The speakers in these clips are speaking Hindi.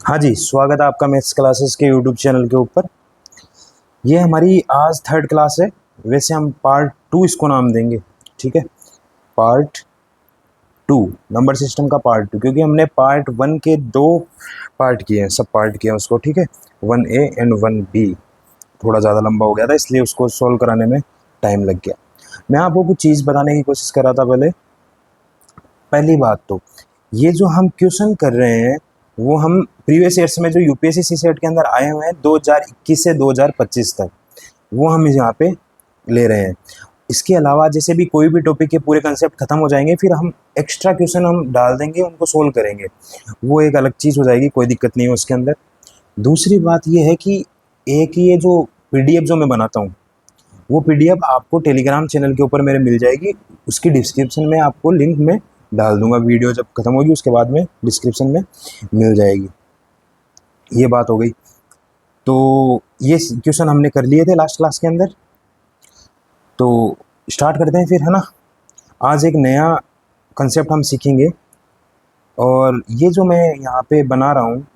हाँ जी, स्वागत है आपका मैथ्स क्लासेस के यूट्यूब चैनल के ऊपर। ये हमारी आज थर्ड क्लास है। वैसे हम पार्ट 2 इसको नाम देंगे, ठीक है। पार्ट 2 नंबर सिस्टम का पार्ट 2, क्योंकि हमने पार्ट 1 के 2 पार्ट किए हैं, सब पार्ट किए हैं उसको, ठीक है। 1A एंड 1B थोड़ा ज़्यादा लंबा हो गया था, इसलिए उसको सॉल्व कराने में टाइम लग गया। मैं आपको कुछ चीज़ बताने की कोशिश कर रहा था पहली बात तो ये जो हम क्वेश्चन कर रहे हैं वो हम प्रीवियस ईयर्स में जो यूपीएससी सीसेट के अंदर आए हुए हैं 2021 से 2025 तक, वो हम यहाँ पे ले रहे हैं। इसके अलावा जैसे भी कोई भी टॉपिक के पूरे कंसेप्ट खत्म हो जाएंगे, फिर हम एक्स्ट्रा क्वेश्चन हम डाल देंगे, उनको सोल्व करेंगे, वो एक अलग चीज़ हो जाएगी, कोई दिक्कत नहीं है उसके अंदर। दूसरी बात ये है कि एक ये जो पीडीएफ जो मैं बनाता हूँ, वो पीडीएफ आपको टेलीग्राम चैनल के ऊपर मेरे मिल जाएगी। उसकी डिस्क्रिप्शन में आपको लिंक में डाल दूंगा, वीडियो जब खत्म होगी उसके बाद में डिस्क्रिप्शन में मिल जाएगी। ये बात हो गई। तो ये क्वेश्चन हमने कर लिए थे लास्ट क्लास के अंदर, तो स्टार्ट करते हैं फिर, है ना। आज एक नया कंसेप्ट हम सीखेंगे, और ये जो मैं यहाँ पे बना रहा हूँ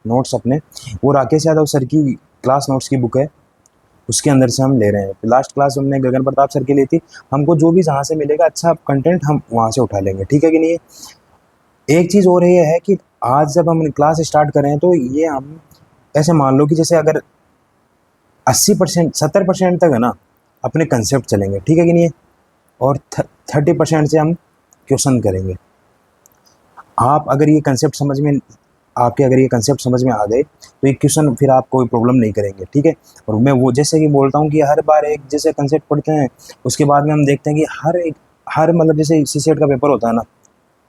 नोट्स अपने, वो राकेश यादव सर की क्लास नोट्स की बुक है, उसके अंदर से हम ले रहे हैं। लास्ट क्लास हमने गगन प्रताप सर की ली थी। हमको जो भी जहाँ से मिलेगा अच्छा कंटेंट हम वहाँ से उठा लेंगे, ठीक है कि नहीं। एक चीज़ और ये है कि आज जब हम क्लास स्टार्ट करें तो ये हम ऐसे मान लो कि जैसे अगर 80% 70% तक है ना अपने कंसेप्ट चलेंगे, ठीक है कि नहीं, और 30% से हम क्वेश्चन करेंगे। आप अगर ये कंसेप्ट समझ में आपके अगर ये कंसेप्ट समझ में आ गए तो ये क्वेश्चन फिर आप कोई प्रॉब्लम नहीं करेंगे, ठीक है। और मैं वो जैसे कि बोलता हूँ कि हर बार एक जैसे कंसेप्ट पढ़ते हैं, उसके बाद में हम देखते हैं कि हर मतलब जैसे सीसेट का पेपर होता है ना,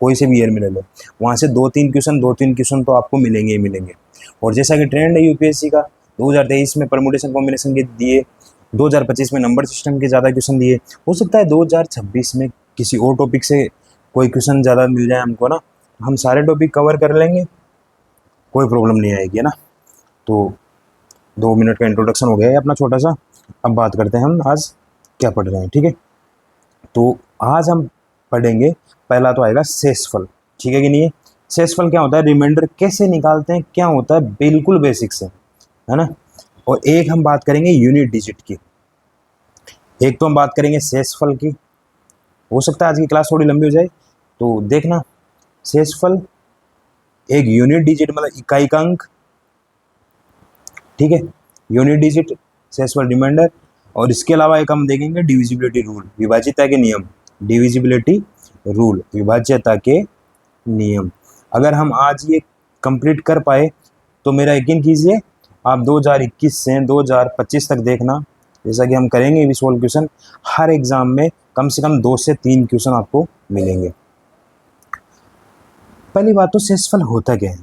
कोई से भी ईयर में ले लो, वहाँ से दो तीन क्वेश्चन तो आपको मिलेंगे ही मिलेंगे। और जैसा कि ट्रेंड है यूपीएससी का, 2023 में परमुटेशन कॉम्बिनेशन के दिए, 2025 में नंबर सिस्टम के ज़्यादा क्वेश्चन दिए, हो सकता है 2026 में किसी और टॉपिक से कोई क्वेश्चन ज़्यादा मिल जाए हमको ना, हम सारे टॉपिक कवर कर लेंगे, कोई प्रॉब्लम नहीं आएगी, है ना। तो 2 मिनट का इंट्रोडक्शन हो गया है अपना छोटा सा। अब बात करते हैं हम आज क्या पढ़ रहे हैं, ठीक है। तो आज हम पढ़ेंगे, पहला तो आएगा शेषफल, ठीक है कि नहीं। शेषफल क्या होता है, रिमाइंडर कैसे निकालते हैं, क्या होता है, बिल्कुल बेसिक से, है ना। और एक हम बात करेंगे यूनिट डिजिट की, एक तो हम बात करेंगे शेषफल की। हो सकता है आज की क्लास थोड़ी लंबी हो जाए, तो देखना। शेषफल एक यूनिट डिजिट मतलब इकाई का अंक, ठीक है, यूनिट डिजिट, शेषफल, रिमाइंडर। और इसके अलावा एक हम देखेंगे डिविजिबिलिटी रूल, विभाज्यता के नियम, डिविजिबिलिटी रूल, विभाज्यता के नियम। अगर हम आज ये कंप्लीट कर पाए तो मेरा यकीन कीजिए आप 2021 से 2025 तक देखना, जैसा कि हम करेंगे भी सोल्व क्वेश्चन, हर एग्जाम में कम से कम 2 से 3 क्वेश्चन आपको मिलेंगे। पहली बात तो शेषफल होता क्या है।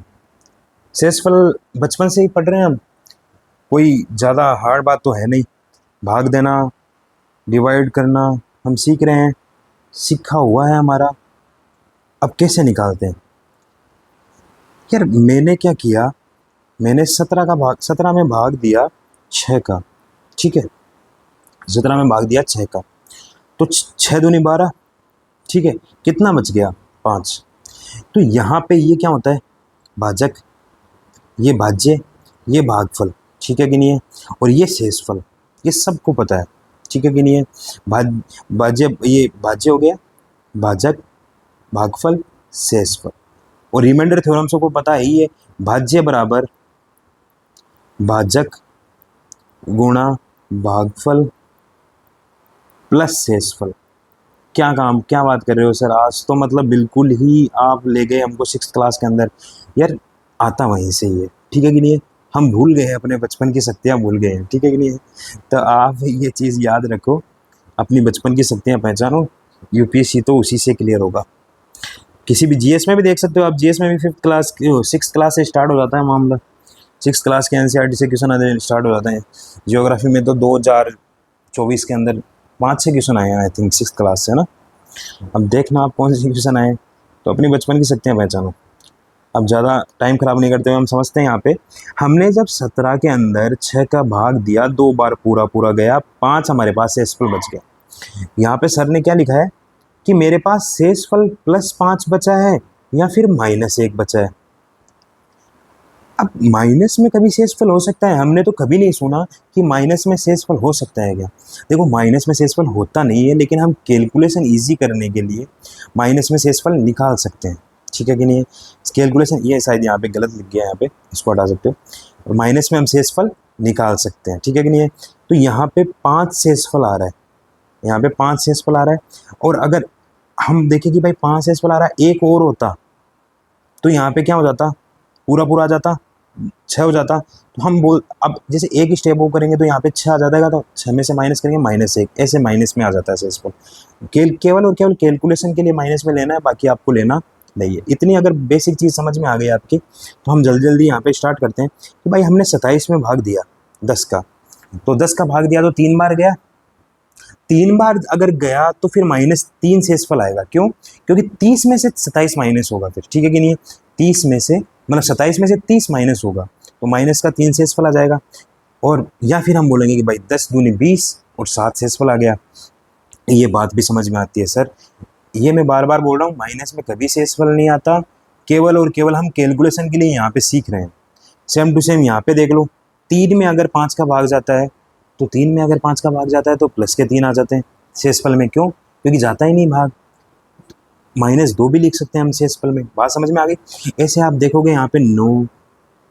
शेषफल बचपन से ही पढ़ रहे हैं हम, कोई ज़्यादा हार्ड बात तो है नहीं। भाग देना, डिवाइड करना हम सीख रहे हैं, सीखा हुआ है हमारा। अब कैसे निकालते हैं यार, मैंने क्या किया, मैंने 17 में भाग दिया 6 का, ठीक है, 17 में भाग दिया 6 का, तो 6 दूनी 12, ठीक है, कितना बच गया 5। तो यहाँ पे ये क्या होता है, भाजक, ये भाज्य, ये भागफल, ठीक है कि नहीं है, और ये शेषफल, ये सबको पता है, ठीक है कि नहीं है। भाज्य, ये भाज्य हो गया, भाजक, भागफल, शेषफल। और रिमाइंडर थ्योरम सबको पता है ही है, भाज्य बराबर भाजक गुणा भागफल प्लस शेषफल। क्या बात कर रहे हो सर, आज तो मतलब बिल्कुल ही आप ले गए हमको 6th क्लास के अंदर। यार आता वहीं से ही है, ठीक है कि नहीं है। हम भूल गए हैं, अपने बचपन की शक्तियाँ भूल गए हैं, ठीक है कि नहीं है। तो आप ये चीज़ याद रखो, अपनी बचपन की शक्तियाँ पहचानो, यूपीएससी तो उसी से क्लियर होगा। किसी भी जीएस में भी देख सकते हो आप, जीएस में भी 6th क्लास से स्टार्ट हो जाता है मामला, 6th क्लास के एनसीईआरटी से क्वेश्चन आने स्टार्ट हो जाते हैं। जियोग्राफी में तो 2024 के अंदर 5-6 क्वेश्चन आए हैं आई थिंक 6th क्लास से, ना। अब देखना आप कौन से क्वेश्चन आए, तो अपनी बचपन की शक्तियाँ पहचानो। अब ज़्यादा टाइम खराब नहीं करते हुए हम समझते हैं यहाँ पे, हमने जब 17 के अंदर 6 का भाग दिया, 2 बार पूरा पूरा गया, 5 हमारे पास शेषफल बच गया। यहाँ पे सर ने क्या लिखा है कि मेरे पास शेषफल +5 बचा है या फिर -1 बचा है। अब माइनस में कभी शेषफल हो सकता है? हमने तो कभी नहीं सुना कि माइनस में शेषफल हो सकता है क्या। देखो माइनस में शेषफल होता नहीं है, लेकिन हम कैलकुलेशन इजी करने के लिए माइनस में शेषफल निकाल सकते हैं, ठीक है कि नहीं है। कैलकुलेशन ये शायद यहाँ पे गलत लिख गया है, यहाँ पे इसको हटा सकते हो, और माइनस में हम शेषफल निकाल सकते हैं, ठीक है कि नहीं है। तो यहाँ पे 5 शेषफल आ रहा है, यहाँ पे 5 शेषफल आ रहा है, और अगर हम देखें कि भाई 5 शेषफल आ रहा है, एक और होता तो यहाँ पे क्या हो जाता, पूरा पूरा आ जाता, 6 हो जाता। तो हम बोल, अब जैसे एक स्टेप वो करेंगे तो यहाँ पे 6 आ जाएगा, तो 6 में से माइनस करेंगे -1, ऐसे माइनस में आ जाता है शेषफल। केवल और केवल कैलकुलेशन के लिए माइनस में लेना है, बाकी आपको लेना नहीं है। इतनी अगर बेसिक चीज़ समझ में आ गई आपकी, तो हम जल्दी जल्दी यहाँ पे स्टार्ट करते हैं कि भाई हमने 27 में भाग दिया 10 का, तो 10 का भाग दिया तो 3 बार गया, 3 बार अगर गया तो फिर -3 शेषफल आएगा। क्यों? क्योंकि 30 में से 27 माइनस होगा फिर, ठीक है कि नहीं है। 30 में से मतलब 27 में से 30 माइनस होगा, तो माइनस का 3 शेषफल आ जाएगा। और या फिर हम बोलेंगे कि भाई 10 दूनी 20 और 7 शेषफल आ गया। ये बात भी समझ में आती है सर। ये मैं बार बार बोल रहा हूँ, माइनस में कभी शेषफल नहीं आता, केवल और केवल हम कैलकुलेशन के लिए यहाँ पे सीख रहे हैं। सेम टू सेम यहाँ पे देख लो, 3 में अगर 5 का भाग जाता है, तो 3 में अगर 5 का भाग जाता है तो प्लस के 3 आ जाते हैं शेषफल में। क्यों? क्योंकि जाता ही नहीं भाग। -2 भी लिख सकते हैं हम शेषफल में। बात समझ में आ गई। ऐसे आप देखोगे यहाँ पे 9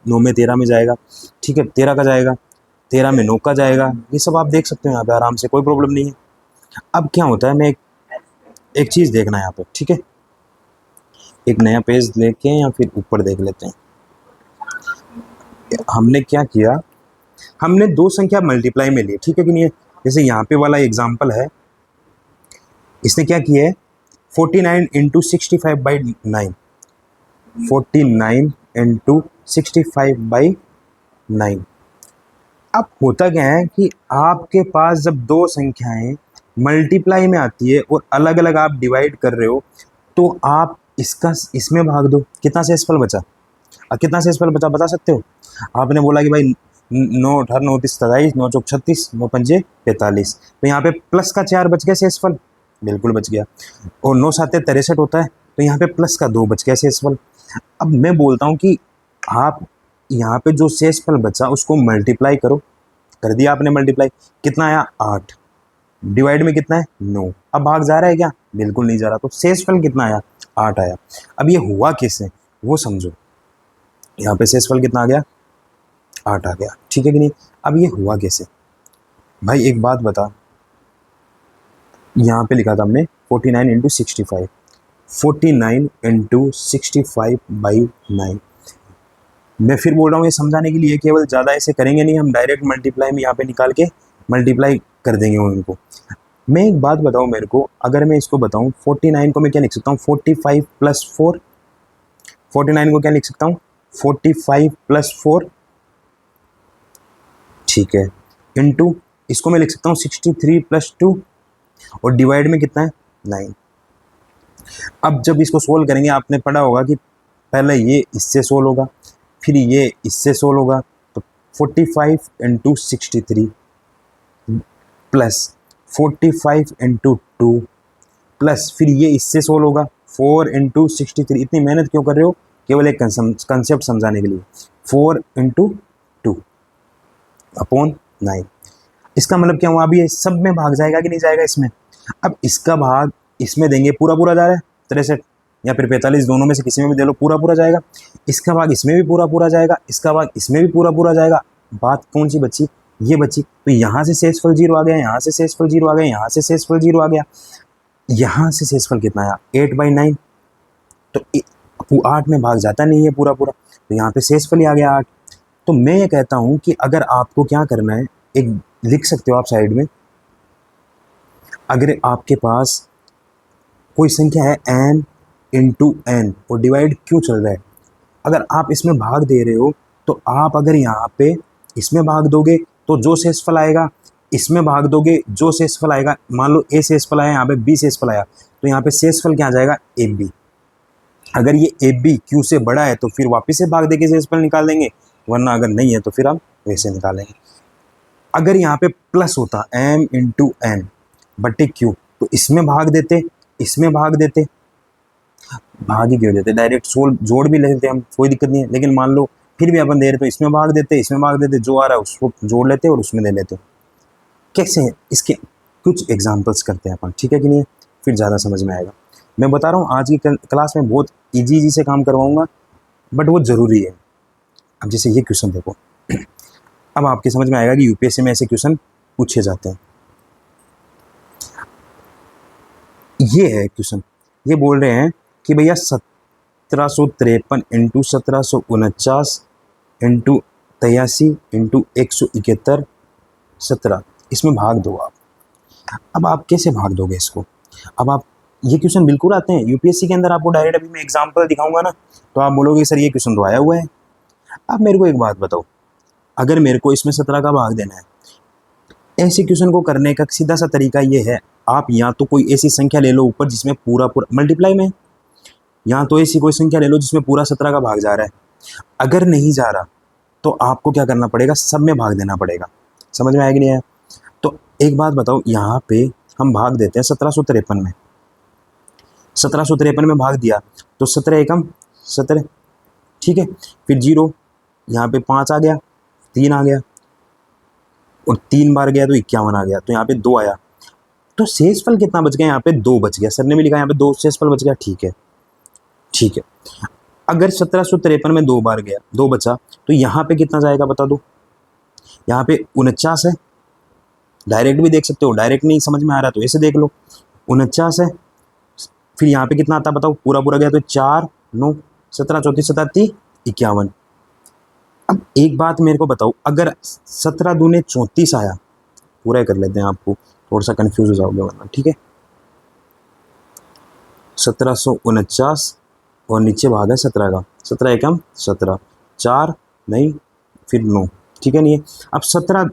में 13 में जाएगा, ठीक है, 13 का जाएगा, 13 में 9 का जाएगा, ये सब आप देख सकते हो यहाँ पे आराम से, कोई प्रॉब्लम नहीं है। अब क्या होता है, मैं एक चीज़ देखना है यहाँ पे, ठीक है, एक नया पेज लेके या फिर ऊपर देख लेते हैं। हमने क्या किया, हमने 2 संख्या मल्टीप्लाई में ली, ठीक है कि नहीं है। जैसे यहाँ पे वाला एग्जाम्पल है, इसने क्या किया है, 49 इंटू 65/9, 49 इंटू 65/9। अब होता क्या है कि आपके पास जब 2 संख्याएं मल्टीप्लाई में आती है और अलग अलग आप डिवाइड कर रहे हो, तो आप इसका इसमें भाग दो, कितना शेषफल बचा। कितना शेषफल बचा बता सकते हो? आपने बोला कि भाई 9 18 9 30 27, 9 चौक 36, 9 पंजे 45, तो यहाँ पे प्लस का 4 बच गया शेषफल, बिल्कुल बच गया। और 9 7 63 होता है, तो यहाँ पे प्लस का 2 बच गया शेषफल। अब मैं बोलता हूँ कि आप यहाँ पे जो शेषफल बचा उसको मल्टीप्लाई करो, कर दिया आपने मल्टीप्लाई, कितना आया 8, डिवाइड में कितना है 9। अब भाग जा रहा है क्या? बिल्कुल नहीं जा रहा, तो शेषफल कितना आया 8 आया। अब ये हुआ कैसे वो समझो, यहाँ पे शेषफल कितना आ गया 8 आ गया, ठीक है कि नहीं। अब ये हुआ कैसे भाई, एक बात बता, यहाँ पे लिखा था हमने 49 इंटू 65, 49 इंटू 65/9। मैं फिर बोल रहा हूँ ये समझाने के लिए, केवल ज़्यादा ऐसे करेंगे नहीं, हम डायरेक्ट मल्टीप्लाई में यहाँ पे निकाल के मल्टीप्लाई कर देंगे उनको। मैं एक बात बताऊँ मेरे को, अगर मैं इसको बताऊँ 49 को मैं क्या लिख सकता हूँ, 45 + 4, 49 को क्या लिख सकता हूँ 45 + 4, ठीक है, इंटू इसको मैं लिख सकता हूँ 63 + 2, और डिवाइड में कितना है 9। अब जब इसको सोल्व करेंगे, आपने पढ़ा होगा कि पहले ये इससे सोल्व होगा, फिर ये इससे सोल्व होगा, तो 45 इंटू 63 प्लस 45 इंटू 2 प्लस फिर ये इससे सोल्व होगा 4 इंटू 63। इतनी मेहनत क्यों कर रहे हो? केवल एक कंसेप्ट समझाने के लिए। 4 इंटू 2 अपॉन 9। इसका मतलब क्या हुआ, अभी ये सब में भाग जाएगा कि नहीं जाएगा इसमें। अब इसका भाग इसमें देंगे, पूरा पूरा जा रहा है 63 या फिर 45, दोनों में से किसी में भी दे लो, पूरा पूरा जाएगा। इसका भाग इसमें भी पूरा पूरा जाएगा, इसका भाग इसमें भी पूरा पूरा जाएगा। बात कौन सी बची? ये बची। तो यहाँ से शेषफल 0 आ गया, यहाँ से शेषफल 0 आ गया, यहाँ से शेषफल 0 आ गया, यहाँ से शेषफल कितना आया 8/9। तो 8 में भाग जाता नहीं है पूरा पूरा, तो यहाँ पे शेषफल ही आ गया 8। तो मैं ये कहता हूँ कि अगर आपको क्या करना है, एक लिख सकते हो आप साइड में, अगर आपके पास कोई संख्या है n इंटू n और डिवाइड क्यों चल रहा है, अगर आप इसमें भाग दे रहे हो, तो आप अगर यहाँ पे इसमें भाग दोगे तो जो शेषफल आएगा, इसमें भाग दोगे जो शेषफल आएगा, मान लो a शेषफल आया, यहाँ पे b शेषफल आया, तो यहाँ पे शेषफल क्या आ जाएगा ab। अगर ये ab q से बड़ा है तो फिर वापस से भाग देके शेषफल निकाल देंगे, वरना अगर नहीं है तो फिर हम वैसे निकालेंगे। अगर यहाँ पे प्लस होता m इंटू n बटे q, तो इसमें भाग देते, इसमें भाग देते, भाग ही क्यों देते, डायरेक्ट सोल जोड़ भी लेते हम, कोई दिक्कत नहीं है। लेकिन मान लो फिर भी अपन दे रहे तो इसमें भाग देते, इसमें भाग देते, जो आ रहा है उसको जोड़ लेते और उसमें दे लेते। कैसे है इसके कुछ एग्जांपल्स करते हैं अपन, ठीक है कि नहीं, फिर ज़्यादा समझ में आएगा। मैं बता रहा हूँ आज की क्लास में बहुत इजी से काम करवाऊंगा, बट वो ज़रूरी है। अब जैसे ये क्वेश्चन देखो, अब आपके समझ में आएगा कि यूपीएससी में ऐसे क्वेश्चन पूछे जाते हैं। ये है क्वेश्चन, ये बोल रहे हैं कि भैया 1753 इंटू 1749 इंटू 83 इंटू 171 17, इसमें भाग दो आप। अब आप कैसे भाग दोगे इसको? अब आप, ये क्वेश्चन बिल्कुल आते हैं यूपीएससी के अंदर, आपको डायरेक्ट अभी मैं एग्जांपल दिखाऊंगा ना तो आप बोलोगे सर ये क्वेश्चन तो आया हुआ है। अब मेरे को एक बात बताओ, अगर मेरे को इसमें 17 का भाग देना है, ऐसे क्वेश्चन को करने का सीधा सा तरीका ये है, आप या तो कोई ऐसी संख्या ले लो ऊपर जिसमें पूरा पूरा मल्टीप्लाई में, या तो ऐसी कोई संख्या ले लो जिसमें पूरा 17 का भाग जा रहा है। अगर नहीं जा रहा तो आपको क्या करना पड़ेगा, सब में भाग देना पड़ेगा। समझ में आया कि नहीं आया? तो एक बात बताओ, यहाँ पे हम भाग देते हैं 1753 में, 1753 में भाग दिया तो 17 एकम 17, ठीक है। फिर 0, यहाँ पे 5 आ गया, 3 आ गया, और 3 बार गया तो 51 आ गया, तो यहाँ पे 2 आया। तो शेषफल कितना बच गया? यहाँ पे 2 बच गया। सर ने भी लिखा यहाँ पे 2 शेषफल बच गया, ठीक है, ठीक है। अगर 1753 में 2 बार गया, 2 बचा, तो यहाँ पे कितना जाएगा बता दो? यहाँ पे 49 है, डायरेक्ट भी देख सकते हो, डायरेक्ट नहीं समझ में आ रहा तो ऐसे देख लो, 49 है। फिर यहाँ पे कितना आता बताओ? पूरा पूरा गया तो 4 9 17 34 37 51। अब एक बात मेरे को बताओ, अगर 17 दूने 34 आया, पूरा कर लेते हैं, आपको थोड़ा सा कंफ्यूज हो जाओगे वरना, ठीक है। 1749 और नीचे भाग है 17 का, 17 एकम 17, 4 नहीं फिर 9, ठीक है। नहीं, अब 17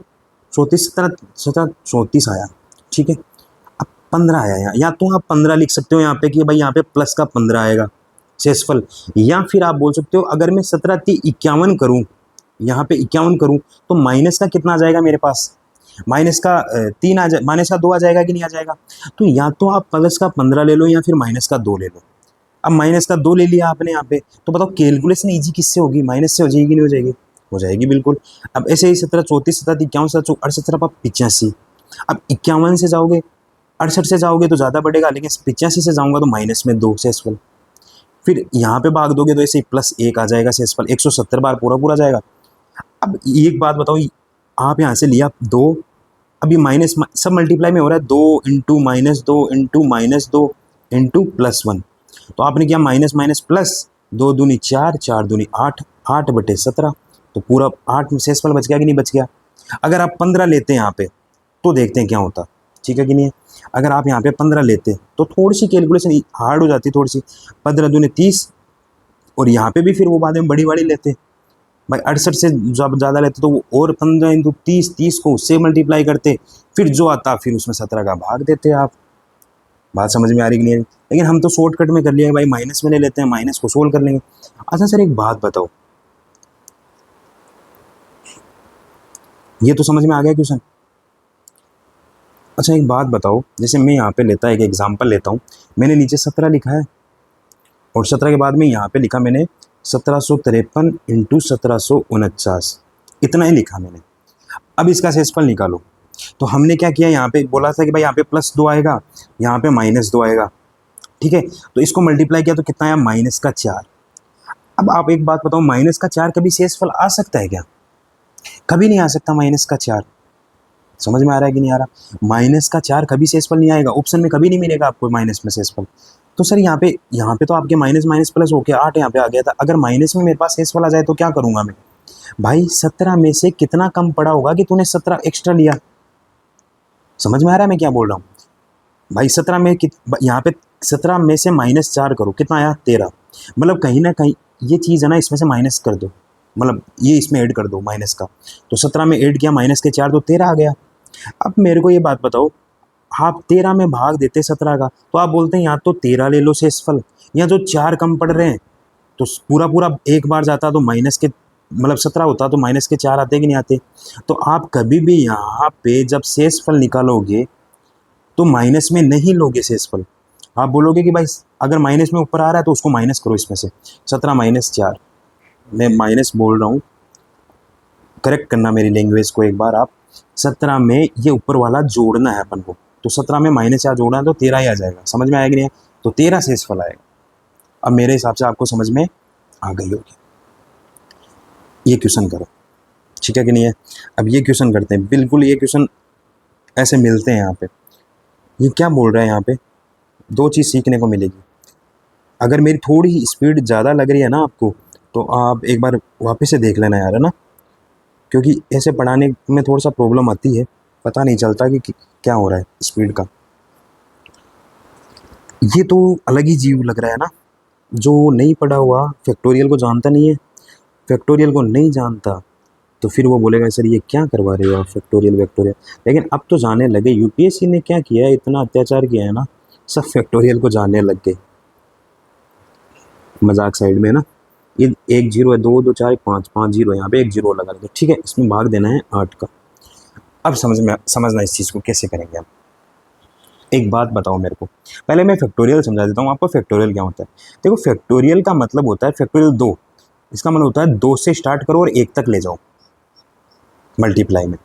34 17 34 आया, ठीक है। अब 15 आया यहाँ, या तो आप 15 लिख सकते हो यहाँ पे कि भाई यहाँ पे प्लस का 15 आएगा शेषफल, या फिर आप बोल सकते हो अगर मैं 17 × 51 करूँ, यहाँ पे 51 करूँ तो माइनस का कितना आ जाएगा मेरे पास? माइनस का 3 आ जाए, माइनस का 2 आ जाएगा कि नहीं आ जाएगा? तो या तो आप प्लस का 15 ले लो या फिर माइनस का 2 ले लो। अब माइनस का 2 ले लिया आपने यहाँ पे, तो बताओ कैलकुलेशन इजी किससे होगी? माइनस से हो जाएगी, नहीं हो जाएगी? हो जाएगी बिल्कुल। अब ऐसे ही 17 34 17 51 17 68 85। अब 51 से जाओगे, 68 से जाओगे तो ज़्यादा बढ़ेगा, लेकिन 85 से जाऊँगा तो माइनस में 2 शेषफल। फिर यहाँ पे भाग दोगे तो ऐसे ही +1 आ जाएगा शेषफल, 170 बार पूरा पूरा जाएगा। अब एक बात बताओ, आप यहाँ से लिया 2, अभी माइनस सब मल्टीप्लाई में हो रहा है, 2 इंटू -2 इंटू -2 इंटू +1, तो आपने किया माइनस माइनस प्लस, 2 दूनी 4 4 दूनी 8 8/17, तो पूरा 8 शेषफल बच गया कि नहीं बच गया? अगर आप 15 लेते हैं यहाँ पे तो देखते हैं क्या होता, ठीक है कि नहीं है। अगर आप यहाँ पे 15 लेते तो थोड़ी सी कैलकुलेशन हार्ड हो जाती, थोड़ी सी, 15 दूनी 30, और यहाँ पे भी फिर वो बाद में बड़ी बड़ी लेते भाई, 68 से जब ज़्यादा लेते तो वो और 15 इंटू 30 30 को उससे मल्टीप्लाई करते, फिर जो आता फिर उसमें 17 का भाग देते आप। बात समझ में आ रही कि नहीं? लेकिन हम तो शॉर्टकट में कर लिया भाई, माइनस में ले लेते हैं, माइनस को सोल्व कर लेंगे। अच्छा सर एक बात बताओ, ये तो समझ में आ गया क्वेश्चन। अच्छा एक बात बताओ, जैसे मैं यहाँ पे लेता एक एग्जांपल लेता हूँ, मैंने नीचे 17 लिखा है और 17 के बाद में यहाँ पे लिखा मैंने 1753 इंटू 1749, इतना ही लिखा मैंने। अब इसका शेषफल निकालो, तो हमने क्या किया, यहाँ पे बोला था कि भाई यहाँ पे +2 आएगा, यहाँ पे -2 आएगा, ठीक है। तो इसको मल्टीप्लाई किया तो कितना आया? -4। अब आप एक बात बताओ, -4 कभी शेषफल आ सकता है क्या? कभी नहीं आ सकता -4। समझ में आ रहा है कि नहीं आ रहा? -4 कभी शेषफल नहीं आएगा, ऑप्शन में कभी नहीं मिलेगा आपको माइनस में शेषफल। तो सर यहाँ पे तो आपके माइनस माइनस प्लस होके 8 यहाँ पे आ गया था, अगर माइनस में मेरे पास शेषफल आ जाए तो क्या करूँगा मैं? भाई 17 में से कितना कम पड़ा होगा कि तूने 17 एक्स्ट्रा लिया? समझ में आ रहा है मैं क्या बोल रहा हूँ? भाई 17 में यहाँ पे 17 में से -4 करो, कितना आया? 13। मतलब कहीं ना कहीं ये चीज़ है ना, इसमें से माइनस कर दो, मतलब ये इसमें ऐड कर दो माइनस का, तो 17 में ऐड किया माइनस के 4 तो 13 आ गया। अब मेरे को ये बात बताओ, आप 13 में भाग देते 17 का, तो आप बोलते हैं या तो 13 ले लो शेषफल, या जो 4 कम पड़ रहे हैं तो पूरा पूरा एक बार जाता तो माइनस के, मतलब 17 होता तो माइनस के 4 आते कि नहीं आते? तो आप कभी भी यहाँ पे जब शेषफल निकालोगे तो माइनस में नहीं लोगे शेषफल, आप बोलोगे कि भाई अगर माइनस में ऊपर आ रहा है तो उसको माइनस करो इसमें से, 17 - 4, मैं माइनस बोल रहा हूँ, करेक्ट करना मेरी लैंग्वेज को एक बार आप। 17 में ये ऊपर वाला जोड़ना है अपन को, तो 17 में माइनस या जोड़ना है तो 13 ही आ जाएगा। समझ में आएगा नहीं है? तो 13 शेषफल आएगा। अब मेरे हिसाब से आपको समझ में आ गई होगी। ये क्वेश्चन करो, ठीक है कि नहीं है? अब ये क्वेश्चन करते हैं, बिल्कुल ये क्वेश्चन ऐसे मिलते हैं यहाँ पे। ये क्या बोल रहा है यहाँ पे? दो चीज़ सीखने को मिलेगी। अगर मेरी थोड़ी स्पीड ज़्यादा लग रही है ना आपको, तो आप एक बार वापस से देख लेना यार, है ना? क्योंकि ऐसे पढ़ाने में थोड़ा सा प्रॉब्लम आती है, पता नहीं चलता कि क्या हो रहा है स्पीड का। ये तो अलग ही जीव लग रहा है ना, जो नहीं पढ़ा हुआ फैक्टोरियल को जानता नहीं है, फैक्टोरियल को नहीं जानता, तो फिर वो बोलेगा सर ये क्या करवा रहे हो आप फैक्टोरियल वैक्टोरियल। लेकिन अब तो जानने लगे, यूपीएससी ने क्या किया है, इतना अत्याचार किया है ना, सब फैक्टोरियल को जानने लग गए। मजाक साइड में ना, ये 1 0 है, 2 2 4 1 5 5 0 है, यहाँ पे 1 0 लगा दो, ठीक है? इसमें भाग देना है 8 का। अब समझना इस चीज़ को कैसे करेंगे हम। एक बात बताओ मेरे को, पहले मैं फैक्टोरियल समझा देता हूँ आपको। फैक्टोरियल क्या होता है? देखो, फैक्टोरियल का मतलब होता है फैक्टोरियल 2, इसका मतलब होता है 2 से स्टार्ट करो और 1 तक ले जाओ मल्टीप्लाई में।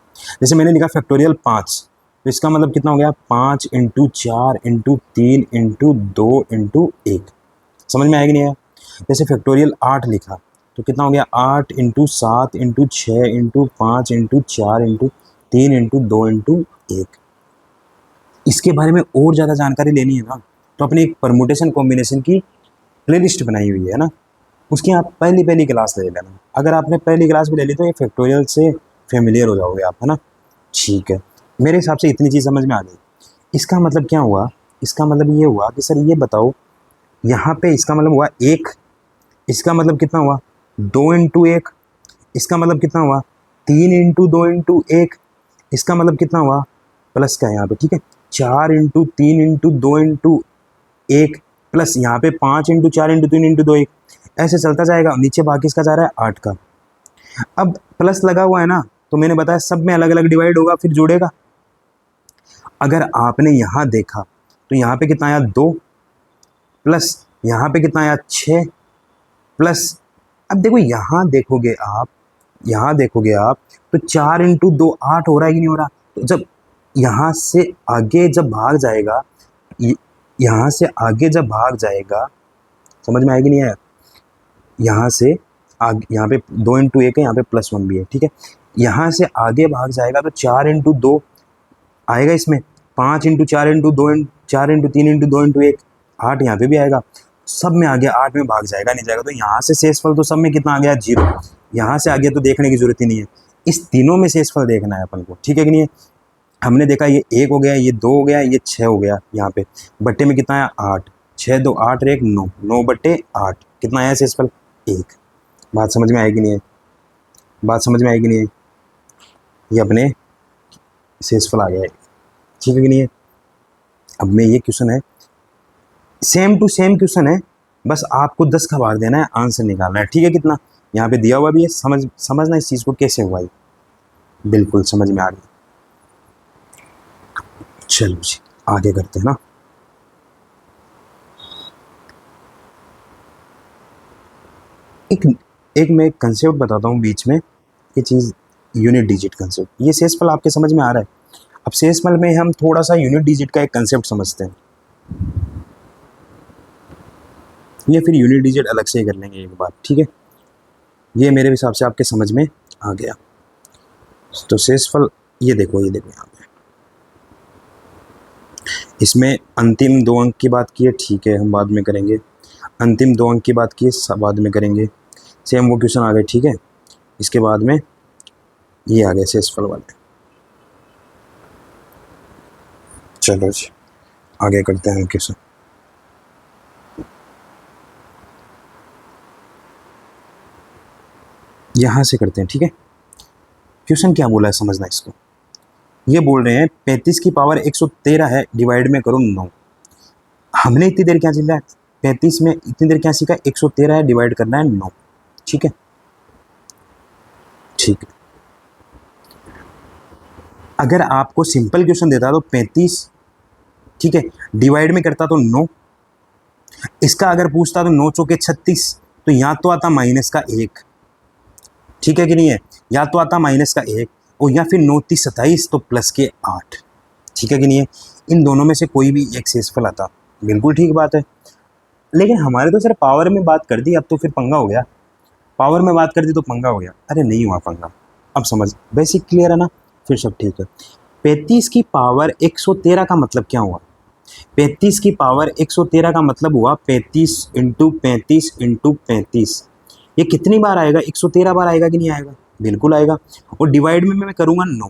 जैसे मैंने लिखा फैक्टोरियल 5, तो इसका मतलब कितना हो गया? 5 × 4 × 3 × 2 × 1। समझ में आएगी नहीं है? जैसे फैक्टोरियल 8 लिखा, तो कितना हो गया? 8 × 7 × 6 × 5 × 4 × 3 × 2 × 1। इसके बारे में और ज़्यादा जानकारी लेनी है ना, तो अपनी एक परमुटेशन कॉम्बिनेशन की प्लेलिस्ट बनाई हुई है ना, उसकी आप पहली क्लास ले लेना। अगर आपने पहली क्लास भी ले ली तो ये फैक्टोरियल से फेमिलियर हो जाओगे आप, है ना? ठीक है, मेरे हिसाब से इतनी चीज़ समझ में आ गई। इसका मतलब क्या हुआ? इसका मतलब ये हुआ कि सर ये बताओ, यहाँ पे इसका मतलब हुआ 1, इसका मतलब कितना हुआ? 2 × 1, इसका मतलब कितना हुआ? 3 × 2 × 1, इसका मतलब कितना हुआ? प्लस का यहाँ पे, ठीक है? 4 × 3 × 2 × 1 प्लस यहाँ पे 5 × 4 × 3 × 2 1, ऐसे चलता जाएगा। नीचे बाकी इसका जा रहा है 8 का। अब प्लस लगा हुआ है ना, तो मैंने बताया सब में अलग अलग डिवाइड होगा फिर जुड़ेगा। अगर आपने यहाँ देखा तो यहाँ पे कितना आया? 2 प्लस यहाँ पे कितना आया? 6 प्लस, अब देखो यहाँ देखोगे आप, यहाँ देखोगे आप तो 4 × 2 8 हो रहा है कि नहीं हो रहा? तो जब यहाँ से आगे जब भाग जाएगा, यहाँ से आगे जब भाग जाएगा, समझ में आएगी नहीं आया? यहाँ से आगे, यहाँ पे 2 × 1 है, यहाँ पे +1 भी है, ठीक है? यहाँ से आगे भाग जाएगा तो 4 × 2 आएगा इसमें, 5 × 4 × 2 4 × 3 × 2 × 1 8 यहाँ पे भी आएगा। सब में आगे 8 में भाग जाएगा, नहीं जाएगा। तो यहाँ से शेषफल तो सब में कितना आ गया? 0। यहाँ से आगे तो देखने की जरूरत ही नहीं है, इस तीनों में शेषफल देखना है अपन को, ठीक है कि नहीं है? हमने देखा ये 1 हो गया, ये 2 हो गया, ये 6 हो गया। यहाँ पे बट्टे में कितना आया? 8, 6 2 8 1 9, 9/8 कितना आया शेषफल? 1। बात समझ में आएगी नहीं है? बात समझ में आएगी नहीं है? ये अपने शेषफल आ गया है, ठीक है कि नहीं है? अब में ये क्वेश्चन है, सेम टू सेम क्वेश्चन है, बस आपको 10 का भाग देना है, आंसर निकालना है, ठीक है? कितना यहाँ पे दिया हुआ भी है, समझना इस चीज़ को कैसे हुआ। बिल्कुल समझ में आ गई। चलो जी आगे करते हैं ना। एक मैं कंसेप्ट बताता हूँ बीच में, ये चीज़ यूनिट डिजिट कंसेप्ट। ये शेषफल आपके समझ में आ रहा है? अब शेषफल में हम थोड़ा सा यूनिट डिजिट का एक कंसेप्ट समझते हैं, ये फिर यूनिट डिजिट अलग से ही कर लेंगे एक बार, ठीक है? ये मेरे हिसाब से आपके समझ में आ गया। तो शेषफल ये देखो यहाँ पे, इसमें अंतिम 2 अंक की बात की है, ठीक है, हम बाद में करेंगे। अंतिम 2 अंक की बात की है, बाद में करेंगे। सेम वो क्वेश्चन आ गए, ठीक है? इसके बाद में ये आ गए शेषफल वाले। चलो जी आगे करते हैं क्वेश्चन। यहाँ से करते हैं, ठीक है? क्वेश्चन क्या बोला है समझना इसको। ये बोल रहे हैं 35 की पावर 113 है, डिवाइड में करो 9। हमने इतनी देर क्या सीखा है? 35 में इतनी देर क्या सीखा? 113 है, डिवाइड करना है 9, ठीक है? ठीक है। अगर आपको सिंपल क्वेश्चन देता तो 35, ठीक है, डिवाइड में करता तो 9। इसका अगर पूछता तो 9 चौके 36, तो यहाँ तो आता -1, ठीक है कि नहीं है, या तो आता माइनस का 1 और या फिर 9 30 27 तो प्लस के 8, ठीक है कि नहीं है, इन दोनों में से कोई भी एक शेषफल आता, बिल्कुल ठीक बात है। लेकिन हमारे तो सर पावर में बात कर दी, अब तो फिर पंगा हो गया, पावर में बात कर दी तो पंगा हो गया। अरे नहीं हुआ पंगा, अब समझ, बेसिक क्लियर है ना, फिर सब ठीक है। 35 की पावर 113 का मतलब क्या हुआ? 35 की पावर 113 का मतलब हुआ 35 इंटू 35 इंटू 35। ये कितनी बार आएगा? 113 बार आएगा कि नहीं आएगा? बिल्कुल आएगा। और डिवाइड में मैं करूँगा 9।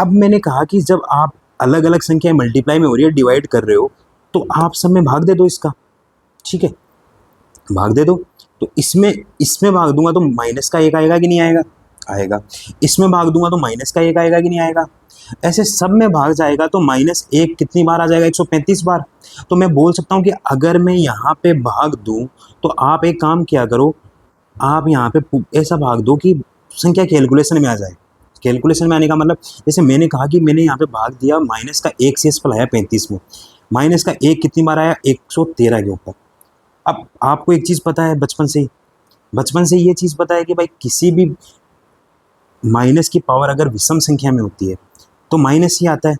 अब मैंने कहा कि जब आप अलग अलग संख्या मल्टीप्लाई में हो रही है, डिवाइड कर रहे हो, तो आप सब में भाग दे दो इसका, ठीक है, भाग दे दो। तो इसमें इसमें भाग दूंगा तो माइनस का 1 आएगा कि नहीं आएगा? आएगा। इसमें भाग दूंगा तो माइनस का 1 आएगा कि नहीं आएगा? ऐसे सब में भाग जाएगा तो -1 कितनी बार आ जाएगा? 135 बार। तो मैं बोल सकता हूँ कि अगर मैं यहाँ पे भाग दूँ तो आप एक काम किया करो, आप यहाँ पे ऐसा भाग दो कि संख्या कैलकुलेशन में आ जाए। कैलकुलेशन में आने का मतलब, जैसे मैंने कहा कि मैंने यहाँ पे भाग दिया, माइनस का 1 शेषफल आया 35 में, माइनस का 1 कितनी बार आया? 113 के ऊपर। अब आपको एक चीज़ पता है बचपन से ये चीज़ पता है कि भाई किसी भी माइनस की पावर अगर विषम संख्या में होती है तो माइनस ही आता है,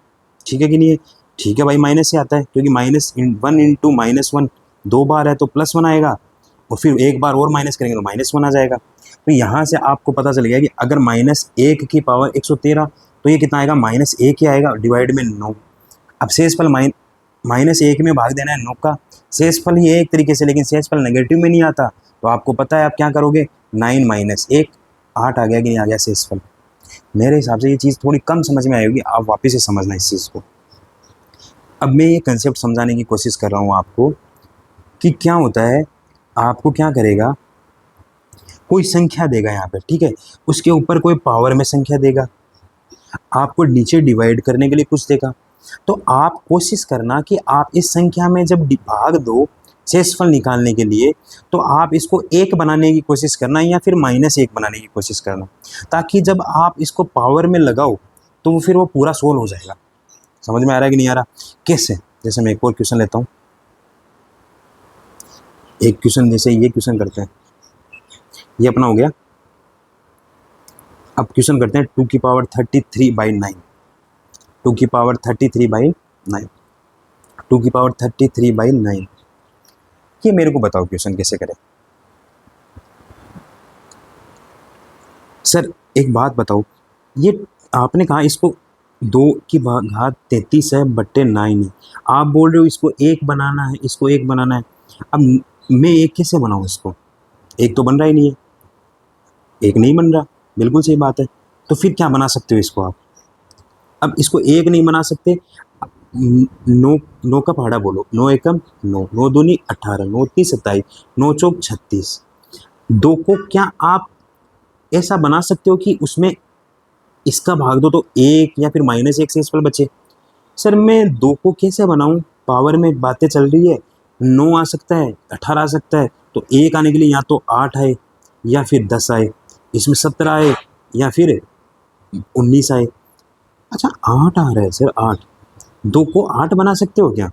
ठीक है कि नहीं है? ठीक है भाई, माइनस ही आता है, क्योंकि -1 इंटू -1 2 बार है तो +1 आएगा, और फिर एक बार और माइनस करेंगे तो -1 आ जाएगा। तो यहाँ से आपको पता चल गया कि अगर -1 की पावर 113 तो ये कितना आएगा? -1 ही आएगा, डिवाइड में 9। अब शेषफल -1 में भाग देना है 9 का, शेषफल ही है एक तरीके से, लेकिन शेषफल नेगेटिव में नहीं आता, तो आपको पता है आप क्या करोगे? 9 - 1 8 आ गया कि नहीं आ गया शेषफल? मेरे हिसाब से ये चीज़ थोड़ी कम समझ में आई होगी, आप वापस से समझना इस चीज़ को। अब मैं ये कंसेप्ट समझाने की कोशिश कर रहा हूँ आपको कि क्या होता है, आपको क्या करेगा, कोई संख्या देगा यहाँ पे, ठीक है, उसके ऊपर कोई पावर में संख्या देगा, आपको नीचे डिवाइड करने के लिए कुछ देगा, तो आप कोशिश करना कि आप इस संख्या में जब भाग दो शेषफल निकालने के लिए, तो आप इसको 1 बनाने की कोशिश करना या फिर -1 बनाने की कोशिश करना, ताकि जब आप इसको पावर में लगाओ तो फिर वो पूरा सोल्व हो जाएगा। समझ में आ रहा है कि नहीं आ रहा? कैसे? जैसे मैं एक और क्वेश्चन लेता हूँ, एक क्वेश्चन जैसे ये क्वेश्चन करते हैं, ये अपना हो गया। अब क्वेश्चन करते हैं 2 की पावर 33/9, 2 की पावर 33/9, 2 की पावर 33/9। ये मेरे को बताओ क्वेश्चन कैसे करें। सर एक बात बताओ, ये आपने कहा इसको 2 की घात 33 है बट्टे 9 है, आप बोल रहे हो इसको 1 बनाना है, इसको 1 बनाना है। अब मैं 1 कैसे बनाऊँ इसको? 1 तो बन रहा ही नहीं है, 1 नहीं बन रहा, बिल्कुल सही बात है। तो फिर क्या बना सकते हो इसको आप? अब इसको 1 नहीं बना सकते, 9 का पहाड़ा बोलो, 9 एकम 9, 9 दूनी 18, 9 तीन 27, 9 चौक 36। 2 को क्या आप ऐसा बना सकते हो कि उसमें इसका भाग दो तो 1 या फिर -1 शेषफल बचे? सर मैं 2 को कैसे बनाऊं? पावर में बातें चल रही है, 9 आ सकता है, 18 आ सकता है, तो 1 आने के लिए या तो 8 आए या फिर 10 आए, इसमें 17 आए या फिर 19 आए। अच्छा 8 आ रहा है सर, 8, 2 को 8 बना सकते हो क्या?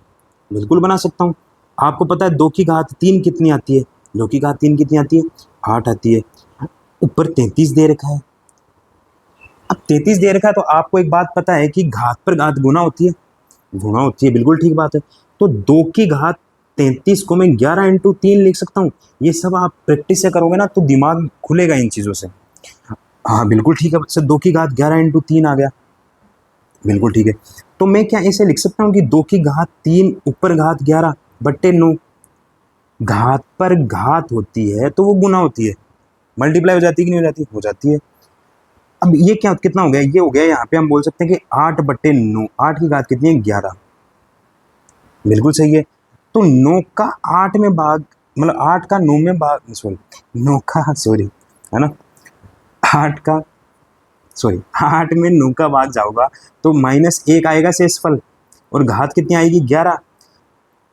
बिल्कुल बना सकता हूँ। आपको पता है 2 की घात 3 कितनी आती है? 2 की घात 3 कितनी आती है? 8 आती है। ऊपर 33 दे रखा है। अब 33 दे रखा है तो आपको एक बात पता है कि घात पर घात गुना होती है, गुना होती है, बिल्कुल ठीक बात है। तो 2 की घात 33 को मैं 11 इंटू 3 लिख सकता हूँ। ये सब आप प्रैक्टिस से करोगे ना तो दिमाग खुलेगा इन चीज़ों से। हाँ बिल्कुल ठीक है सर, 2 की घात 11 इंटू 3 आ गया, बिल्कुल ठीक है। तो मैं क्या ऐसे लिख सकता हूँ कि 2 की घात 3 ऊपर घात 11 बट्टे 9, घात पर घात होती है तो वो गुना होती है, मल्टीप्लाई हो जाती है कि नहीं हो जाती? हो जाती है। अब ये क्या कितना हो गया? ये हो गया, यहाँ पे हम बोल सकते हैं कि 8 बट्टे 9, 8 की घात कितनी है? 11, बिल्कुल सही है। तो 9 का 8 में भाग, मतलब 8 का 9 में भाग, सॉरी 9 का, सॉरी है ना, 8 का, सॉरी 8 में 9 का भाग जाओगा तो -1 आएगा शेषफल, और घात कितनी आएगी? 11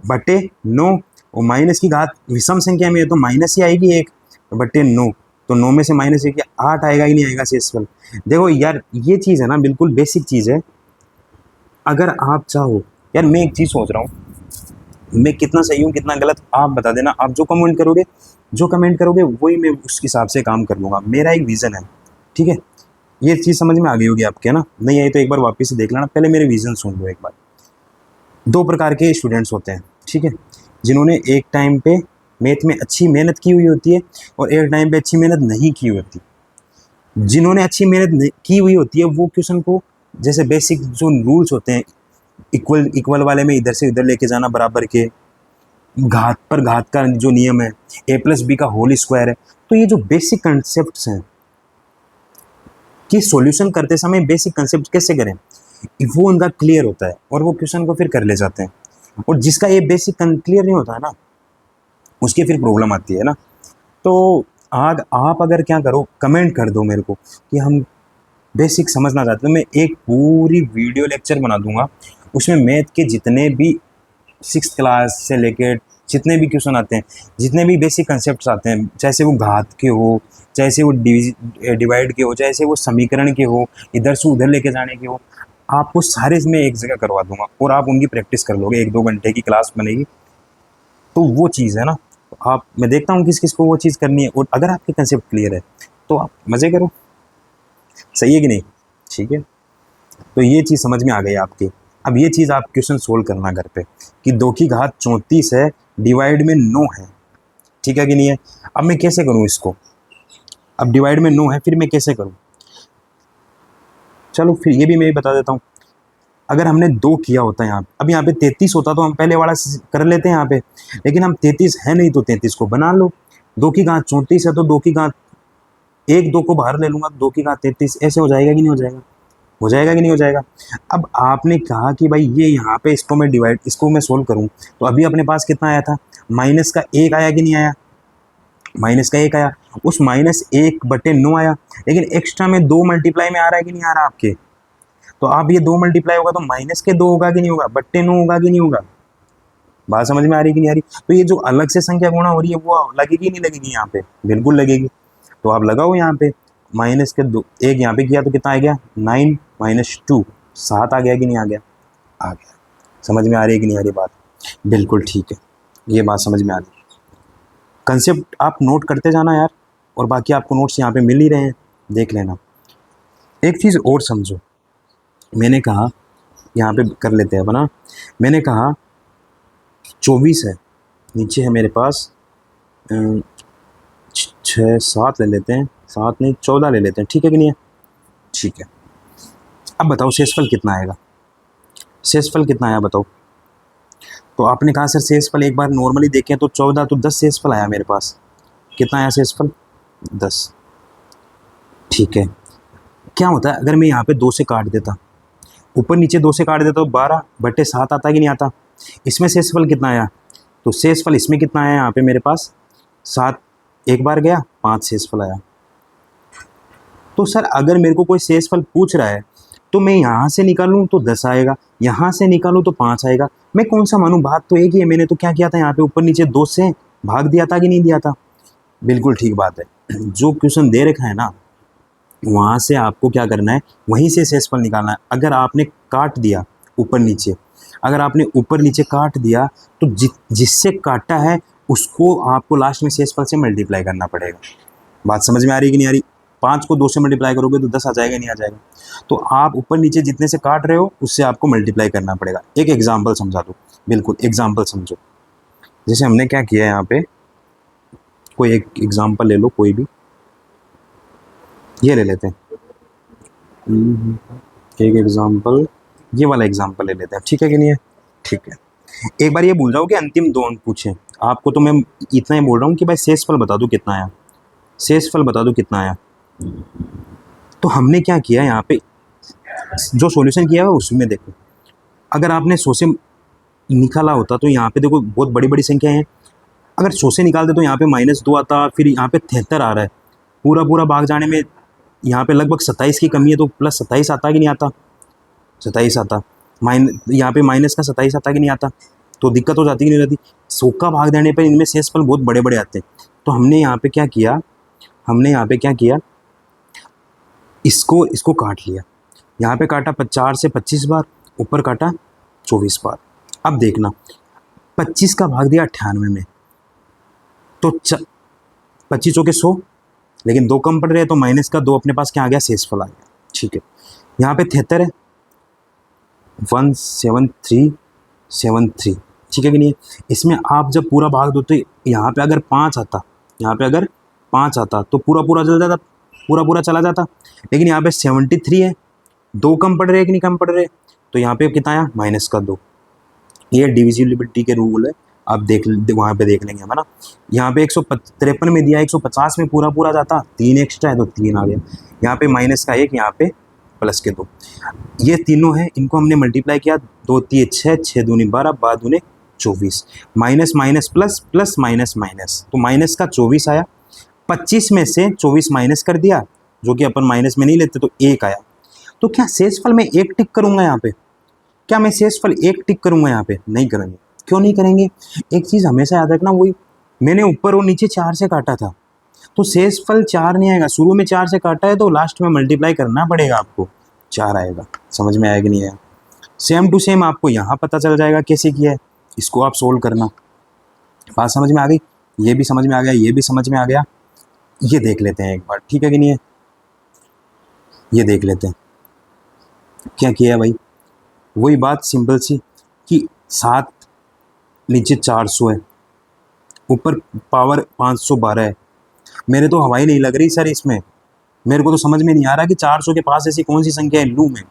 बटे 9, और माइनस की घात विषम संख्या में है तो माइनस ही आएगी 1 बटे 9, तो 9 में से -1 8 आएगा ही नहीं आएगा शेषफल। देखो यार ये चीज़ है ना, बिल्कुल बेसिक चीज़ है। अगर आप चाहो, यार मैं एक चीज़ सोच रहा हूँ, मैं कितना सही हूँ कितना गलत आप बता देना, आप जो कमेंट करोगे जो कमेंट करोगे वही मैं उस हिसाब से काम कर लूँगा, मेरा एक विज़न है, ठीक है। ये चीज़ समझ में आ गई होगी आपके, है ना? नहीं आई तो एक बार वापस से देख लेना, पहले मेरे विज़न सुन लो एक बार। दो प्रकार के स्टूडेंट्स होते हैं, ठीक है, जिन्होंने एक टाइम पे मैथ में अच्छी मेहनत की हुई होती है और एक टाइम पे अच्छी मेहनत नहीं की होती। जिन्होंने अच्छी मेहनत की हुई होती है वो क्वेश्चन को, जैसे बेसिक जो रूल्स होते हैं, इक्वल इक्वल वाले में इधर से इधर लेके जाना बराबर के, घात पर घात का जो नियम है, a+b का होल स्क्वायर है, तो ये जो बेसिक कंसेप्ट्स हैं कि सॉल्यूशन करते समय बेसिक कंसेप्ट कैसे करें, वो उनका क्लियर होता है और वो क्वेश्चन को फिर कर ले जाते हैं। और जिसका ये बेसिक क्लियर नहीं होता है ना, उसकी फिर प्रॉब्लम आती है ना। तो आज आप अगर क्या करो, कमेंट कर दो मेरे को कि हम बेसिक समझना चाहते हैं, मैं एक पूरी वीडियो लेक्चर बना दूंगा, उसमें मैथ के जितने भी 6th क्लास से लेकर जितने भी क्वेश्चन आते हैं, जितने भी बेसिक कंसेप्ट आते हैं, चाहे से वो घात के हो, चाहे से वो डिवाइड के हो, चाहे से वो समीकरण के हो, इधर से उधर लेके जाने के हो, आपको सारे मैं एक जगह करवा दूंगा और आप उनकी प्रैक्टिस कर लोगे। 1-2 घंटे की क्लास बनेगी, तो वो चीज़ है ना। आप, मैं देखता हूँ किस किस को वो चीज़ करनी है, और अगर आपके कंसेप्ट क्लियर है तो आप मज़े करो, सही है कि नहीं? ठीक है, तो ये चीज़ समझ में आ गई आपकी। अब ये चीज़ आप क्वेश्चन सोल्व करना घर पे कि 2 की घात 34 है, डिवाइड में 9 है, ठीक है कि नहीं है? अब मैं कैसे करूँ इसको? अब डिवाइड में 9 है, फिर मैं कैसे करूँ? चलो फिर ये भी मैं बता देता हूँ। अगर हमने 2 किया होता है यहाँ, अब यहाँ पे 33 होता तो हम पहले वाला कर लेते हैं यहाँ पे, लेकिन हम 33 है नहीं तो 33 को बना लो। 2 की घात 34 है तो 2 की घात, 1-2 को बाहर ले लूँगा, 2 की घात 33, ऐसे हो जाएगा कि नहीं हो जाएगा? हो जाएगा कि नहीं हो जाएगा? अब आपने कहा कि भाई ये यहाँ पे इसको मैं डिवाइड, इसको मैं सोल्व करूँ, तो अभी अपने पास कितना आया था? माइनस का 1 आया कि नहीं आया? माइनस का 1 आया, उस -1/9 आया, लेकिन एक्स्ट्रा में 2 मल्टीप्लाई में आ रहा है कि नहीं आ रहा आपके? तो आप ये 2 मल्टीप्लाई होगा तो माइनस के 2 होगा कि नहीं होगा? बट्टे 9 होगा कि नहीं होगा? बात समझ में आ रही कि नहीं आ रही? तो ये जो अलग से संख्या गुणा हो रही है वो लगेगी नहीं लगेगी यहाँ पे? बिल्कुल लगेगी। तो आप लगाओ यहाँ पे, माइनस के 2, 1 यहाँ पे किया तो कितना आ गया? 9 - 2, 7 आ गया कि नहीं आ गया? आ गया। समझ में आ रही है कि नहीं आ रही बात? बिल्कुल ठीक है, ये बात समझ में आ रही। कंसेप्ट आप नोट करते जाना यार, और बाकी आपको नोट्स यहाँ पे मिल ही रहे हैं, देख लेना। एक चीज़ और समझो, मैंने कहा यहाँ पे कर लेते हैं बना, मैंने कहा 24 है, नीचे है मेरे पास 6-7 ले लेते हैं, 7 नहीं 14 ले लेते हैं, ठीक है कि नहीं है? ठीक है। अब बताओ शेषफल कितना आएगा? शेषफल कितना आया बताओ? तो आपने कहा सर शेषफल एक बार नॉर्मली देखें तो 14, तो 10 शेषफल आया मेरे पास। कितना आया शेषफल? 10। ठीक है, क्या होता है अगर मैं यहाँ पे 2 से काट देता, ऊपर नीचे 2 से काट देता तो 12/7 आता कि नहीं आता? इसमें शेषफल कितना आया? तो शेषफल इसमें कितना आया यहाँ पे मेरे पास? 7 एक बार गया, 5 शेषफल आया। तो सर अगर मेरे को कोई शेषफल पूछ रहा है तो मैं यहाँ से निकालूँ तो 10 आएगा, यहाँ से निकालूँ तो 5 आएगा, मैं कौन सा मानूँ? बात तो एक ही है, मैंने तो क्या किया था यहाँ पे ऊपर नीचे 2 से भाग दिया था कि नहीं दिया था? बिल्कुल ठीक बात है। जो क्वेश्चन दे रखा है ना, वहाँ से आपको क्या करना है, वहीं से शेषफल निकालना है। अगर आपने काट दिया ऊपर नीचे, अगर आपने ऊपर नीचे काट दिया तो जिससे काटा है उसको आपको लास्ट में शेषफल से मल्टीप्लाई करना पड़ेगा। बात समझ में आ रही है कि नहीं आ रही? 5 को 2 से मल्टीप्लाई करोगे तो 10 आ जाएगा नहीं आ जाएगा? तो आप ऊपर नीचे जितने से काट रहे हो उससे आपको मल्टीप्लाई करना पड़ेगा। एक एग्जाम्पल समझा दो, बिल्कुल एग्जाम्पल समझो। जैसे हमने क्या किया यहाँ पे, कोई एक एग्जाम्पल ले लो, कोई भी, ये ले लेते हैं एक एग्जाम्पल, ये वाला एग्जाम्पल ले लेते हैं, ठीक है कि नहीं है? ठीक है। एक बार ये बोल रहा हूँ कि अंतिम 2 अंक पूछे आपको, तो मैं इतना ही बोल रहा हूँ कि भाई शेषफल बता दो कितना आया, शेषफल बता दो कितना आया। तो हमने क्या किया यहाँ पे, जो सॉल्यूशन किया है उसमें देखो, अगर आपने 100 से निकाला होता तो यहाँ पे देखो बहुत बड़ी बड़ी संख्या है, अगर 100 से निकालते तो यहाँ पे -2 आता, फिर यहाँ पे 73 आ रहा है, पूरा पूरा भाग जाने में यहाँ पे लगभग 27 की कमी है, तो +27 आता कि नहीं आता? 27 आता। यहाँ पे माइनस का 27 आता कि नहीं आता? तो दिक्कत हो जाती कि नहीं रहती? 100 का भाग देने पर इनमें शेषफल बहुत बड़े बड़े आते हैं। तो हमने यहाँ पे क्या किया, इसको काट लिया, यहाँ पे काटा 4 से 25 बार, ऊपर काटा 24 बार। अब देखना 25 का भाग दिया 98 में, तो 25 चौके 100, लेकिन 2 कम पड़ रहे हैं तो माइनस का 2 अपने पास क्या आ गया, शेषफल आ गया। ठीक है, यहाँ पे 73 है, 17373, ठीक है कि नहीं। इसमें आप जब पूरा भाग दो तो यहाँ पे अगर 5 आता, यहाँ पे अगर 5 आता तो पूरा पूरा चल जाता, पूरा पूरा चला जाता, लेकिन यहाँ पे 73 है, 2 कम पड़ रहे हैं कि नहीं कम पड़ रहे, तो यहाँ पे कितना आया, माइनस का 2। ये डिविजिबिलिटी के रूल है, आप वहाँ पे देख लेंगे हम, है ना। यहाँ पे 153 में दिया, 150 में पूरा पूरा जाता, 3 एक्स्ट्रा है तो 3 आ गया, यहाँ पे माइनस का 1, यहाँ पे प्लस के 2। ये तीनों हैं, इनको हमने मल्टीप्लाई किया, 2 3 6, 6 दूनी 12, 12 दूनी 24, minus minus plus, plus minus minus, तो माइनस का 24 आया। 25 में से 24 माइनस कर दिया, जो कि अपन माइनस में नहीं लेते, तो 1 आया। तो क्या शेषफल में 1 टिक करूंगा यहाँ पे, क्या मैं शेषफल 1 टिक करूंगा यहाँ पे, नहीं करेंगे। क्यों नहीं करेंगे, एक चीज़ हमेशा याद रखना, वही मैंने ऊपर और नीचे 4 से काटा था, तो शेषफल 4 नहीं आएगा, शुरू में 4 से काटा है तो लास्ट में मल्टीप्लाई करना पड़ेगा आपको, 4 आएगा। समझ में आएगा नहीं आया, सेम टू सेम आपको यहाँ पता चल जाएगा कैसे किया है, इसको आप सोल्व करना। बात समझ में आ गई, ये भी समझ में आ गया, ये भी समझ में आ गया। ये देख लेते हैं एक बार, ठीक है कि नहीं है, ये देख लेते हैं क्या किया है भाई। वही बात सिंपल सी कि 7 नीचे 400 है, ऊपर पावर 512 है। मेरे तो हवाई नहीं लग रही सर इसमें, मेरे को तो समझ में नहीं आ रहा कि 400 के पास ऐसी कौन सी संख्या है लूँ मैं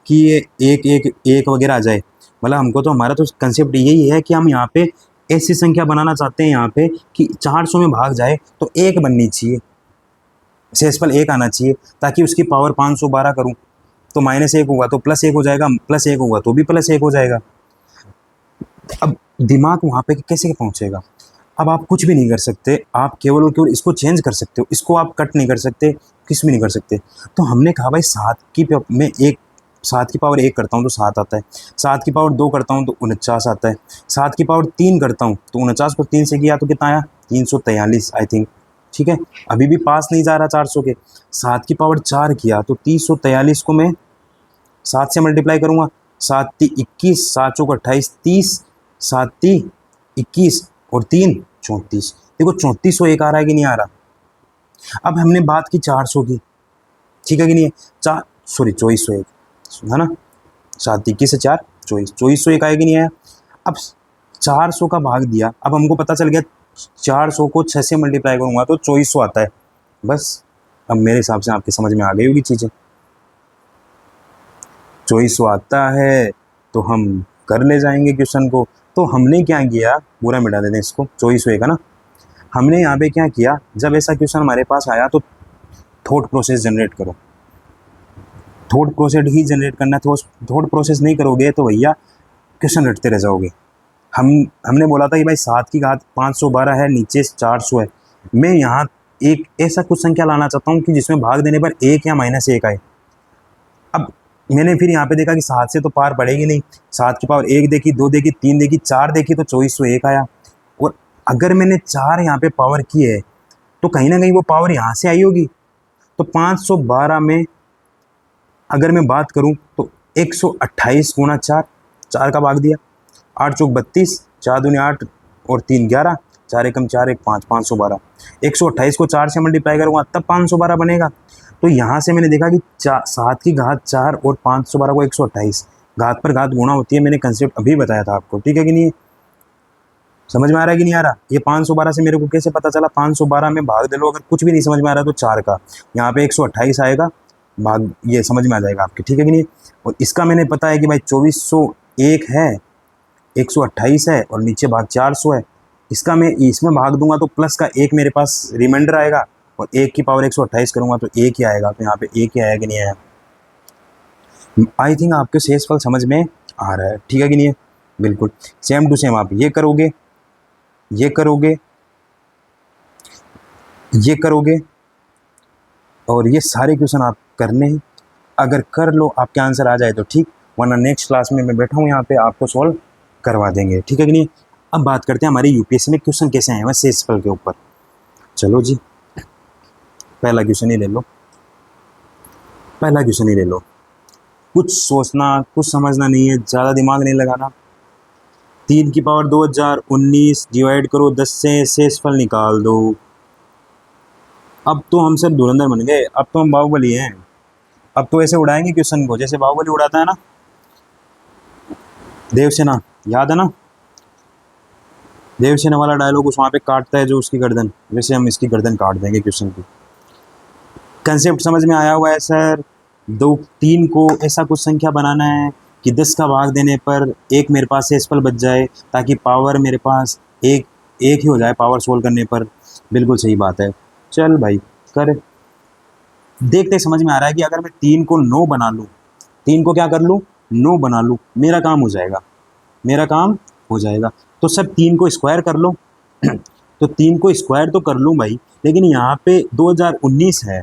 कि ये एक एक एक वगैरह आ जाए। मतलब हमको तो, हमारा तो कंसेप्ट यही है कि हम यहाँ पे ऐसी संख्या बनाना चाहते हैं यहाँ पे कि 400 में भाग जाए तो 1 बननी चाहिए, शेषफल 1 आना चाहिए, ताकि उसकी पावर 512 करूँ तो -1 होगा तो +1 हो जाएगा, +1 होगा तो भी +1 हो जाएगा। अब दिमाग वहाँ पे कैसे पहुँचेगा। अब आप कुछ भी नहीं कर सकते, आप केवल और केवल इसको चेंज कर सकते हो, इसको आप कट नहीं कर सकते, किस भी नहीं कर सकते। तो हमने कहा भाई 7 की पावर 1 करता हूँ तो 7 आता है, 7 की पावर 2 करता हूँ तो 49 आता है, 7 की पावर 3 करता हूँ तो 49 को 3 से किया तो कितना आया, 343 आई थिंक। ठीक है, अभी भी पास नहीं जा रहा 400 के। 7 की पावर 4 किया तो 343 को मैं 7 से मल्टीप्लाई करूँगा, 7 × 21, 7 × 28, 30, 7 × 21 और 3 34। देखो 3401 आ रहा है कि नहीं आ रहा। अब हमने बात की 400 की, ठीक है कि नहीं है, 2401 है ना, 7 × 21 से 4 24, 2401 आएगी नहीं आया। अब 400 का भाग दिया, अब हमको पता चल गया 400 को 6 से मल्टीप्लाई करूँगा तो 2400 आता है। बस अब मेरे हिसाब से आपके समझ में आ गई होगी चीज़ें, 2400 आता है तो हम कर ले जाएंगे क्वेश्चन को। तो हमने क्या किया, पूरा मिटा देते हैं इसको, 2401 है ना। हमने यहाँ पे क्या किया, जब ऐसा क्वेश्चन हमारे पास आया तो थॉट प्रोसेस जनरेट करो, थॉट प्रोसेस ही जनरेट करना है। थॉट प्रोसेस नहीं करोगे तो भैया क्वेश्चन रटते रह जाओगे। हमने बोला था कि भाई 7 की घात 512 है, नीचे 400 है। मैं यहाँ एक ऐसा कुछ संख्या लाना चाहता हूँ कि जिसमें भाग देने पर 1 या -1 आए। अब मैंने फिर यहाँ पे देखा कि 7 से तो पार पड़ेगी नहीं, 7 की पावर 1 देखी, 2 देखी, 3 देखी, 4 देखी तो 2401 आया। और अगर मैंने 4 यहाँ पे पावर की है तो कहीं ना कहीं वो पावर यहाँ से आई होगी। तो 512 में अगर मैं बात करूँ तो 128 गुणा 4, 4 का भाग दिया, 8 चौक 32, 4 दूनी 8 और 3 11, 4 एकम 4 1 5, 512। 128 को 4 से मल्टीप्लाई करूँगा तब 512 बनेगा। तो यहाँ से मैंने देखा कि 7 की घात 4 और 512 को 128, घात पर घात गुणा होती है। मैंने कंसेप्ट अभी बताया था आपको, ठीक है कि नहीं, समझ में आ रहा है कि नहीं आ रहा। ये 512 से मेरे को कैसे पता चला, 512 में भाग दे लो, अगर कुछ भी नहीं समझ में आ रहा तो 4 का यहाँ पे 128 आएगा भाग, ये समझ में आ जाएगा आपके, ठीक है कि नहीं। और इसका मैंने पता है कि भाई 2401 है, 128 है और नीचे भाग 400 है। इसका मैं इसमें भाग दूंगा तो प्लस का 1 मेरे पास रिमाइंडर आएगा और 1 की पावर 128 करूंगा तो 1 ही आएगा। तो यहाँ पे 1 ही आया कि नहीं आया। आई थिंक आपके शेषफल समझ में आ रहा है, ठीक है कि नहीं है। बिल्कुल सेम टू सेम आप ये करोगे, ये करोगे, ये करोगे और ये सारे क्वेश्चन आप करने हैं। अगर कर लो आपके आंसर आ जाए तो ठीक, वरना नेक्स्ट क्लास में मैं बैठा हूँ यहाँ पे आपको सॉल्व करवा देंगे, ठीक है कि नहीं। अब बात करते हैं हमारी यूपीएससी में क्वेश्चन कैसे आए हैं शेषफल के ऊपर। चलो जी, पहला क्वेश्चन ही ले लो, पहला क्वेश्चन ही ले लो। कुछ सोचना कुछ समझना नहीं है, ज़्यादा दिमाग नहीं लगाना। 3 की पावर 2019 डिवाइड करो 10 से, शेषफल निकाल दो। अब तो हम सब धुरंधर बन गए, अब तो हम बाहुबली हैं। अब तो ऐसे उड़ाएंगे क्वेश्चन को जैसे बाहुबली उड़ाता है ना, देवसेना, याद है ना, देवसेना वाला डायलॉग उस वहाँ पे काटता है जो उसकी गर्दन, वैसे हम इसकी गर्दन काट देंगे क्वेश्चन की। कंसेप्ट समझ में आया हुआ है सर? दो तीन को ऐसा कुछ संख्या बनाना है कि 10 का भाग देने पर एक मेरे पास शेषफल बच जाए, ताकि पावर मेरे पास एक एक ही हो जाए पावर सोल्व करने पर। बिल्कुल सही बात है, चल भाई कर। देखते समझ में आ रहा है कि अगर मैं 3 को 9 बना लूँ, 3 को क्या कर लूँ, 9 बना लूँ, मेरा काम हो जाएगा, मेरा काम हो जाएगा। तो सब 3 को स्क्वायर कर लो तो 3 को स्क्वायर तो कर लूँ भाई, लेकिन यहाँ पे 2019 है।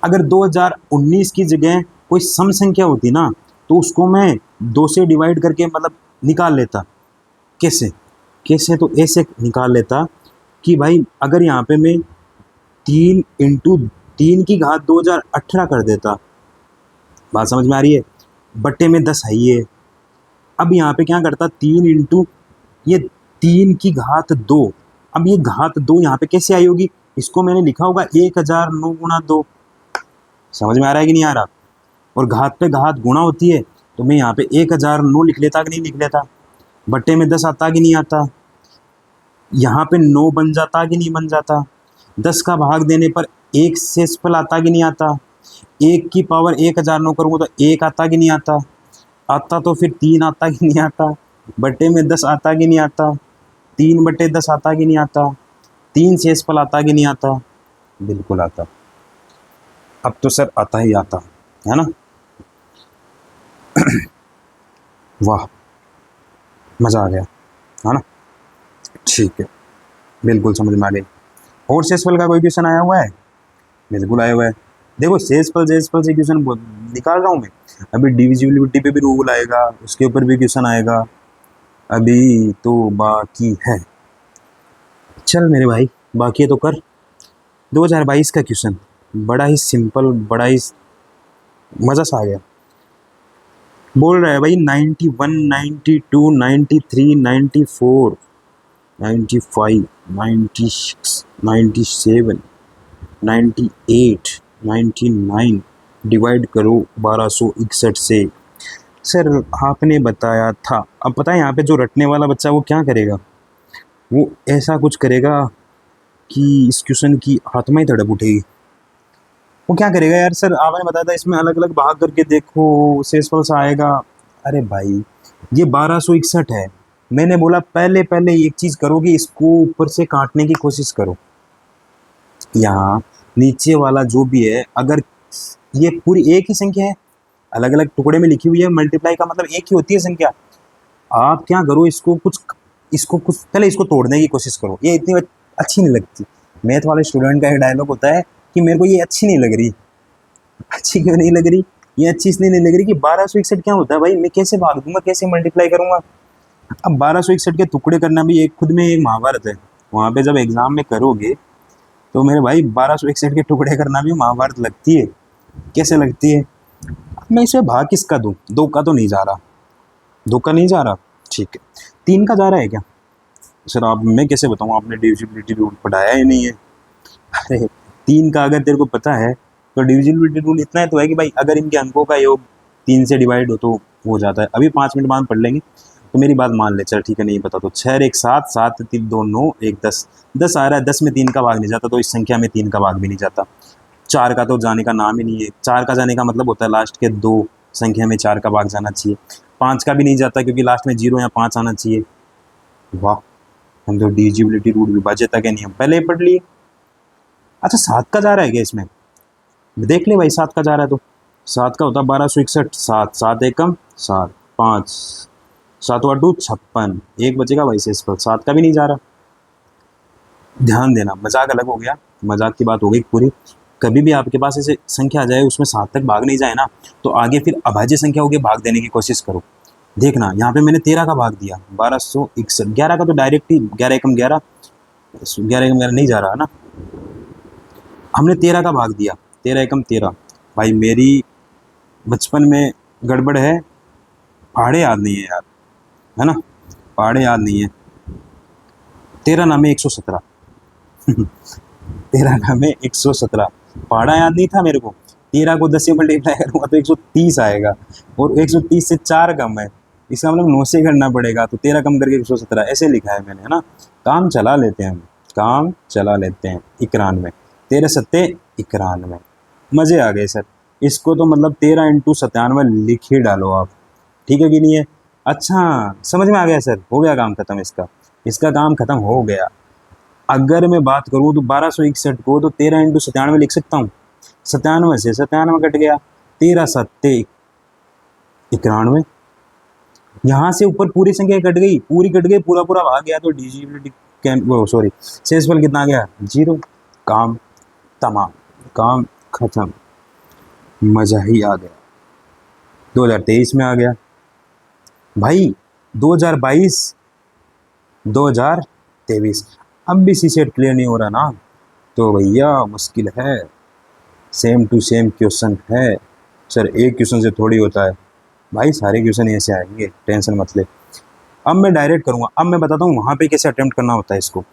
अगर 2019 की जगह कोई सम संख्या होती ना, तो उसको मैं 2 से डिवाइड करके मतलब निकाल लेता। कैसे कैसे? तो ऐसे निकाल लेता कि भाई अगर यहाँ पे मैं 3 इंटू 3 की घात 2018 कर देता। बात समझ में आ रही है? बट्टे में 10 है ये। अब यहाँ पे क्या करता, 3 इंटू ये 3 की घात 2। अब ये घात 2 यहाँ पे कैसे आई होगी? इसको मैंने लिखा होगा 1009 गुणा 2। समझ में आ रहा है कि नहीं आ रहा? और घात पे घात गुणा होती है, तो मैं यहाँ पे 1009 लिख लेता कि नहीं लिख लेता? बट्टे में 10 आता कि नहीं आता? यहाँ पे 9 बन जाता कि नहीं बन जाता? 10 का भाग देने पर एक शेषफल आता कि नहीं आता? 1 की पावर 1009 करूँगा तो 1 आता कि नहीं आता? आता तो फिर 3 आता कि नहीं आता? बट्टे में 10 आता कि नहीं आता? 3/10 आता कि नहीं आता? 3 शेषफल आता कि नहीं आता? बिल्कुल आता। अब तो सर आता ही आता है ना। वाह, मज़ा आ गया है ना। ठीक है, बिल्कुल समझ में आ गई। और शेषफल का कोई क्वेश्चन आया हुआ है? बिल्कुल आया हुआ है। देखो शेषफल से क्वेश्चन निकाल रहा हूँ मैं। अभी डिविजिबिलिटी पे भी रूल आएगा, उसके ऊपर भी क्वेश्चन आएगा, अभी तो बाकी है। चल मेरे भाई, बाकी है तो कर। 2022 का क्वेश्चन बड़ा ही सिंपल, बड़ा ही मज़ा सा आ गया। बोल रहा है भाई 91, 92, 93, 94, 95, 96, 97, 98, 99 डिवाइड करो 1261 से। सर आपने बताया था, अब पता है यहाँ पे जो रटने वाला बच्चा वो क्या करेगा, वो ऐसा कुछ करेगा कि इस क्वेश्चन की आत्मा ही तड़प उठेगी। वो क्या करेगा यार, सर आपने बताया था इसमें अलग अलग भाग करके देखो शेषफल सा आएगा। अरे भाई ये 1261 है, मैंने बोला पहले पहले एक चीज़ करो कि इसको ऊपर से काटने की कोशिश करो। यहाँ नीचे वाला जो भी है, अगर ये पूरी एक ही संख्या है, अलग अलग टुकड़े में लिखी हुई है, मल्टीप्लाई का मतलब एक ही होती है संख्या। आप क्या करो, इसको कुछ पहले इसको तोड़ने की कोशिश करो। ये इतनी अच्छी नहीं लगती। मैथ वाले स्टूडेंट का एक डायलॉग होता है कि मेरे को ये अच्छी नहीं लग रही। अच्छी क्यों नहीं लग रही? ये अच्छी इसलिए नहीं लग रही कि 1261 क्या होता है भाई, मैं कैसे भाग दूंगा, कैसे मल्टीप्लाई करूंगा? अब 1261 के टुकड़े करना भी एक खुद में एक महाभारत है। वहाँ पे जब एग्जाम में करोगे तो मेरे भाई 1261 के टुकड़े करना भी महाभारत लगती है। कैसे लगती है? मैं इसमें भाग किसका दूँ? 2 का तो नहीं जा रहा, 2 का नहीं जा रहा, ठीक है। 3 का जा रहा है क्या? सर आप, मैं कैसे बताऊँ, आपने डिविजिबिलिटी रूल पढ़ाया ही नहीं है। अरे 3 का अगर तेरे को पता है तो डिविजिबिलिटी रूल इतना है तो है कि भाई अगर इनके अंकों का योग 3 से डिवाइड हो तो हो जाता है। अभी 5 मिनट बाद पढ़ लेंगे, तो मेरी बात मान ले, चल ठीक है, नहीं पता तो 6 1 7, 7 3 2 9, 1 10, 10 आ रहा है, 10 में 3 का भाग नहीं जाता, तो इस संख्या में 3 का भाग भी नहीं जाता। 4 का तो जाने का नाम ही नहीं है। 4 का जाने का मतलब होता है लास्ट के 2 संख्या में 4 का भाग जाना चाहिए। 5 का भी नहीं जाता क्योंकि लास्ट में 0 या 5 आना चाहिए। वाह, हम तो डिविजिबिलिटी रूल विभाज्यता के नियम पहले ही पढ़ लिए। अच्छा 7 का जा रहा है क्या इसमें? देख ले भाई, 7 का जा रहा है तो 7 का होता 1261, 7 7 एकम 7, 5 7 2 56, 1 बचेगा भाई से, इस पर 7 का भी नहीं जा रहा। ध्यान देना, मजाक अलग हो गया, मजाक की बात हो गई पूरी। कभी भी आपके पास ऐसे संख्या आ जाए उसमें 7 तक भाग नहीं जाए ना, तो आगे फिर अभाज्य संख्या होगी, भाग देने की कोशिश करो। देखना यहाँ पे मैंने 13 का भाग दिया, 1261, 11 का तो डायरेक्ट ही 11 एकम 11, 11 एकम 11 नहीं जा रहा ना, हमने 13 का भाग दिया, 13 एकम 13। भाई मेरी बचपन में गड़बड़ है, पहाड़े याद नहीं है यार, है ना, पहाड़े याद नहीं है। 13 नामे 117 13 का में 117, पहाड़ा याद नहीं था मेरे को। 13 को 10 से मल्टीप्लाई करूँगा तो 130 आएगा, और 130 से 4 कम है, इसका मतलब 9 से करना पड़ेगा, तो 13 कम करके 117 ऐसे लिखा है मैंने, है ना। काम चला लेते हैं हम, काम चला लेते हैं। 91, 13 सत्ते 91, मज़े आ गए सर। इसको तो मतलब 13 इंटू 97 लिख ही डालो आप, ठीक है कि नहीं है। अच्छा समझ में आ गया सर, हो गया काम खत्म इसका, इसका काम खत्म हो गया। अगर मैं बात करूँ तो 1261 को तो 13 इंटू 97 लिख सकता हूँ, 97 से 97 कट गया, 13 सत्ते 91, यहाँ से ऊपर पूरी संख्या कट गई, पूरी कट गई, पूरा पूरा भाग गया, तो डिजिबिलिटी वो सॉरी शेषफल कितना आ गया 0। काम तमाम, काम खत्म, मज़ा ही आ गया। 2023 में आ गया भाई, 2022 2023, अब भी सी सेट क्लियर नहीं हो रहा ना, तो भैया मुश्किल है। सेम टू सेम क्वेश्चन है सर, एक क्वेश्चन से थोड़ी होता है भाई, सारे क्वेश्चन ऐसे आएंगे, टेंशन मत ले। अब मैं डायरेक्ट करूँगा, अब मैं बताता हूँ वहाँ पे कैसे अटेम्प्ट करना होता है इसको।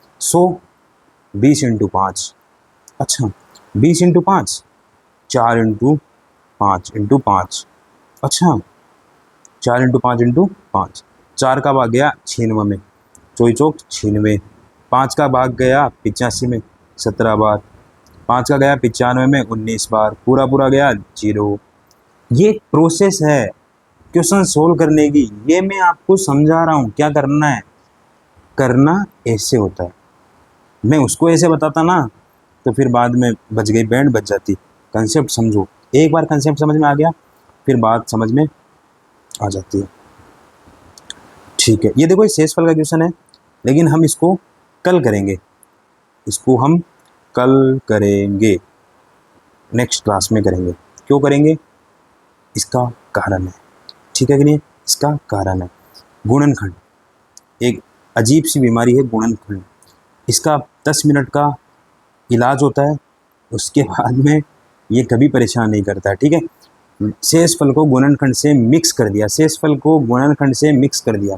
20 इंटू 5, अच्छा 20 इंटू 5, 4 इंटू 5 इंटू 5, अच्छा 4 इंटू 5 इंटू 5, 4 का भाग गया 96 में, चौई चौक 96, 5 का भाग गया 85 में 17 बार, 5 का गया 95 में 19 बार, पूरा पूरा गया 0। ये एक प्रोसेस है क्वेश्चन सोल्व करने की, ये मैं आपको समझा रहा हूँ क्या करना है। करना ऐसे होता है, मैं उसको ऐसे बताता ना तो फिर बाद में बच गई, बैंड बच जाती। कंसेप्ट समझो, एक बार कंसेप्ट समझ में आ गया फिर बात समझ में आ जाती है, ठीक है। ये देखो ये शेषफल का क्वेश्चन है, लेकिन हम इसको कल करेंगे, इसको हम कल करेंगे, नेक्स्ट क्लास में करेंगे। क्यों करेंगे, इसका कारण है, ठीक है कि नहीं। इसका कारण है गुणनखंड, एक अजीब सी बीमारी है गुणनखंड, इसका 10 मिनट का इलाज होता है, उसके बाद में ये कभी परेशान नहीं करता है, ठीक है। शेषफल को गुणनखंड से मिक्स कर दिया, शेषफल को गुणनखंड से मिक्स कर दिया,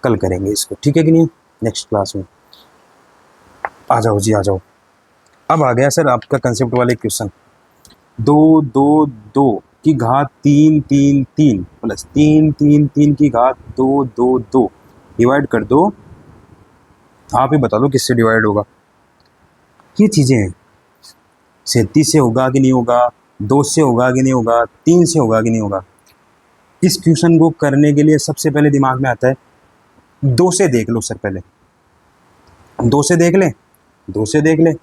कल करेंगे इसको, ठीक है कि नहीं, नेक्स्ट क्लास में। आ जाओ जी आ जाओ, अब आ गया सर आपका कंसेप्ट वाले क्वेश्चन। 2 2 2 की घात 3 3 3 प्लस 3 3 3 की घात 2 2 2 डिवाइड कर दो, आप ही बता दो किससे डिवाइड होगा। ये चीज़ें हैं, 37 से होगा कि नहीं होगा, 2 से होगा कि नहीं होगा, 3 से होगा कि नहीं होगा। इस क्वेश्चन को करने के लिए सबसे पहले दिमाग में आता है 2 से देख लो सर, पहले 2 से देख ले, 2 से देख ले,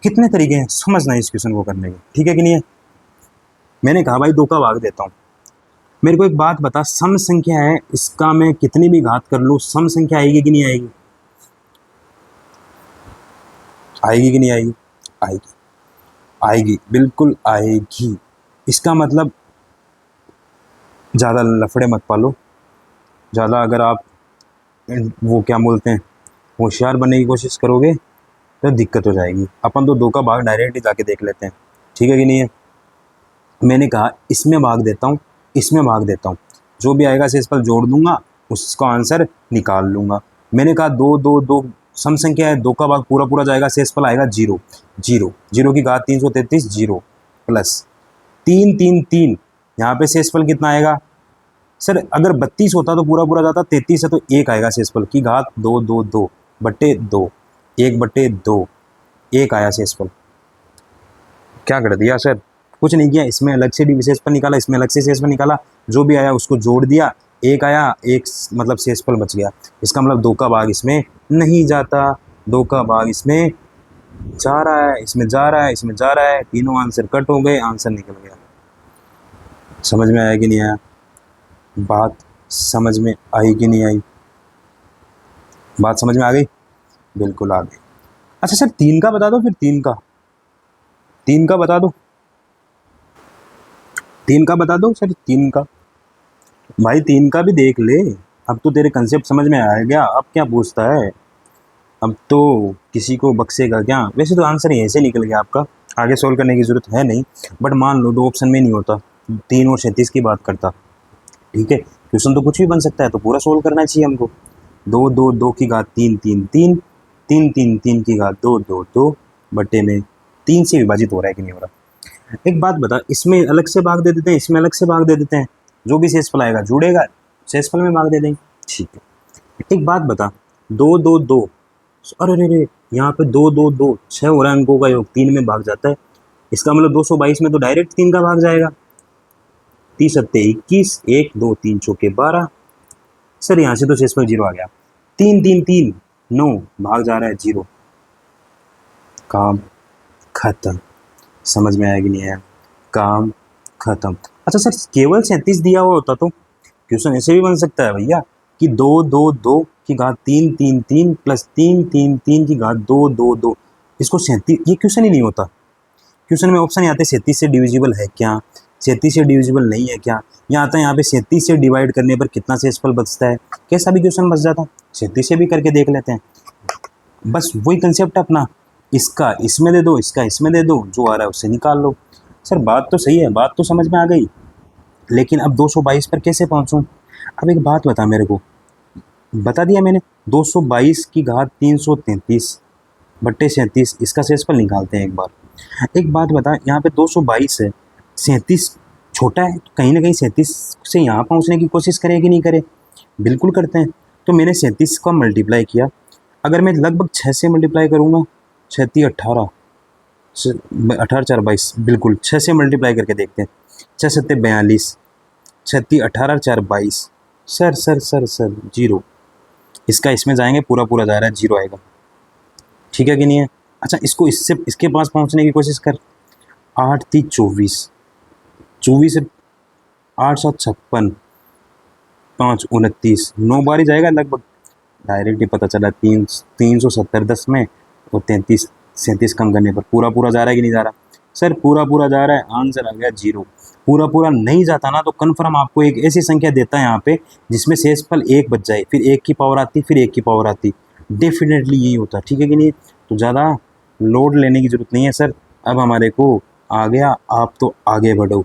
कितने तरीके हैं समझना इस क्वेश्चन को करने के, ठीक है कि नहीं है। मैंने कहा भाई 2 का भाग देता हूँ, मेरे को एक बात बता, सम संख्या है, इसका मैं कितनी भी घात कर लूँ सम संख्या आएगी कि नहीं आएगी, आएगी कि नहीं आएगी, आएगी, आएगी, बिल्कुल आएगी। इसका मतलब ज़्यादा लफड़े मत पालो, ज़्यादा अगर आप वो क्या बोलते हैं होशियार बनने की कोशिश करोगे तो दिक्कत हो जाएगी। अपन तो 2 का भाग डायरेक्ट ही जाके देख लेते हैं, ठीक है कि नहीं है। मैंने कहा इसमें भाग देता हूँ, इसमें भाग देता हूँ, जो भी आएगा शेषफल जोड़ दूंगा, उसका आंसर निकाल लूँगा। मैंने कहा 2 2 2 सम संख्या है, 2 का भाग पूरा पूरा जाएगा, शेषफल आएगा 0 0 0 की घात 333 0 प्लस 3 3 3, यहाँ पे शेषफल कितना आएगा सर, अगर 32 होता तो पूरा पूरा जाता, 33 है तो 1 आएगा शेषफल की घात 2 2 2 बट्टे 2, 1 बट्टे 2, 1 आया शेषफल। क्या कर दिया सर, कुछ नहीं किया, इसमें अलग से भी शेषफल निकाला, इसमें अलग से शेषफल निकाला, जो भी आया उसको जोड़ दिया, 1 आया, 1 मतलब शेषफल बच गया। इसका मतलब 2 का भाग इसमें नहीं जाता, 2 का भाग इसमें जा रहा है, इसमें जा रहा है, इसमें जा रहा है, तीनों आंसर कट हो गए, आंसर निकल गया। समझ में आया कि नहीं आया, बात समझ में आई कि नहीं आई, बात समझ में आ गई, बिल्कुल आ गई। अच्छा सर 3 का बता दो, फिर 3 का, 3 का बता दो, 3 का बता दो सर, 3 का भाई 3 का भी देख ले, अब तो तेरे कंसेप्ट समझ में आ गया, अब क्या पूछता है, अब तो किसी को बख्शेगा क्या। वैसे तो आंसर ही ऐसे निकल गया आपका, आगे सोल्व करने की ज़रूरत है नहीं, बट मान लो 2 ऑप्शन में नहीं होता, 3 और 37 की बात करता, ठीक है। क्वेश्चन तो कुछ भी बन सकता है, तो पूरा सोल्व करना चाहिए हमको। 2 2 2 की घात 3 3 3 3 3 3 की घात 2 2 2 बटे में 3 से विभाजित हो रहा है कि नहीं हो रहा। एक बात बता, इसमें अलग से भाग दे देते हैं, इसमें अलग से भाग दे देते हैं, जो भी शेषफल आएगा जुड़ेगा, शेषफल में भाग दे देंगे। ठीक है, एक बात बता, 2 2 2, अरे रे रे, यहाँ पे 2 2 2 6 हो रहा है, अंकों का योग 3 में भाग जाता है, इसका मतलब 222 में तो डायरेक्ट 3 का भाग जाएगा। 30 सत्ते 21, 1 2 3 चौके 12। सर यहाँ से तो शेषफल 0 आ गया। 3 3 3 9 भाग जा रहा है 0। काम खत्म। समझ में आया कि नहीं आया? काम खत्म। अच्छा सर, केवल 37 दिया हुआ होता तो क्वेश्चन ऐसे भी बन सकता है भैया कि 2 2 2 की घात 3 3 3 प्लस 3 3 3 की घात 2 2 2, इसको 37, ये क्वेश्चन ही नहीं होता। क्वेश्चन में ऑप्शन आते 37 से डिविजिबल है क्या, 37 से डिविजिबल नहीं है क्या, यहाँ आता है यहाँ पे 37 से डिवाइड करने पर कितना शेषफल बचता है, कैसा भी क्वेश्चन बच जाता, 37 से भी करके देख लेते हैं। बस वही कंसेप्ट अपना, इसका इसमें दे दो, इसका इसमें दे दो, जो आ रहा है उससे निकाल लो। सर बात तो सही है, बात तो समझ में आ गई, लेकिन अब 222 पर कैसे पहुँचूँ? अब एक बात बता मेरे को, बता दिया मैंने 222 की घात 333 बट्टे 37, इसका शेषफल निकालते हैं एक बार। एक बात बता, यहाँ पे 222 है, 37 छोटा है, तो कहीं ना कहीं 37 से यहाँ पहुँचने की कोशिश करें कि नहीं करें? बिल्कुल करते हैं। तो मैंने 37 का मल्टीप्लाई किया, अगर मैं लगभग 6 से मल्टीप्लाई करूँगा, 6 3 18, 18 4 22, बिल्कुल 6 से मल्टीप्लाई करके देखते हैं। 6 7 42, 6 3 18 4 22। सर सर सर सर 0, इसका इसमें जाएंगे, पूरा पूरा जा रहा है, 0 आएगा। ठीक है कि नहीं है? अच्छा, इसको इससे इसके पास पहुंचने की कोशिश कर। 8 3 24, 24 से 8 7 56, 5 29, 9 बार ही जाएगा लगभग, डायरेक्ट ही पता चला 370 10 में, और 33 37 कम करने पर पूरा पूरा जा रहा है कि नहीं जा रहा? सर पूरा पूरा जा रहा है, आंसर आ गया 0। पूरा पूरा नहीं जाता ना तो कन्फर्म आपको एक ऐसी संख्या देता है यहाँ पे जिसमें शेषफल 1 बच जाए, फिर 1 की पावर आती, फिर 1 की पावर आती, डेफिनेटली यही होता। ठीक है कि नहीं? तो ज़्यादा लोड लेने की ज़रूरत नहीं है सर। अब हमारे को आ गया, आप तो आगे बढ़ो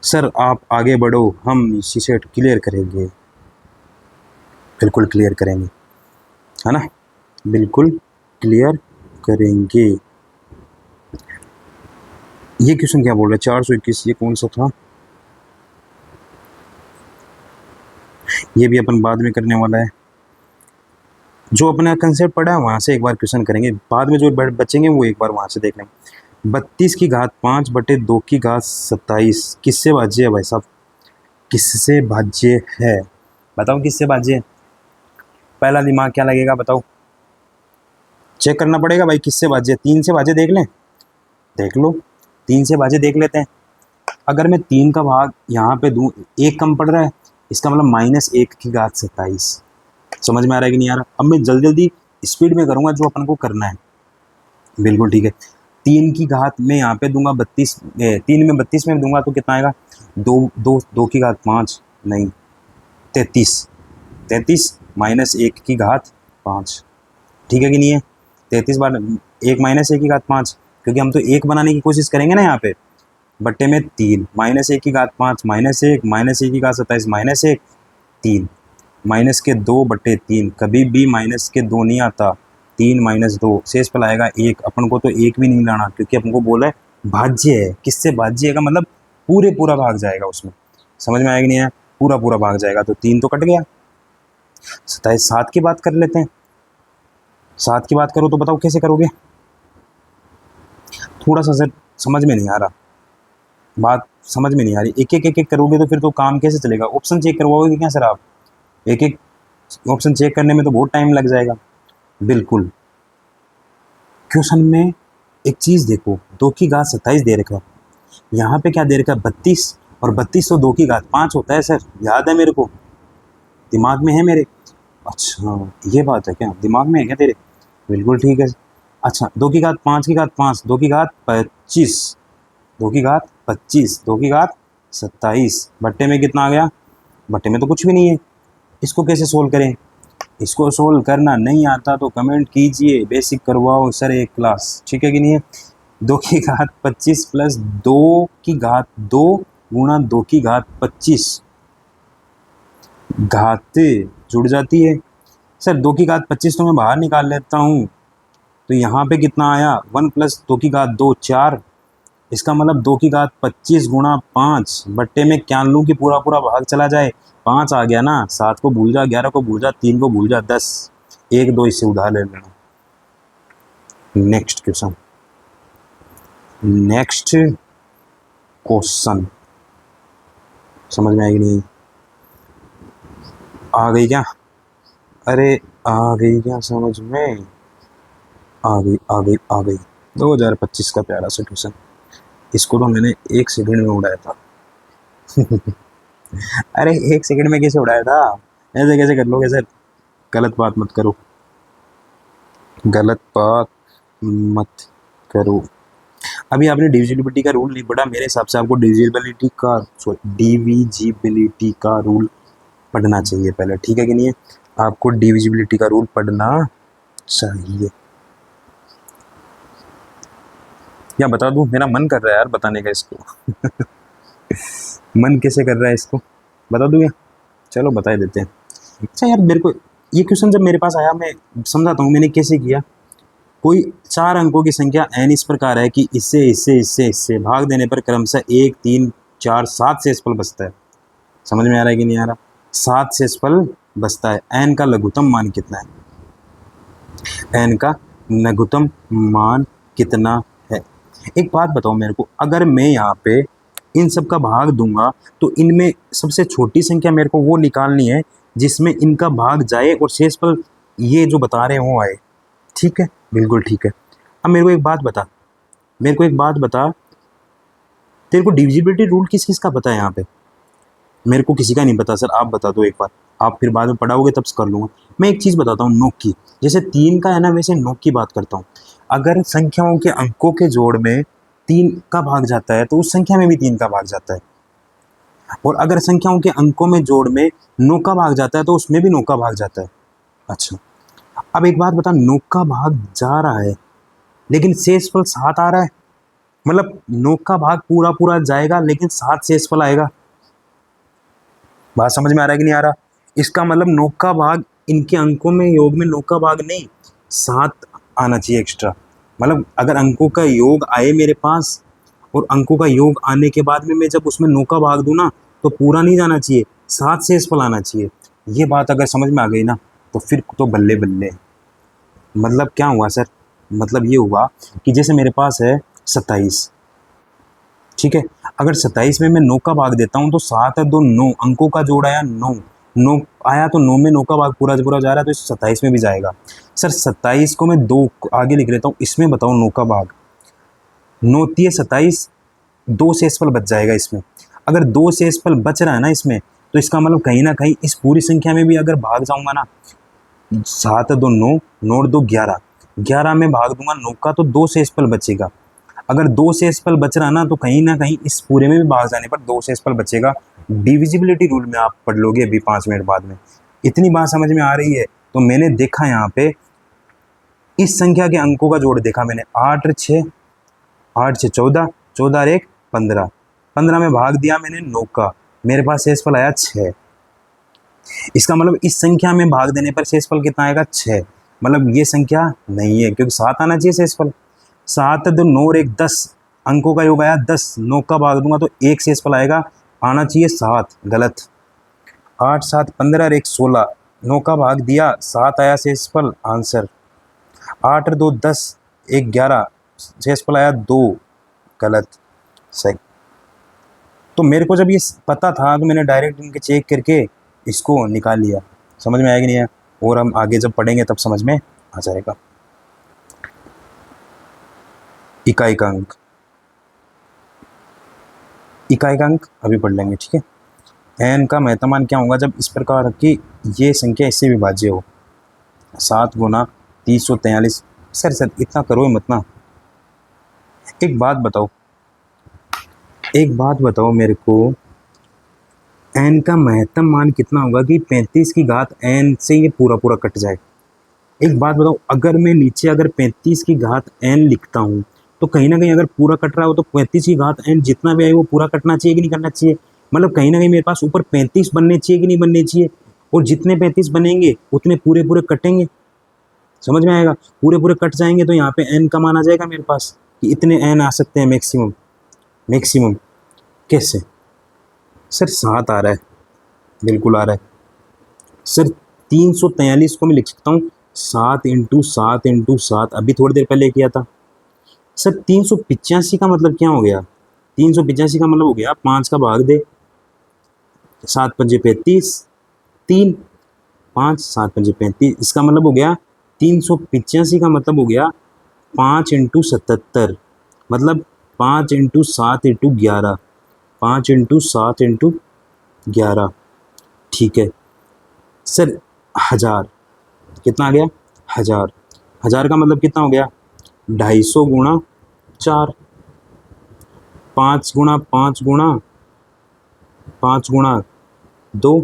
सर, आप आगे बढ़ो, हम इसी सेट क्लियर करेंगे, बिल्कुल क्लियर करेंगे, है ना, बिल्कुल क्लियर करेंगे। ये क्वेश्चन क्या बोल रहा है? 421, ये कौन सा था? ये भी अपन बाद में करने वाला है, जो अपना कंसेप्ट पढ़ा है वहाँ से एक बार क्वेश्चन करेंगे, बाद में जो बचेंगे वो एक बार वहाँ से देख लेंगे। 32 की घात 5 बटे 2 की घात 27 किससे भाज्य है भाई साहब? किससे भाज्य है? बताओ किससे भाज्य है? पहला दिमाग क्या लगेगा बताओ? चेक करना पड़ेगा भाई किससे भाज्य है। 3 से भाज्य देख लें, देख लो, 3 से भाज्य देख लेते हैं। अगर मैं 3 का भाग यहाँ पे दूँ, 1 कम पड़ रहा है, इसका मतलब -1 की घात 27। समझ में आ रहा है कि नहीं आ रहा? अब मैं जल्दी जल्दी स्पीड में करूँगा जो अपन को करना है। बिल्कुल ठीक है। 3 की घात में यहाँ पे दूंगा 32, 3 में 32 में दूंगा तो कितना आएगा? 2 की घात 5 नहीं 33, 33 -1 की घात 5। ठीक है कि नहीं है? 33 बार 1 -1 की घात 5, क्योंकि हम तो 1 बनाने की कोशिश करेंगे ना यहाँ पे, बट्टे में 3 -1 की घात 5 -1 की घात 27 -1 3 -2 बट्टे 3, कभी भी -2 नहीं आता, 3 - 2 शेषफल आएगा 1। अपन को तो 1 भी नहीं लाना, क्योंकि अपन को बोला है भाज्य है। किससे भाज्य है का मतलब पूरे पूरा भाग जाएगा उसमें। समझ में आएगा नहीं है? पूरा पूरा भाग जाएगा, तो 3 तो कट गया। 27 7 की बात कर लेते हैं। 7 की बात करो तो बताओ कैसे करोगे? थोड़ा सा सर समझ में नहीं आ रहा, बात समझ में नहीं आ रही। एक एक करोगे तो फिर तो काम कैसे चलेगा? ऑप्शन चेक करवाओगे क्या सर आप? एक एक ऑप्शन चेक करने में तो बहुत टाइम लग जाएगा। बिल्कुल, क्वेश्चन में एक चीज़ देखो, 2 की घात 27 दे रखा है, यहाँ पे क्या दे रखा है? 32, और 32 तो 2 की घात 5 होता है सर, याद है मेरे को, दिमाग में है मेरे। अच्छा ये बात है क्या, दिमाग में है क्या तेरे? बिल्कुल ठीक है। अच्छा 2 की घात 5 की घात 5, 2 की घात 25, 2 की घात 25, 2 की घात 27, बट्टे में कितना आ गया? बट्टे में तो कुछ भी नहीं है। इसको कैसे सोल्व करें? इसको सोल्व करना नहीं आता तो कमेंट कीजिए, बेसिक करवाओ सर एक क्लास। ठीक है कि नहीं है? 2 की घात 25 प्लस 2 की घात 2 गुणा 2 की घात 25, घातें जुड़ जाती है। सर 2 की घात 25 तो मैं बाहर निकाल लेता हूँ, तो तो यहाँ पे कितना आया 1 + 2 की घात 2 4, इसका मतलब 2 की घात 25 × 5 बट्टे में क्या लूँ कि पूरा पूरा भाग चला जाए, 5 आ गया ना, 7 को भूल जा, 11 को भूल जा, 3 को भूल जा, 10, 1 2 इससे उधार ले लेना। नेक्स्ट क्वेश्चन, नेक्स्ट क्वेश्चन समझ में आएगी नहीं, आ गई क्या? अरे आ गई क्या समझ में? आ गई 2025 का प्यारा सा क्वेश्चन, इसको तो मैंने 1 सेकंड में उड़ाया था। अरे 1 सेकंड में कैसे उड़ाया था? ऐसे कैसे कर लोगे सर? गलत बात मत करो, गलत बात मत करो। अभी आपने डिविजिबिलिटी का रूल नहीं पढ़ा, मेरे हिसाब से आपको डिविजिबिलिटी का रूल पढ़ना चाहिए पहले, ठीक है कि नहीं है? आपको डिविजिबिलिटी का रूल पढ़ना चाहिए। या बता दूं, मेरा मन कर रहा है यार बताने का इसको। मन कैसे कर रहा है इसको बता दूं या? चलो बता देते हैं। अच्छा यार, मेरे को ये क्वेश्चन जब मेरे पास आया, मैं समझाता हूँ मैंने कैसे किया। कोई 4 अंकों की संख्या n इस प्रकार है कि इससे भाग देने पर क्रमशः 1 3 4 7 शेषफल बचता है। समझ में आ रहा है कि नहीं आ रहा? 7 शेषफल बचता है। n का लघुत्तम मान कितना है? n का लघुत्तम मान कितना है? एक बात बताओ मेरे को, अगर मैं यहाँ पे इन सब का भाग दूंगा तो इनमें सबसे छोटी संख्या मेरे को वो निकालनी है जिसमें इनका भाग जाए और शेषफल ये जो बता रहे हो आए। ठीक है, बिल्कुल ठीक है। अब मेरे को एक बात बता, तेरे को डिविजिबिलिटी रूल किस किस का पता है यहाँ पे? मेरे को किसी का नहीं पता सर, आप बता दो एक बार, आप फिर बाद में पढ़ाओगे तब कर लूँगा। मैं एक चीज़ बताता हूँ नोक की, जैसे 3 का है ना, वैसे नोक की बात करता हूँ। अगर संख्याओं के अंकों के जोड़ में 3 का भाग जाता है तो उस संख्या में भी 3 का भाग जाता है, और अगर संख्याओं के अंकों में जोड़ में 9 का भाग जाता है तो उसमें भी 9 का भाग जाता है। अच्छा, अब एक बात बता, 9 का भाग जा रहा है लेकिन शेषफल 7 आ रहा है, मतलब 9 का भाग पूरा पूरा जाएगा लेकिन 7 शेषफल आएगा। बात समझ में आ रहा है कि नहीं आ रहा? इसका मतलब 9 का भाग इनके अंकों में योग में 9 का भाग नहीं 7 आना चाहिए एक्स्ट्रा। मतलब अगर अंकों का योग आए मेरे पास और अंकों का योग आने के बाद में मैं जब उसमें 9 का भाग दूँ ना तो पूरा नहीं जाना चाहिए, 7 शेषफल आना चाहिए। ये बात अगर समझ में आ गई ना तो फिर तो बल्ले बल्ले। मतलब क्या हुआ सर? मतलब ये हुआ कि जैसे मेरे पास है 27, ठीक है, अगर 27 में मैं 9 का भाग देता हूँ तो 7 है 2 9, अंकों का जोड़ आया 9 9 आया तो 9 में 9 का भाग पूरा पूरा जा रहा है तो इस 27 में भी जाएगा। सर 27 को मैं 2 आगे लिख लेता हूँ, इसमें बताओ 9 का भाग, 9 3 27, 2 शेषफल बच जाएगा इसमें। अगर 2 शेषफल बच रहा है ना इसमें, तो इसका मतलब कहीं ना कहीं इस पूरी संख्या में भी अगर भाग जाऊंगा ना, 7 2 9 9 2 11, 11 में भाग दूंगा 9 का तो 2 शेषफल बचेगा। अगर 2 शेषफल बच रहा ना तो कहीं ना कहीं इस पूरे में भी भाग जाने पर 2 शेषफल बचेगा। डिविजिबिलिटी रूल में आप पढ़ लोगे अभी 5 मिनट बाद में। इतनी बात समझ में आ रही है? तो मैंने देखा यहाँ पे इस संख्या के अंकों का जोड़ देखा मैंने, 8 6 14, 14 और 1 15, 15 में भाग दिया मैंने 9 का, मेरे पास शेषफल आया 6। इसका मतलब इस संख्या में भाग देने पर शेषफल कितना आएगा? 6। मतलब ये संख्या नहीं है क्योंकि 7 आना चाहिए शेषफल। 7 2 9 और 1 10, अंकों का योग आया 10, 9 का भाग दूंगा तो 1 शेषफल आएगा, आना चाहिए 7, गलत। 8 7 15 और 1 16, 9 का भाग दिया 7 आया शेषफल, आंसर। 8 और 2 10, 1 11, शेषफल आया 2, गलत। सही। तो मेरे को जब ये पता था तो मैंने डायरेक्ट इनके चेक करके इसको निकाल लिया। समझ में आएगा नहीं है? और हम आगे जब पढ़ेंगे तब समझ में आ जाएगा। इकाई का अंक, इकाई का अंक अभी पढ़ लेंगे, ठीक है। n का महत्तम मान क्या होगा जब इस प्रकार की ये संख्या इससे विभाज्य हो? 7 गुना 343। सर इतना करो मत ना। एक बात बताओ मेरे को, n का महत्तम मान कितना होगा कि 35 की घात n से ये पूरा पूरा कट जाए? एक बात बताओ, अगर मैं नीचे अगर 35 की घात n लिखता हूँ तो कहीं ना कहीं अगर पूरा कट रहा हो तो 35 की घात n जितना भी आए वो पूरा कटना चाहिए कि नहीं करना चाहिए? मतलब कहीं ना कहीं मेरे पास ऊपर 35 बनने चाहिए कि नहीं बनने चाहिए? और जितने 35 बनेंगे उतने पूरे पूरे कटेंगे। समझ में आएगा। पूरे पूरे कट जाएंगे तो यहाँ पे n का मान आ जाएगा मेरे पास कि इतने n आ सकते हैं मैक्सिमम। मैक्सिमम कैसे सर? 7 आ रहा है, बिल्कुल आ रहा है सर। 343 को मैं लिख सकता हूँ 7 इंटू 7 इंटू 7, अभी थोड़ी देर पहले किया था सर। 385 का मतलब क्या हो गया? 385 का मतलब हो गया 5 का भाग दे, 7 पंजे 35, 3 5 7 पंजे 35, इसका मतलब हो गया 385 का मतलब हो गया 5 इंटू 77, मतलब 5 इंटू 7 इंटू 11, 5 इंटू 7 इंटू 11। ठीक है सर। 1000 कितना आ गया? 1000। 1000 का मतलब कितना हो गया? 250 गुणा 4, 5 गुणा 5 गुणा 5 गुणा 2,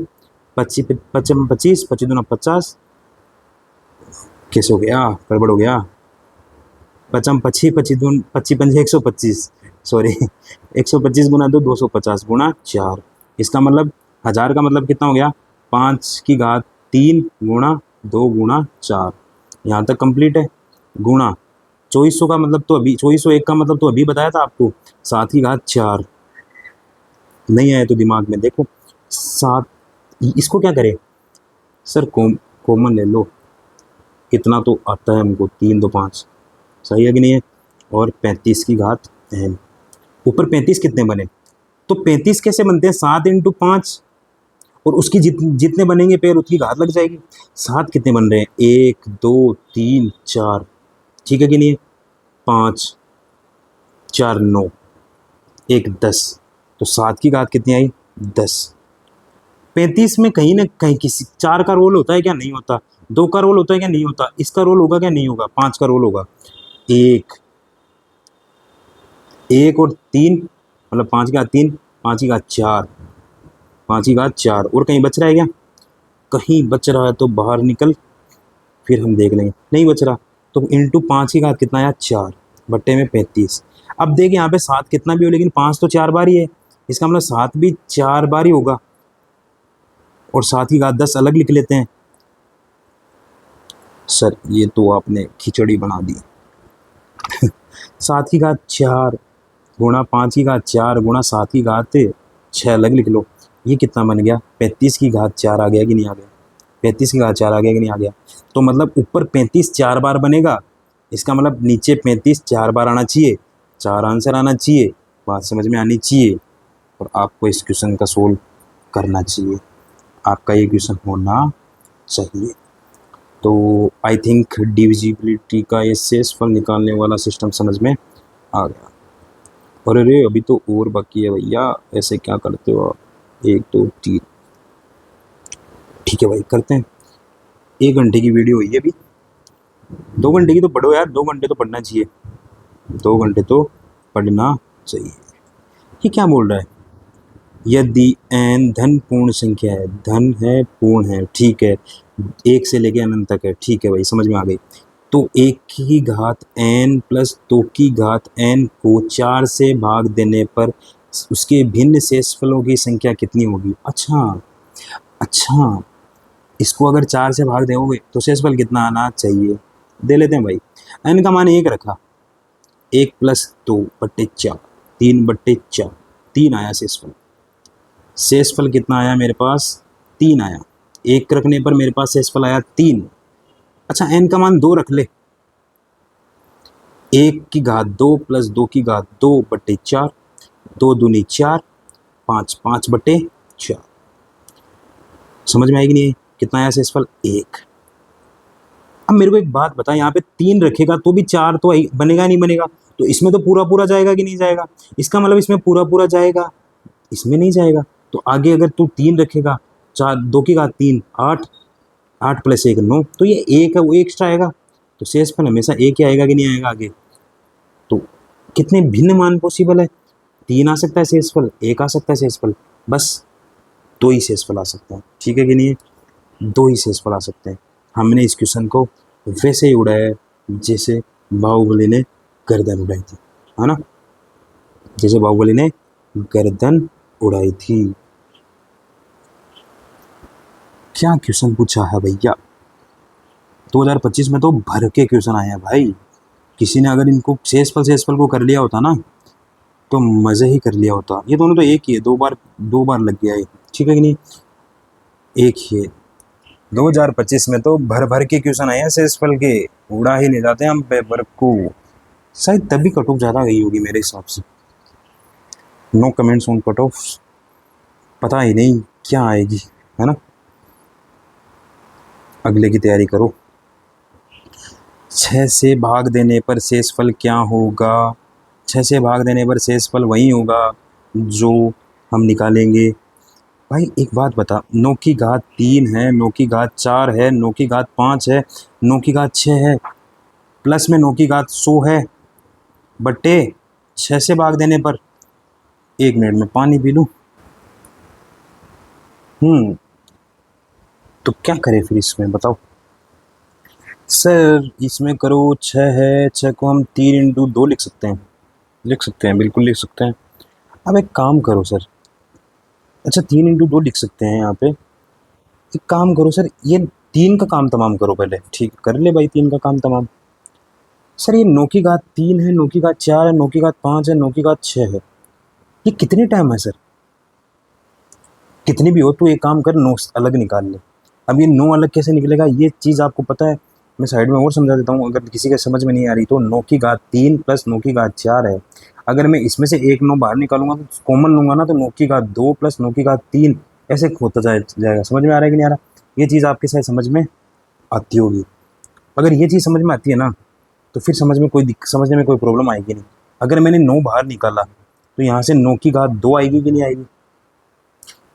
25 25 25 25 दूना 50। कैसे हो गया? गड़बड़ हो गया। 55 25 25 दून 25 पंजे 125, सॉरी 125 गुना 2 250 गुणा 4। इसका मतलब 1000 का मतलब कितना हो गया? 5 की घात 3 गुणा 2 गुणा 4। यहाँ तक कंप्लीट है। गुणा 2400 का मतलब तो अभी 2401 का मतलब तो अभी बताया था आपको, 7 की घात 4। नहीं आया तो दिमाग में देखो 7, इसको क्या करें सर? कॉमन ले लो, इतना तो आता है हमको, 3 2 5, सही है कि नहीं है? और 35 की घात n, ऊपर 35 कितने बने? तो 35 कैसे बनते हैं? 7 इंटू 5, और उसकी जितने बनेंगे पेड़ उतनी घात लग जाएगी। 7 कितने बन रहे हैं? 1 2 3 4, ठीक है कि नहीं है? 5 4 9, 1 10, तो 7 की घात कितनी आई? 10। 35 में कहीं ना कहीं किसी 4 का रोल होता है क्या? नहीं होता। 2 का रोल होता है क्या? नहीं होता। इसका रोल होगा क्या? नहीं होगा। 5 का रोल होगा। 1 1 और 3, मतलब 5 की घात 3, 5 की घात 4, 5 की घात 4, और कहीं बच रहा है क्या? कहीं बच रहा है तो बाहर निकल, फिर हम देख लेंगे। नहीं बच रहा तो इंटू 5 की घात कितना आया? 4 बट्टे में 35। अब देख यहाँ पे 7 कितना भी हो, लेकिन 5 तो 4 बार ही है, इसका मतलब 7 भी 4 बार ही होगा। और 7 की घात 10 अलग लिख लेते हैं। सर ये तो आपने खिचड़ी बना दी। 7 की घात 4 गुणा 5 की घात 4 गुणा 7 की घात 6 अलग लिख लो। ये कितना बन गया? 35 की घात 4 आ गया कि नहीं आ गया? 35 की घात 4 आ गया कि नहीं आ गया? तो मतलब ऊपर 35 4 बार बनेगा, इसका मतलब नीचे 35 4 बार आना चाहिए, 4 आंसर आना चाहिए। बात समझ में आनी चाहिए, और आपको इस क्वेश्चन का सोल्व करना चाहिए। आपका ये क्वेश्चन होना चाहिए। तो आई थिंक डिविजिबिलिटी का ये शेषफल निकालने वाला सिस्टम समझ में आ गया। और अरे अभी तो और बाकी है भैया, ऐसे क्या करते हो आप? 1 2 3, ठीक है भाई करते हैं। 1 घंटे की वीडियो हुई है अभी, 2 घंटे की तो पढ़ो यार, 2 घंटे तो पढ़ना चाहिए, 2 घंटे तो पढ़ना चाहिए। ये क्या बोल रहा है? यदि n धन पूर्ण संख्या है, धन है पूर्ण है, ठीक है, 1 से लेके अनंत तक है, ठीक है भाई समझ में आ गई। तो 1 की घात n प्लस 2 की घात n को 4 से भाग देने पर उसके भिन्न शेषफलों की संख्या कितनी होगी? अच्छा अच्छा, इसको अगर 4 से भाग दोगे तो शेषफल कितना आना चाहिए? दे लेते हैं भाई। n का मान 1 रखा, 1 प्लस 2 बट्टे 4, 3 बट्टे 4, 3 आया शेषफल। शेषफल कितना आया मेरे पास? 3 आया। 1 रखने पर मेरे पास शेषफल आया 3। अच्छा n का मान 2 रख ले, 1 की घात 2 प्लस 2 की घात 2 बट्टे 4, 2 दूनी 4, 5 5 बट्टे 4। समझ में आएगी नहीं? कितना आया शेषफल? 1। अब मेरे को एक बात बता, यहाँ पे 3 रखेगा तो भी 4 तो बनेगा नहीं बनेगा, तो इसमें तो पूरा पूरा जाएगा कि नहीं जाएगा? इसका मतलब इसमें पूरा पूरा जाएगा, इसमें नहीं जाएगा। तो आगे अगर तू 3 रखेगा, 4 2 की घात 3 8, 8 प्लस 1 9, तो ये 1 है वो एक्स्ट्रा आएगा, तो शेषफल हमेशा 1 ही आएगा कि नहीं आएगा आगे? तो कितने भिन्न मान पॉसिबल है? 3 आ सकता है शेषफल, 1 आ सकता है शेषफल, बस 2 ही शेषफल आ सकता है, ठीक है कि नहीं? 2 ही शेषफल आ सकते हैं। हमने इस क्वेश्चन को वैसे ही उड़ाया है जैसे बाहुबली ने गर्दन उड़ाई थी, है ना? जैसे बाहुबली ने गर्दन उड़ाई थी। क्या क्वेश्चन पूछा है भैया? 2025 में तो भर के क्वेश्चन आए हैं भाई। किसी ने अगर इनको शेषफल को कर लिया होता ना तो मज़े ही कर लिया होता। ये दोनों तो एक ही है, दो बार लग गया है, ठीक है कि नहीं, एक ही है। 2025 में तो भर भर के क्वेश्चन आए हैं शेषफल के, उड़ा ही ले जाते हैं हम पेपर को। शायद तभी कट ऑफ ज़्यादा गई होगी मेरे हिसाब से। No comments on cut off, पता ही नहीं क्या आएगी, है ना। अगले की तैयारी करो। 6 से भाग देने पर शेषफल क्या होगा? 6 से भाग देने पर शेषफल वही होगा जो हम निकालेंगे। भाई एक बात बता, 9 की घात 3 है, 9 की घात 4 है, 9 की घात 5 है, 9 की घात 6 है, प्लस में 9 की घात 100 है, बट्टे 6 से भाग देने पर। 1 मिनट में पानी पी लूँ। तो क्या करें फिर इसमें, बताओ सर। इसमें करो, 6 है, 6 को हम 3 इंटू 2 लिख सकते हैं, बिल्कुल लिख सकते हैं। अब एक काम करो सर, अच्छा 3 इंटू 2 लिख सकते हैं यहाँ पे। एक काम करो सर, ये 3 का काम तमाम करो पहले, ठीक कर ले भाई 3 का काम तमाम। सर ये 9 की घात 3 है, 9 की घात 4 है, 9 की घात 5 है, 9 की घात 6 है, ये कितनी टाइम है सर? कितनी भी हो तो एक काम कर, 9 अलग निकाल ले। अब ये 9 अलग कैसे निकलेगा, ये चीज़ आपको पता है, मैं साइड में और समझा देता हूँ। अगर किसी के समझ में नहीं आ रही तो 9 की घात 3 प्लस 9 की घात 4 है। अगर मैं इसमें से एक 9 बाहर निकालूंगा तो कॉमन लूंगा ना, तो 9 की घात 2 प्लस 9 की घात 3 ऐसे होता जाएगा। समझ में आ रहा है कि नहीं आ रहा? ये चीज़ आपके साथ समझ में आती होगी। अगर ये चीज़ समझ में आती है ना तो फिर समझने में कोई प्रॉब्लम आएगी नहीं। अगर मैंने 9 बाहर निकाला तो यहाँ से 9 की घात 2 आएगी कि नहीं आएगी?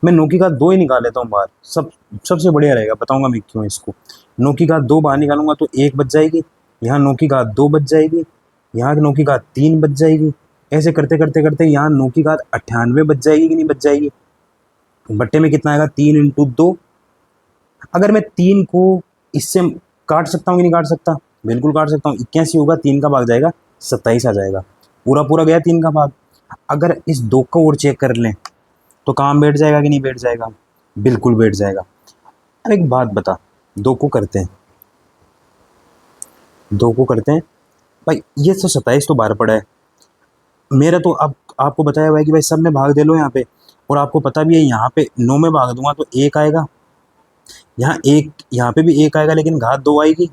मैं 9 की घात 2 ही निकाल लेता हूँ बाहर, सबसे बढ़िया रहेगा, बताऊंगा मैं क्यों इसको। 9 की घात 2 बाहर निकालूंगा तो 1 बच जाएगी, यहाँ 9 की घात 2 बच जाएगी, यहाँ 9 की घात 3 बच जाएगी। ऐसे करते करते करते यहाँ 9 की घात 98 बच जाएगी कि नहीं बच जाएगी? बट्टे में कितना आएगा, 3 इंटू 2। अगर मैं 3 को इससे काट सकता हूँ कि नहीं काट सकता? बिल्कुल काट सकता हूँ। 81 होगा, 3 का भाग जाएगा, 27 आ जाएगा, पूरा पूरा गया 3 का भाग। अगर इस 2 को और चेक कर लें तो काम बैठ जाएगा कि नहीं बैठ जाएगा? बिल्कुल बैठ जाएगा। अब एक बात बता, 2 को करते हैं, 2 को करते हैं भाई, ये तो 27 तो बाहर पड़ा है मेरा, तो अब आपको बताया हुआ है कि भाई सब में भाग दे लो यहाँ पे, और आपको पता भी है यहाँ पे 9 में भाग दूंगा तो 1 आएगा, यहाँ पे भी 1 आएगा लेकिन घात 2 आएगी,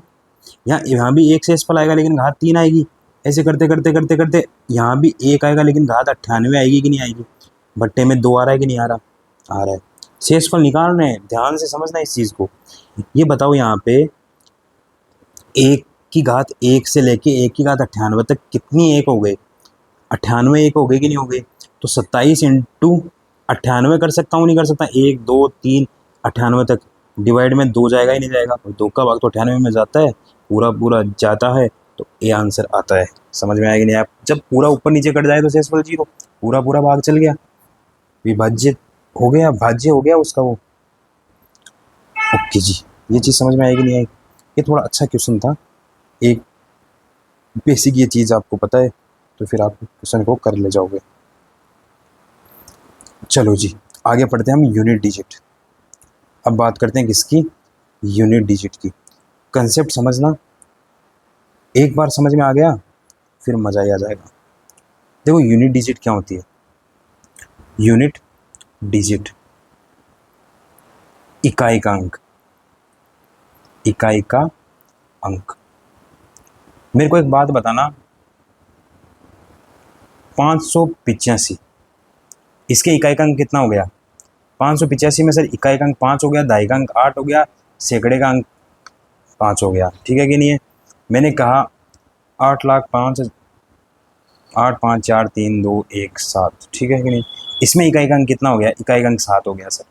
यहाँ भी 1 शेषफल आएगा लेकिन घात 3 आएगी। ऐसे करते करते करते करते यहाँ भी 1 आएगा लेकिन घात 98 आएगी कि नहीं आएगी? बट्टे में 2 आ रहा है कि नहीं आ रहा? आ रहा है। शेषफल निकाल रहे हैं, ध्यान से समझना इस चीज़ को। ये बताओ यहाँ पे 1 की घात 1 से लेके 1 की घात 98 तक कितनी 1 हो गए? 98 1 हो गए कि नहीं हो गए? तो 27 इंटू 98 कर सकता हूँ नहीं कर सकता? 1 2 3 98 तक, डिवाइड में 2 जाएगा ही नहीं जाएगा, और 2 का भाग तो 98 में जाता है, पूरा पूरा जाता है, तो ये आंसर आता है। समझ में आएगी नहीं? आप जब पूरा ऊपर नीचे कट जाए तो शेषफल 0, पूरा पूरा भाग चल गया, विभाज्य हो गया, भाज्य हो गया उसका वो। ओके जी, ये चीज़ समझ में आएगी नहीं आएगी? ये थोड़ा अच्छा क्वेश्चन था, एक बेसिक ये चीज़ आपको पता है तो फिर आप क्वेश्चन को कर ले जाओगे। चलो जी, आगे पढ़ते हैं हम यूनिट डिजिट। अब बात करते हैं किसकी? यूनिट डिजिट की। कंसेप्ट समझना, एक बार समझ में आ गया फिर मज़ा ही आ जाएगा। देखो यूनिट डिजिट क्या होती है? यूनिट डिजिट इकाई का अंक, इकाई का अंक। मेरे को एक बात बताना, 585, इसके इकाई का अंक कितना हो गया? 585 में सर इकाई का अंक 5 हो गया, दहाई का अंक 8 हो गया, सैकड़े का अंक 5 हो गया, ठीक है कि नहीं है? मैंने कहा 8,05,000, 8,5,4,3,2,1,7, ठीक है कि नहीं? इसमें इकाई का अंक कितना हो गया? इकाई का अंक 7 हो गया सर।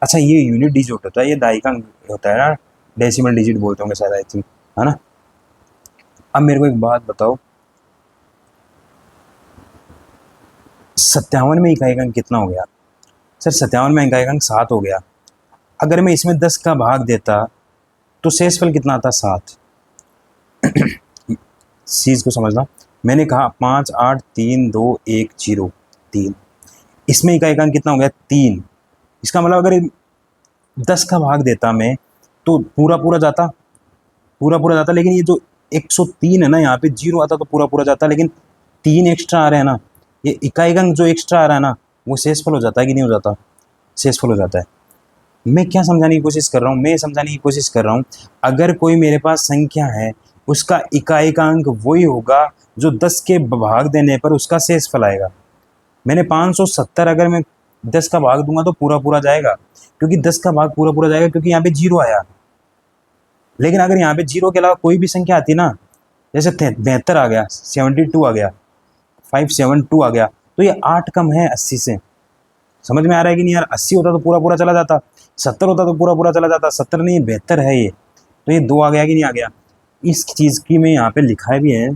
अच्छा ये यूनिट डिजिट होता है, ये दहाई का अंक होता है ना, डेसिमल डिजिट बोलते होंगे शायद, आई थिंक, है ना। अब मेरे को एक बात बताओ, 57 में इकाई का अंक कितना हो गया? सर 57 में इकाई का अंक 7 हो गया। अगर मैं इसमें 10 का भाग देता तो शेषफल कितना आता? 7। चीज़ को समझना, मैंने कहा 5 8 3 2 1 0 3, इसमें इकाई का अंक कितना हो गया? 3। इसका मतलब अगर 10 का भाग देता मैं तो पूरा पूरा जाता, पूरा पूरा जाता, लेकिन ये जो 103 है ना, यहाँ पे 0 आता तो पूरा पूरा जाता, लेकिन 3 एक्स्ट्रा आ रहे हैं ना, ये इकाई अंक जो एक्स्ट्रा आ रहा है ना, वो शेषफल हो जाता है कि नहीं हो जाता? शेषफल हो जाता है। मैं क्या समझाने की कोशिश कर रहा हूँ? मैं समझाने की कोशिश कर रहा हूँ, अगर कोई मेरे पास संख्या है, उसका इकाई का अंक वही होगा जो 10 के भाग देने पर उसका शेषफल आएगा। मैंने 570 अगर मैं 10 का भाग दूंगा तो पूरा पूरा जाएगा, क्योंकि 10 का भाग पूरा पूरा जाएगा, क्योंकि यहाँ पे 0 आया। लेकिन अगर यहाँ पे 0 के अलावा कोई भी संख्या आती ना, जैसे 72 आ गया, 72 आ गया, 572 आ गया, तो ये 8 कम है 80 से। समझ में आ रहा है कि नहीं यार? 80 होता तो पूरा पूरा चला जाता, 70 होता तो पूरा पूरा चला जाता, 70 नहीं 72 है ये, तो ये 2 आ गया कि नहीं आ गया? इस चीज़ की मैं यहाँ पे लिखा भी है,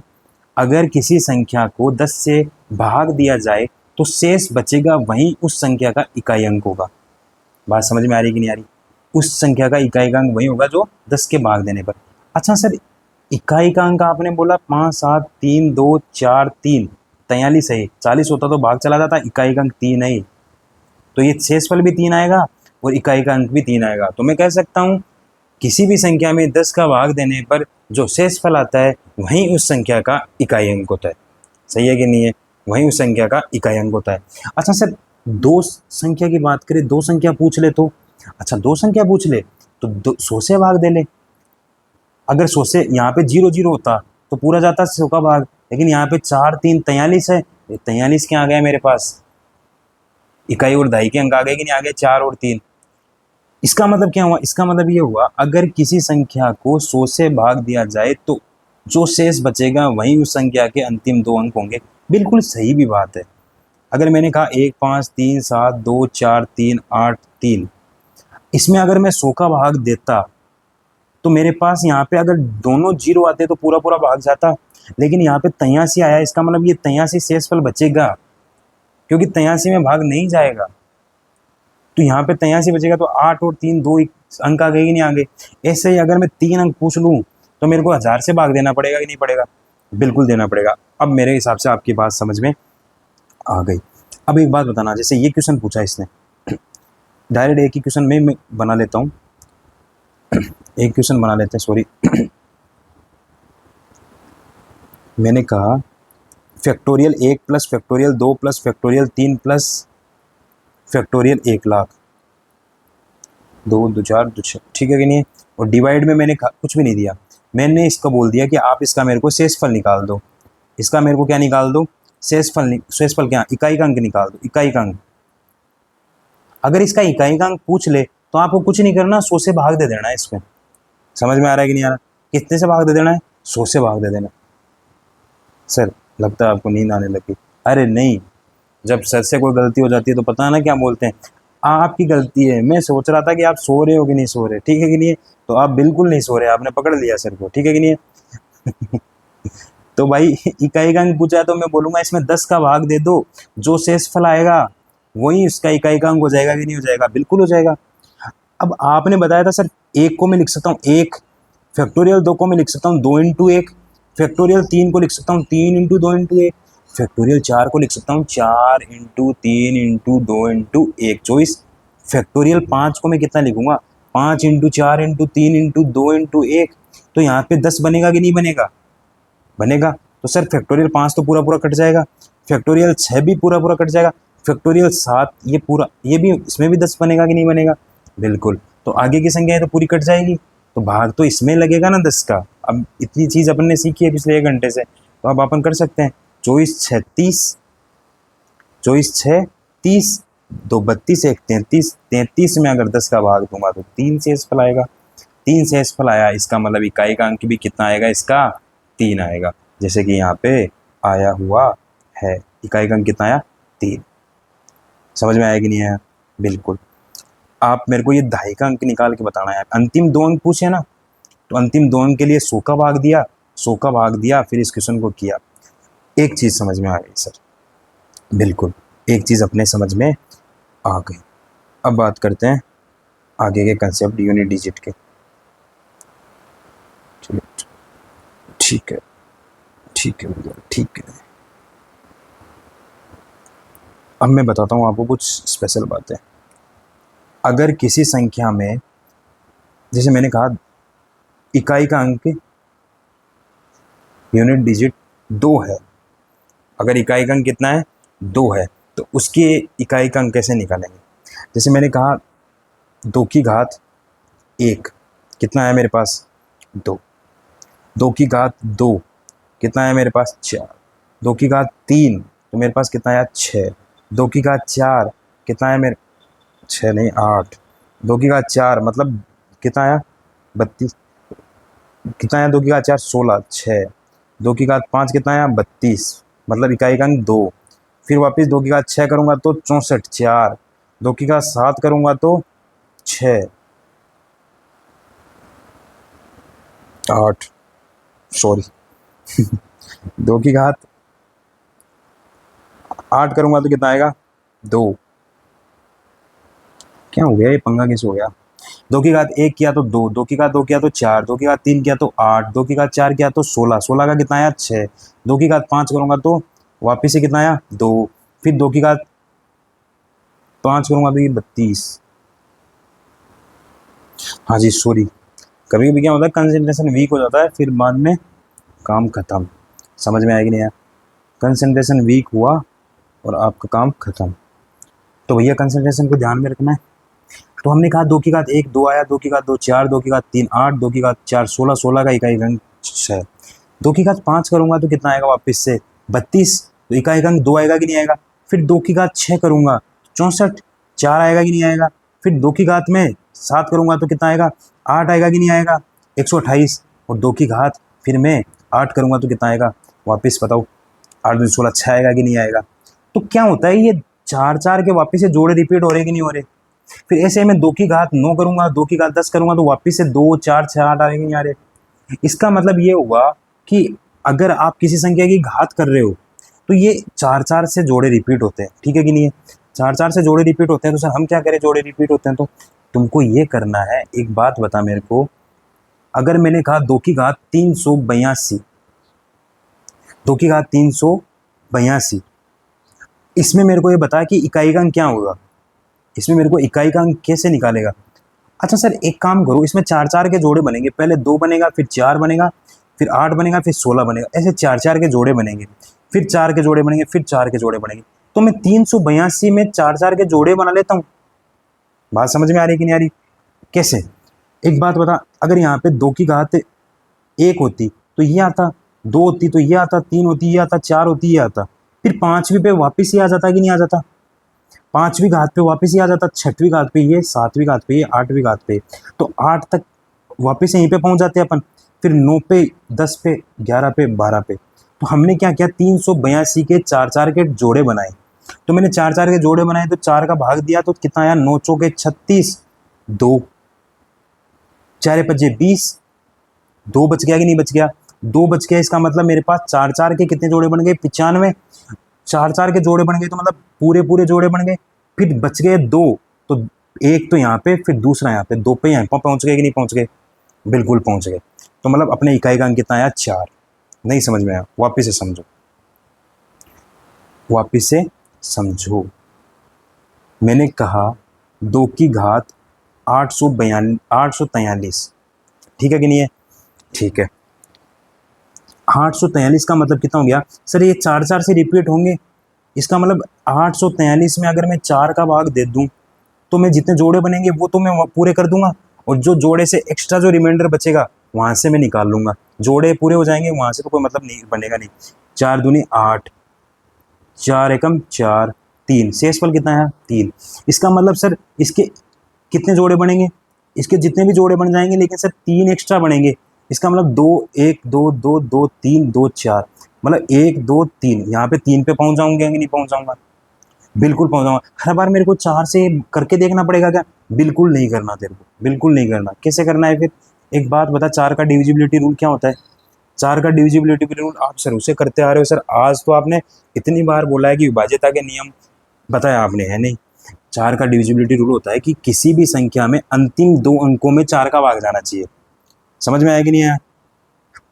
अगर किसी संख्या को 10 से भाग दिया जाए तो शेष बचेगा वहीं उस संख्या का इकाई अंक होगा। बात समझ में आ रही कि नहीं आ रही? उस संख्या का इकाई का अंक वही होगा जो 10 के भाग देने पर। अच्छा सर, इकाई का अंक आपने बोला 5 7 3 2 4 3 43 है, 40 होता तो भाग चला जाता, इकाई का अंक 3 है, तो ये शेषफल भी 3 आएगा और इकाई का अंक भी 3 आएगा। तो मैं कह सकता हूँ किसी भी संख्या में 10 का भाग देने पर जो शेषफल आता है वहीं उस संख्या का इकाई अंक होता है। सही है कि नहीं है? वहीं उस संख्या का इकाई अंक होता है। अच्छा सर, दो संख्या की बात करें, दो संख्या पूछ ले तो, अच्छा दो संख्या पूछ ले तो 100 से भाग दे ले। अगर 100 से यहाँ पे 0 0 होता तो पूरा जाता 100 का भाग, लेकिन यहाँ पे 4 3 43 है, 43 क्या आ गया मेरे पास? इकाई और दहाई के अंक आ गए कि नहीं आ गए? 4 और 3। इसका मतलब क्या हुआ? इसका मतलब ये हुआ, अगर किसी संख्या को 100 से भाग दिया जाए तो जो शेष बचेगा वही उस संख्या के अंतिम 2 अंक होंगे। बिल्कुल सही भी बात है। अगर मैंने कहा 1 5 3 7 2 4 3 8 3, इसमें अगर मैं 100 का भाग देता तो मेरे पास यहाँ पे अगर दोनों 0 आते तो पूरा पूरा भाग जाता, लेकिन यहाँ पे 83 आया, इसका मतलब ये 83 शेषफल बचेगा, क्योंकि 83 में भाग नहीं जाएगा, तो यहाँ पे 83 बचेगा, तो 8 और 3 2 अंक आ गए कि नहीं आ गए? ऐसे ही अगर मैं 3 अंक पूछ लूँ तो मेरे को 1000 से भाग देना पड़ेगा कि नहीं पड़ेगा? बिल्कुल देना पड़ेगा। अब मेरे हिसाब से आपकी बात समझ में आ गई। अब एक बात बताना, जैसे ये क्वेश्चन पूछा इसने, डायरेक्ट एक ही क्वेश्चन में बना लेता हूँ, एक क्वेश्चन बना लेते हैं, सॉरी। मैंने कहा factorial 1 plus factorial 2 plus factorial 3 plus factorial 1 lakh, 2 2 4 2 6, ठीक है कि नहीं? और डिवाइड में मैंने कुछ भी नहीं दिया, मैंने इसका बोल दिया कि आप इसका मेरे को शेषफल निकाल दो। इसका मेरे को क्या निकाल दो? शेषफल। शेषफल क्या? इकाई का अंक निकाल दो, इकाई का अंक। अगर इसका इकाई का अंक पूछ ले तो आपको कुछ नहीं करना, 100 से भाग दे देना है इसमें। समझ में आ रहा है कि नहीं आ रहा? कितने से भाग दे देना है? 100 से भाग दे देना। सर लगता है आपको नींद आने लगी। अरे नहीं, जब सर से कोई गलती हो जाती है तो पता है ना क्या बोलते हैं, आपकी गलती है, मैं सोच रहा था कि आप सो रहे हो कि नहीं सो रहे, ठीक है कि नहीं? तो आप बिल्कुल नहीं सो रहे, आपने पकड़ लिया सर को, ठीक है कि नहीं? तो भाई इकाई का अंक पूछा है तो मैं बोलूंगा इसमें 10 का भाग दे दो, जो शेषफल आएगा वही इसका इकाई का अंक हो जाएगा कि नहीं हो जाएगा? बिल्कुल हो जाएगा। अब आपने बताया था सर 1 को मैं लिख सकता हूँ 1, फैक्टोरियल 2 को मैं लिख सकता हूँ 2 इंटू 1, फैक्टोरियल 3 को लिख सकता हूँ 3 इंटू 2 इंटू 1, फैक्टोरियल 4 को लिख सकता हूँ 4 इंटू 3 इंटू 2 इंटू 1 24, फैक्टोरियल 5 को मैं कितना लिखूंगा? 5 इंटू 4 इंटू 3 इंटू 2 इंटू 1, तो यहाँ पे 10 बनेगा कि नहीं बनेगा? बनेगा। तो सर फैक्टोरियल 5 तो पूरा पूरा कट जाएगा, फैक्टोरियल 6 भी पूरा पूरा कट जाएगा, फैक्टोरियल 7 ये पूरा, ये भी, इसमें भी 10 बनेगा कि नहीं बनेगा? बिल्कुल। तो आगे की संख्या है तो पूरी कट जाएगी, तो भाग तो इसमें लगेगा ना 10 का। अब इतनी चीज़ अपन ने सीखी है पिछले 1 घंटे से, तो अब अपन कर सकते हैं। 24 6 30, 24 6 30, 2 32 1 33, 33 में अगर 10 का भाग दूंगा तो 3 शेषफल आएगा। 3 शेषफल आया, इसका मतलब इकाई का अंक भी कितना आएगा इसका? 3 आएगा, जैसे कि यहाँ पे आया हुआ है। इकाई का अंक कितना आया? 3। समझ में आया कि नहीं आया? बिल्कुल। आप मेरे को ये दहाई का अंक निकाल के बताना है। अंतिम 2 अंक पूछे ना, तो अंतिम 2 अंक के लिए 100 का भाग दिया, 100 का भाग दिया, फिर इस क्वेश्चन को किया। एक चीज़ समझ में आ गई सर, बिल्कुल एक चीज़ अपने समझ में आ गई। अब बात करते हैं आगे के कंसेप्ट यूनिट डिजिट के। चलिए ठीक है, ठीक है भैया, ठीक है। अब मैं बताता हूँ आपको कुछ स्पेशल बातें। अगर किसी संख्या में, जैसे मैंने कहा इकाई का अंक यूनिट डिजिट 2 है, अगर इकाई का अंक कितना है 2 है, तो उसके इकाई का अंक कैसे निकालेंगे? जैसे मैंने कहा 2 की घात 1 कितना है मेरे पास 2, 2 की घात 2 कितना है मेरे पास 4, 2 की घात 3 तो मेरे पास कितना आया 6, 2 की घात 4 कितना है मेरे 6 नहीं 8, 2 की घात 4 मतलब कितना आया 32, कितना आया 2 की घात 4 16, 6, 2 की घात 5 कितना आया 32 मतलब इकाई का अंक 2, फिर वापस 2 की घात 6 करूँगा तो 64, 4, 2 की घात 7 करूँगा तो 6, 8 सॉरी 2 की घात 8 करूँगा तो कितना आएगा 2, क्या हो गया ये पंगा कैसे हो गया? 2 की घात 1 किया तो 2, 2 की घात 2 किया तो 4, 2 की घात 3 किया तो 8, 2 की घात 4 किया तो 16, 16 का कितना आया 6, 2 की घात 5 करूँगा तो वापिस से कितना आया 2, फिर 2 की घात 5 करूँगा तो ये 32। हाँ जी सॉरी, कभी कभी क्या होता है कंसंट्रेशन वीक हो जाता है, फिर बाद में काम खत्म। समझ में आएगी नहीं यार, कंसंट्रेशन वीक हुआ और आपका काम खत्म, तो भैया कंसंट्रेशन को ध्यान में रखना है। तो हमने कहा 2 की घात 1 2 आया, 2 की घात 2 4, 2 की घात 3 8, 2 की घात 4 16, 16 का इकाई अंक 6, 2 की घात 5 करूँगा तो कितना आएगा वापस से 32, तो इकाई अंक 2 आएगा कि नहीं आएगा, फिर 2 की घात 6 करूँगा 64, 4 आएगा कि नहीं आएगा, फिर 2 की घात में 7 करूँगा तो कितना आएगा 8 आएगा कि नहीं आएगा 128, और 2 की घात फिर मैं 8 करूँगा तो कितना आएगा वापस बताओ 8 2 16 6 आएगा कि नहीं आएगा। तो क्या होता है ये 4 4 के वापस से जोड़े रिपीट हो रहे कि नहीं हो रहे, फिर ऐसे में 2 की घात 9 करूँगा 2 की घात 10 करूँगा तो वापस से 2 4 6 8 आएंगे नहीं आ रहे। इसका मतलब ये हुआ कि अगर आप किसी संख्या की घात कर रहे हो तो ये 4 4 से जोड़े रिपीट होते हैं, ठीक है कि नहीं है, 4 4 से जोड़े रिपीट होते हैं, तो सर हम क्या करें जोड़े रिपीट होते हैं तो तुमको ये करना है, एक बात बता मेरे को, अगर मैंने कहा 2 की घात 382, 2 की घात 382, इसमें मेरे को ये बता कि इकाई का अंक क्या होगा, इसमें मेरे को इकाई का अंक कैसे निकालेगा। अच्छा सर एक काम करो, इसमें 4 4 के जोड़े बनेंगे, पहले 2 बनेगा फिर 4 बनेगा फिर 8 बनेगा फिर 16 बनेगा, ऐसे 4 4 के जोड़े बनेंगे, फिर 4 के जोड़े बनेंगे फिर 4 के जोड़े बनेंगे, तो मैं 382 में 4 4 के जोड़े बना लेता हूँ। बात समझ में आ रही कि नहीं आ रही? कैसे, एक बात बता, अगर यहाँ पे 2 की घात 1 होती तो ये आता, 2 होती तो ये आता, 3 होती ये आता, 4 होती ये आता, फिर 5वीं पे वापस ही आ जाता कि नहीं आ जाता, 5वीं घात पे वापस ही आ जाता, 6वीं घात पे ये, 7वीं घात पे ये, 8वीं घात पे, तो 8 तक वापस यहीं पे पहुंच जाते हैं अपन, फिर 9 पे 10 पे 11 पे 12 पे, तो हमने क्या किया 382 के 4 4 के जोड़े बनाए, तो मैंने 4 4 के जोड़े बनाए तो 4 का भाग दिया तो कितना आया 9 चौके 36, 2 4 पचे 20, 2 बच गया कि नहीं बच गया, 2 बच गया, इसका मतलब मेरे पास 4 4 के कितने जोड़े बन गए 95, 4 4 के जोड़े बन गए तो मतलब पूरे पूरे जोड़े बन गए, फिर बच गए 2, तो एक तो यहाँ पे फिर दूसरा यहाँ पे, 2 पे यहाँ पहुँच गए कि नहीं पहुँच गए, बिल्कुल पहुँच गए, तो मतलब अपने इकाई का अंक कितना आया 4। नहीं समझ में आया, वापिस से समझो, वापिस से समझो, मैंने कहा 2 की घात 843, ठीक है कि नहीं है, ठीक है, 843 का मतलब कितना हो गया सर, ये 4 4 से रिपीट होंगे, इसका मतलब 843 में अगर मैं 4 का भाग दे दूं तो मैं जितने जोड़े बनेंगे वो तो मैं पूरे कर दूंगा, और जो जोड़े से एक्स्ट्रा जो रिमाइंडर बचेगा वहाँ से मैं निकाल लूँगा, जोड़े पूरे हो जाएंगे वहाँ से तो कोई मतलब नहीं बनेगा नहीं, 4 दूनी 8, 4 एकम 4, 3, शेषफल कितना है 3, इसका मतलब सर इसके कितने जोड़े बनेंगे, इसके जितने भी जोड़े बन जाएंगे लेकिन सर 3 एक्स्ट्रा बनेंगे, इसका मतलब 2 1 2 2 2 3 2 4, मतलब 1 2 3, यहाँ पे 3 पे पहुँच जाऊँगा कि नहीं पहुँच जाऊँगा, बिल्कुल पहुँच जाऊँगा। हर बार मेरे को 4 से करके देखना पड़ेगा क्या, बिल्कुल नहीं करना तेरे को, बिल्कुल नहीं करना, कैसे करना है फिर, एक बात बता, 4 का डिविजिबिलिटी रूल क्या होता है, 4 का डिविजिबिलिटी रूल आप शुरू से करते आ रहे हो सर, आज तो आपने इतनी बार बोला है कि विभाज्यता के नियम बताया आपने, है नहीं, 4 का डिविजिबिलिटी रूल होता है कि किसी भी संख्या में अंतिम 2 अंकों में 4 का भाग जाना चाहिए, समझ में आया कि नहीं आया,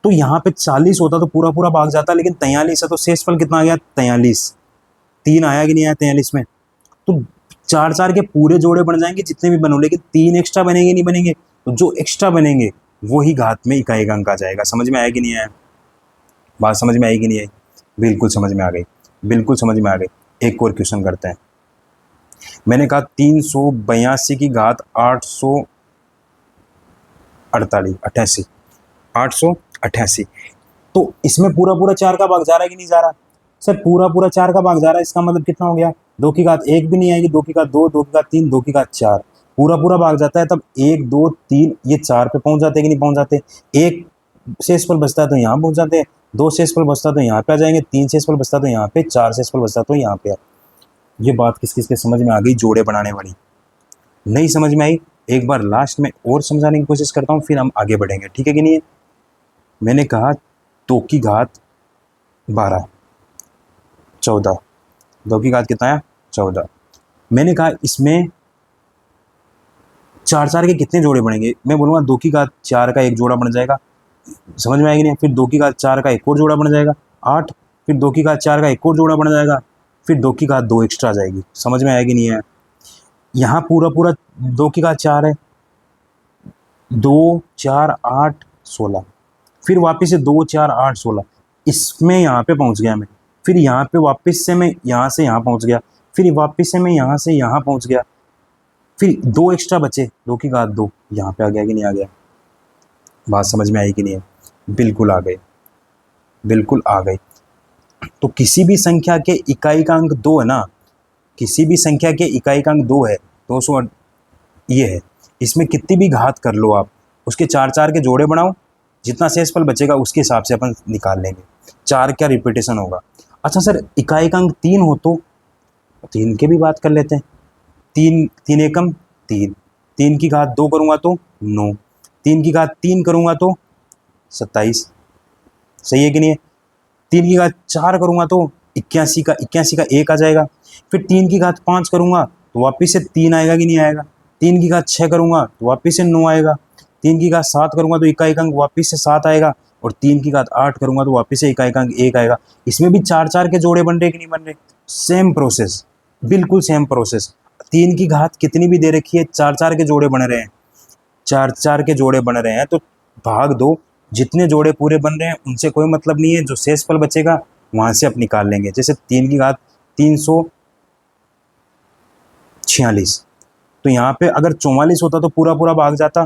तो यहाँ पे 40 होता तो पूरा पूरा भाग जाता, लेकिन 43 है तो शेषफल कितना आ गया 43, 3 आया कि नहीं आया 43 में, तो 4 4 के पूरे जोड़े बन जाएंगे जितने भी बनो, लेकिन 3 एक्स्ट्रा बनेंगे नहीं बनेंगे, तो जो एक्स्ट्रा बनेंगे वो ही घात में इकाई का अंक आ जाएगा। समझ में आया कि नहीं आया? बात समझ में आई कि नहीं आई? बिल्कुल समझ में आ गई, बिल्कुल समझ में आ गई। एक और क्वेश्चन करते हैं। मैंने कहा 382 की घात 888, 888। तो इसमें पूरा पूरा 4 का भाग जा रहा है कि नहीं जा रहा? सर पूरा पूरा 4 का भाग जा रहा है, इसका मतलब कितना हो गया? 2 की घात 1 भी नहीं आएगी, 2 की घात 2, 2 की घात 3, 2 की घात 4, पूरा पूरा भाग जाता है। तब 1 2 3 ये 4 पे पहुंच जाते कि नहीं पहुंच जाते? एक शेषफल बचता है तो यहाँ पहुंच जाते हैं, 2 शेषफल बचता तो यहाँ पे आ जाएंगे, 3 शेषफल बचता तो यहाँ पे, 4 शेषफल बचता तो यहाँ पे। ये बात किस किस के समझ में आ गई जोड़े बनाने वाली? नहीं समझ में आई? एक बार लास्ट में और समझाने की कोशिश करता हूँ, फिर हम आगे बढ़ेंगे, ठीक है कि नहीं? मैंने कहा 2 की घात 12, 14, 2 की घात कितना है? 14। मैंने कहा इसमें 4 4 के कितने जोड़े बनेंगे? मैं बोलूँगा 2 की घात 4 का एक जोड़ा बन जाएगा, समझ में आएगी नहीं? फिर 2 की घात 4 का एक और जोड़ा बन जाएगा 8, फिर 2 की घात 4 का एक और जोड़ा बन जाएगा, फिर 2 की घात 2 एक्स्ट्रा आ जाएगी। समझ में आएगी नहीं है? यहाँ पूरा पूरा 2 की घात 4 है, 2 4 8 16, फिर वापस से 2 4 8 16, इसमें यहाँ पे पहुँच गया मैं, फिर यहाँ पे वापस से मैं यहाँ से यहाँ पहुँच गया, फिर वापस से मैं यहाँ से यहाँ पहुँच गया, फिर 2 एक्स्ट्रा बचे, 2 की घात 2, यहाँ पे आ गया कि नहीं आ गया? बात समझ में आई कि नहीं है? बिल्कुल आ गए, बिल्कुल आ गए। तो किसी भी संख्या के इकाई का अंक 2 है ना, किसी भी संख्या के इकाई का अंक 2 है, 200 ये है, इसमें कितनी भी घात कर लो आप, उसके 4 4 के जोड़े बनाओ, जितना शेषफल बचेगा उसके हिसाब से अपन निकाल लेंगे। 4 क्या रिपीटेशन होगा। अच्छा सर इकाई का अंक 3 हो तो 3 के भी बात कर लेते हैं। 3 3 एकम 3, 3 की घात 2 करूँगा तो 9, 3 की घात 3 करूँगा तो 27, सही है कि नहीं है? 3 की घात 4 करूँगा तो 81 का 1 आ जाएगा, फिर 3 की घात 5 करूँगा तो वापस से 3 आएगा कि नहीं आएगा? 3 की घात 6 करूँगा तो वापस से 9 आएगा, 3 की घात 7 करूँगा तो इकाई का अंक वापस से 7 आएगा, और 3 की घात 8 करूँगा तो वापस से इकाई का अंक 1 आएगा। इसमें भी 4 4 के जोड़े बन रहे कि नहीं बन रहे? सेम प्रोसेस, बिल्कुल सेम प्रोसेस। 3 की घात कितनी भी दे रखी है, 4 4 के जोड़े बन रहे हैं, 4 4 के जोड़े बन रहे हैं, तो भाग दो, जितने जोड़े पूरे बन रहे हैं उनसे कोई मतलब नहीं है, जो शेषफल बचेगा वहाँ से आप निकाल लेंगे। जैसे 3 की घात 346, तो यहाँ पे अगर 44 होता तो पूरा पूरा भाग जाता।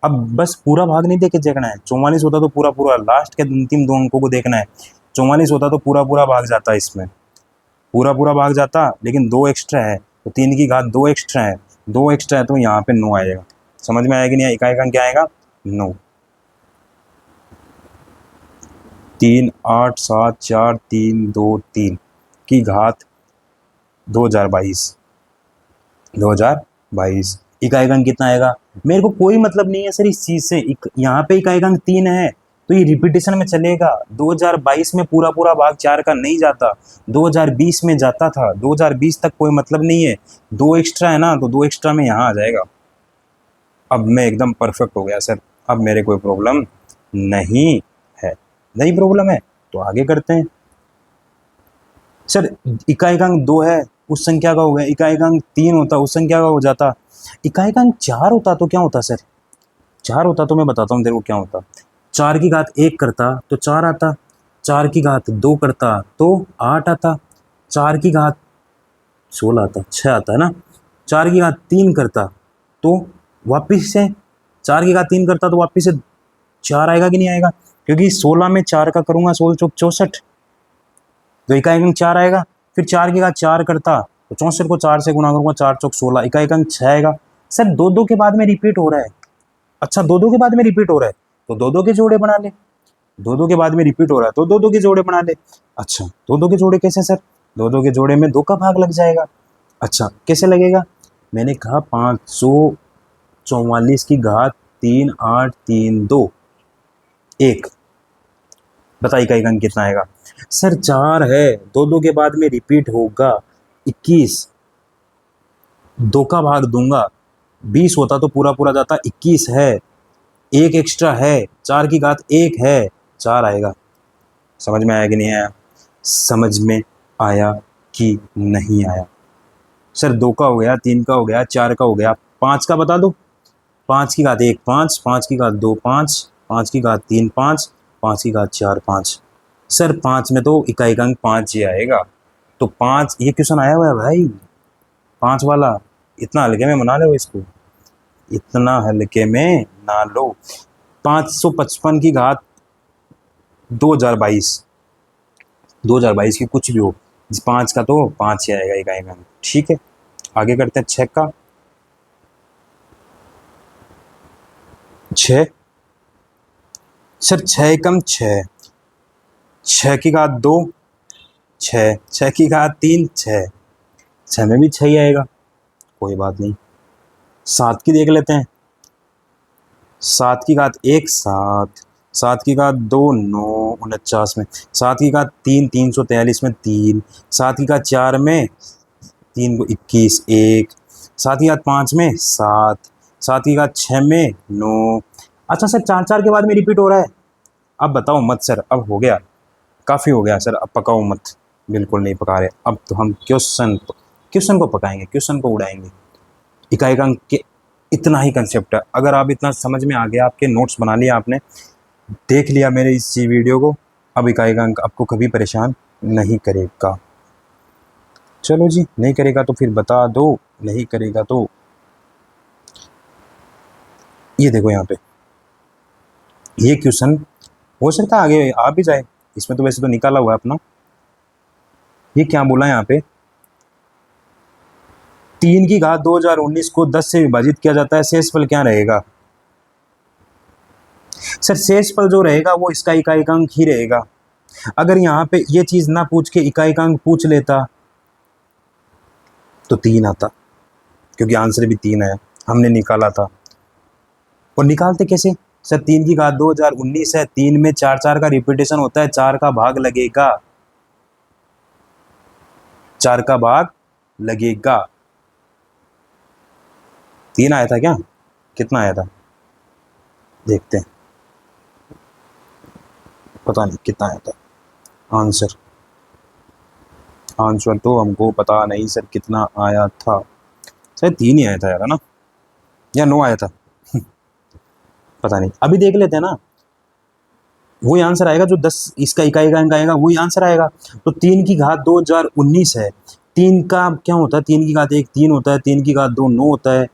अब बस पूरा भाग नहीं देके देखना है, 44 होता तो पूरा पूरा, लास्ट के अंतिम 2 अंकों को देखना है। 44 होता तो पूरा पूरा भाग जाता, इसमें पूरा पूरा भाग जाता, लेकिन 2 एक्स्ट्रा है तो 3 की घात 2 एक्स्ट्रा है, 2 एक्स्ट्रा है तो यहाँ पे 9 आएगा। समझ में आएगा कि नहीं? इकाई का क्या आएगा? 9। 3 8 7 4 3 2 3 की घात 2022 इकाई का अंक कितना आएगा? मेरे को कोई मतलब नहीं है सर इस चीज़ से, यहाँ पे इकाई का अंक 3 है तो ये रिपीटेशन में चलेगा। 2022 में पूरा पूरा भाग 4 का नहीं जाता, 2020 में जाता था, 2020 तक कोई मतलब नहीं है। 2 एक्स्ट्रा है ना, तो 2 एक्स्ट्रा में यहाँ आ जाएगा। अब मैं एकदम परफेक्ट हो गया सर, अब मेरे कोई प्रॉब्लम नहीं है। नहीं प्रॉब्लम है तो आगे करते हैं। सर इकाई का अंक 2 है, उस संख्या का हो गया, इकाई का अंक 3 होता उस संख्या का हो जाता, इकाई का अंक 4 होता तो क्या होता सर? 4 होता तो मैं बताता हूँ तेरे को क्या होता। 4 की घात 1 करता तो 4 आता, 4 की घात 2 करता तो 8 आता, 4 की घात 16 आता, 6 आता है ना, 4 की घात 3 करता तो वापिस से 4 की घात 3 करता तो वापिस से 4 आएगा कि नहीं आएगा? क्योंकि 16 में 4 का करूँगा 16 चौक 64, तो इकाई अंक 4 आएगा। फिर 4 की घात 4 करता तो 64 को 4 से गुणा करूँगा, 4 चौक 16, इकाई अंक 6 आएगा। सर 2 2 के बाद में रिपीट हो रहा है। अच्छा 2 2 के बाद में रिपीट हो रहा है तो 2 2 के जोड़े बना ले, 2 2 के बाद में रिपीट हो रहा है तो 2 2 के जोड़े बना ले। अच्छा 2 2 के जोड़े कैसे सर? 2 2 के जोड़े में 2 का भाग लग जाएगा। अच्छा कैसे लगेगा? मैंने कहा 544 की घात 3 8 3 2 1, बताइए इकाई अंक कितना आएगा? सर 4 है, 2 2 के बाद में रिपीट होगा 21, 2 का भाग दूंगा, 20 होता तो पूरा पूरा जाता, 21 है, 1 एक्स्ट्रा है, 4 की घात 1 है, 4 आएगा। समझ में आया कि नहीं आया? समझ में आया कि नहीं आया? सर 2 का हो गया, 3 का हो गया, 4 का हो गया, 5 का बता दो। 5 की घात 1 5, 5 की घात 2 5, 5 की घात 3 5, 5 की घात 4 5। सर 5 में तो इकाई का अंक 5 ही आएगा, तो 5 ये क्वेश्चन आया हुआ है भाई 5 वाला। इतना हल्के में मना लो इसको, इतना हल्के में ना लो। 555 की घात 2022, 2022 की कुछ भी हो, 5 का तो 5 ही आएगा इकाई का। ठीक है, आगे करते हैं 6 का। 6, सर 6 एकम 6, 6 की घात 2 6, 6 की घात 3 6, 6 में भी 6 ही आएगा, कोई बात नहीं। 7 की देख लेते हैं। 7 की घात 1 7, 7 की घात 2 9 49 में, 7 की घात 3 343 में 3, 7 की घात 4 में 3 को 21 1, 7 की घात 5 में 7, 7 की घात 6 में 9। अच्छा सर 4 4 के बाद में रिपीट हो रहा है, अब बताओ मत सर, अब हो गया, काफ़ी हो गया सर, अब पकाओ मत। बिल्कुल नहीं पका रहे, अब तो हम क्वेश्चन को पकाएंगे, क्वेश्चन को उड़ाएंगे। इकाई का अंक के इतना ही कंसेप्ट है, अगर आप इतना समझ में आ गया, आपके नोट्स बना लिया आपने, देख लिया मेरे इस वीडियो को, अब इकाई का अंक आपको कभी परेशान नहीं करेगा। चलो जी, नहीं करेगा तो फिर बता दो, नहीं करेगा तो ये देखो यहाँ पे ये क्वेश्चन हो सकता है आगे आ भी जाए, इसमें तो वैसे तो निकाला हुआ है अपना। ये क्या बोला यहाँ पे, 3 की घात 2019 को 10 से विभाजित किया जाता है, शेषफल क्या रहेगा। सर शेषफल जो रहेगा वो इसका इकाई का अंक ही रहेगा। अगर यहाँ पे ये चीज ना पूछ के इकाई का अंक पूछ लेता तो 3 आता, क्योंकि आंसर भी 3 है, हमने निकाला था। और निकालते कैसे सर, 3 की घात 2019 है, 3 में 4 4 का रिपीटेशन होता है, 4 का भाग लगेगा, 4 का भाग लगेगा। 3 आया था क्या, कितना आया था देखते हैं, पता नहीं कितना आया था आंसर, आंसर तो हमको पता नहीं सर कितना आया था, शायद 3 ही आया था यार, है ना, या 9 आया था पता नहीं, अभी देख लेते हैं ना। वही आंसर आएगा जो 10 इसका इकाई का अंक आएगा, वही आंसर आएगा। तो 3 की घात 2019 है, 3 का क्या होता है, 3 की घात 1 3 होता है, 3 की घात 2 9 होता है,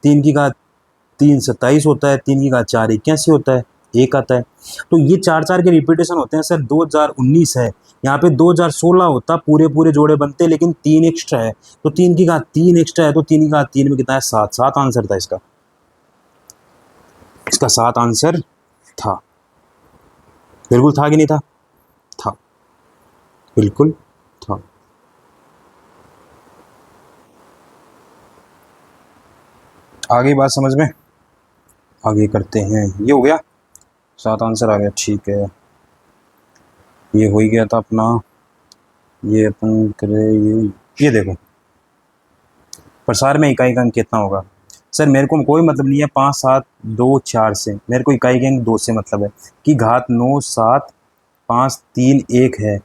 3 की घात 3 27 होता है, 3 की घात 4 81 होता है, 1 आता है। तो ये 4 4 के रिपीटेशन होते हैं सर, 2019 है, यहाँ पे 2016 होता, पूरे पूरे जोड़े बनते, लेकिन 3 एक्स्ट्रा है, तो 3 की घात 3 एक्स्ट्रा है, तो 3 की घात 3 में कितना है 7, 7 आंसर था इसका, इसका 7 आंसर था। बिल्कुल था कि नहीं था, था, बिल्कुल था। आगे बात समझ में, आगे करते हैं। ये हो गया 7 आंसर आ गया, ठीक है, ये हो ही गया था अपना। ये अपन करे ये देखो, प्रसार में इकाई का अंक कितना होगा। सर मेरे को कोई मतलब नहीं है 5 7 2 4 से, मेरे को इकाई का अंक 2 से मतलब है कि घात 9 7 5 3 1 है।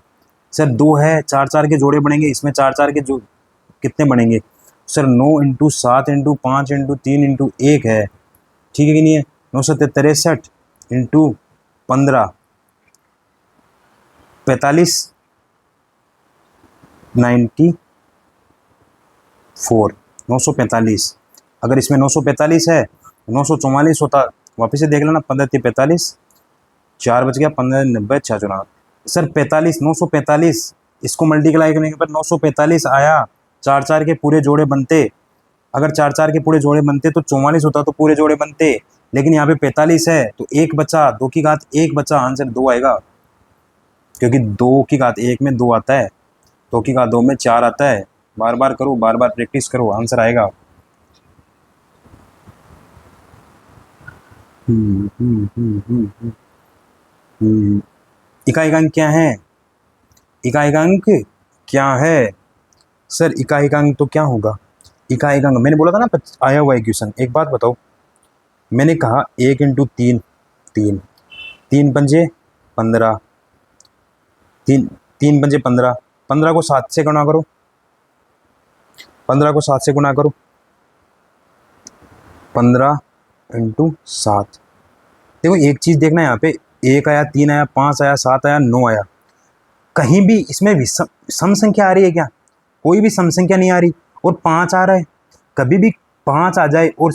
सर 2 है, 4 4 के जोड़े बनेंगे, इसमें 4 4 के जो कितने बनेंगे sir, 9 into 7 into 5 into 3 into 1 है, ठीक है कि नहीं है, 963 इंटू 15 45 94 945। अगर इसमें 945 है, 944 होता, वापस से देख लेना, 15 3 45, 4 बच गया, 15 90 6 94। सर 45 945, इसको मल्टीप्लाई करने के बाद 945 आया, 4 4 के पूरे जोड़े बनते, अगर 4 4 के पूरे जोड़े बनते तो 44 होता, तो पूरे जोड़े बनते, लेकिन यहाँ पे 45 है तो 1 बचा, 2 की घात 1 बचा, आंसर 2 आएगा, क्योंकि 2 की घात 1 में 2 आता है, 2 की घात 2 में 4 आता है। बार बार करो, बार बार प्रैक्टिस करो, आंसर आएगा। इकाई का अंक क्या है, इकाई का अंक क्या है सर, इकाई का अंक तो क्या होगा, इकाई का अंक मैंने बोला था ना, आया हुआ है क्वेश्चन। एक बात बताओ, मैंने कहा 1 इंटू 3 3, 3 पंजे 15, 3 3 पंजे 15, 15 को 7 से गुणा करो, 15 को 7 से गुणा करो, 15 इंटू 7। देखो एक चीज़ देखना यहाँ पे, 1 आया, 3 आया, 5 आया, 7 आया, 9 आया, कहीं भी इसमें सम संख्या आ रही है क्या? कोई भी सम संख्या नहीं आ रही। और 5 आ रहा है, कभी भी 5 आ जाए और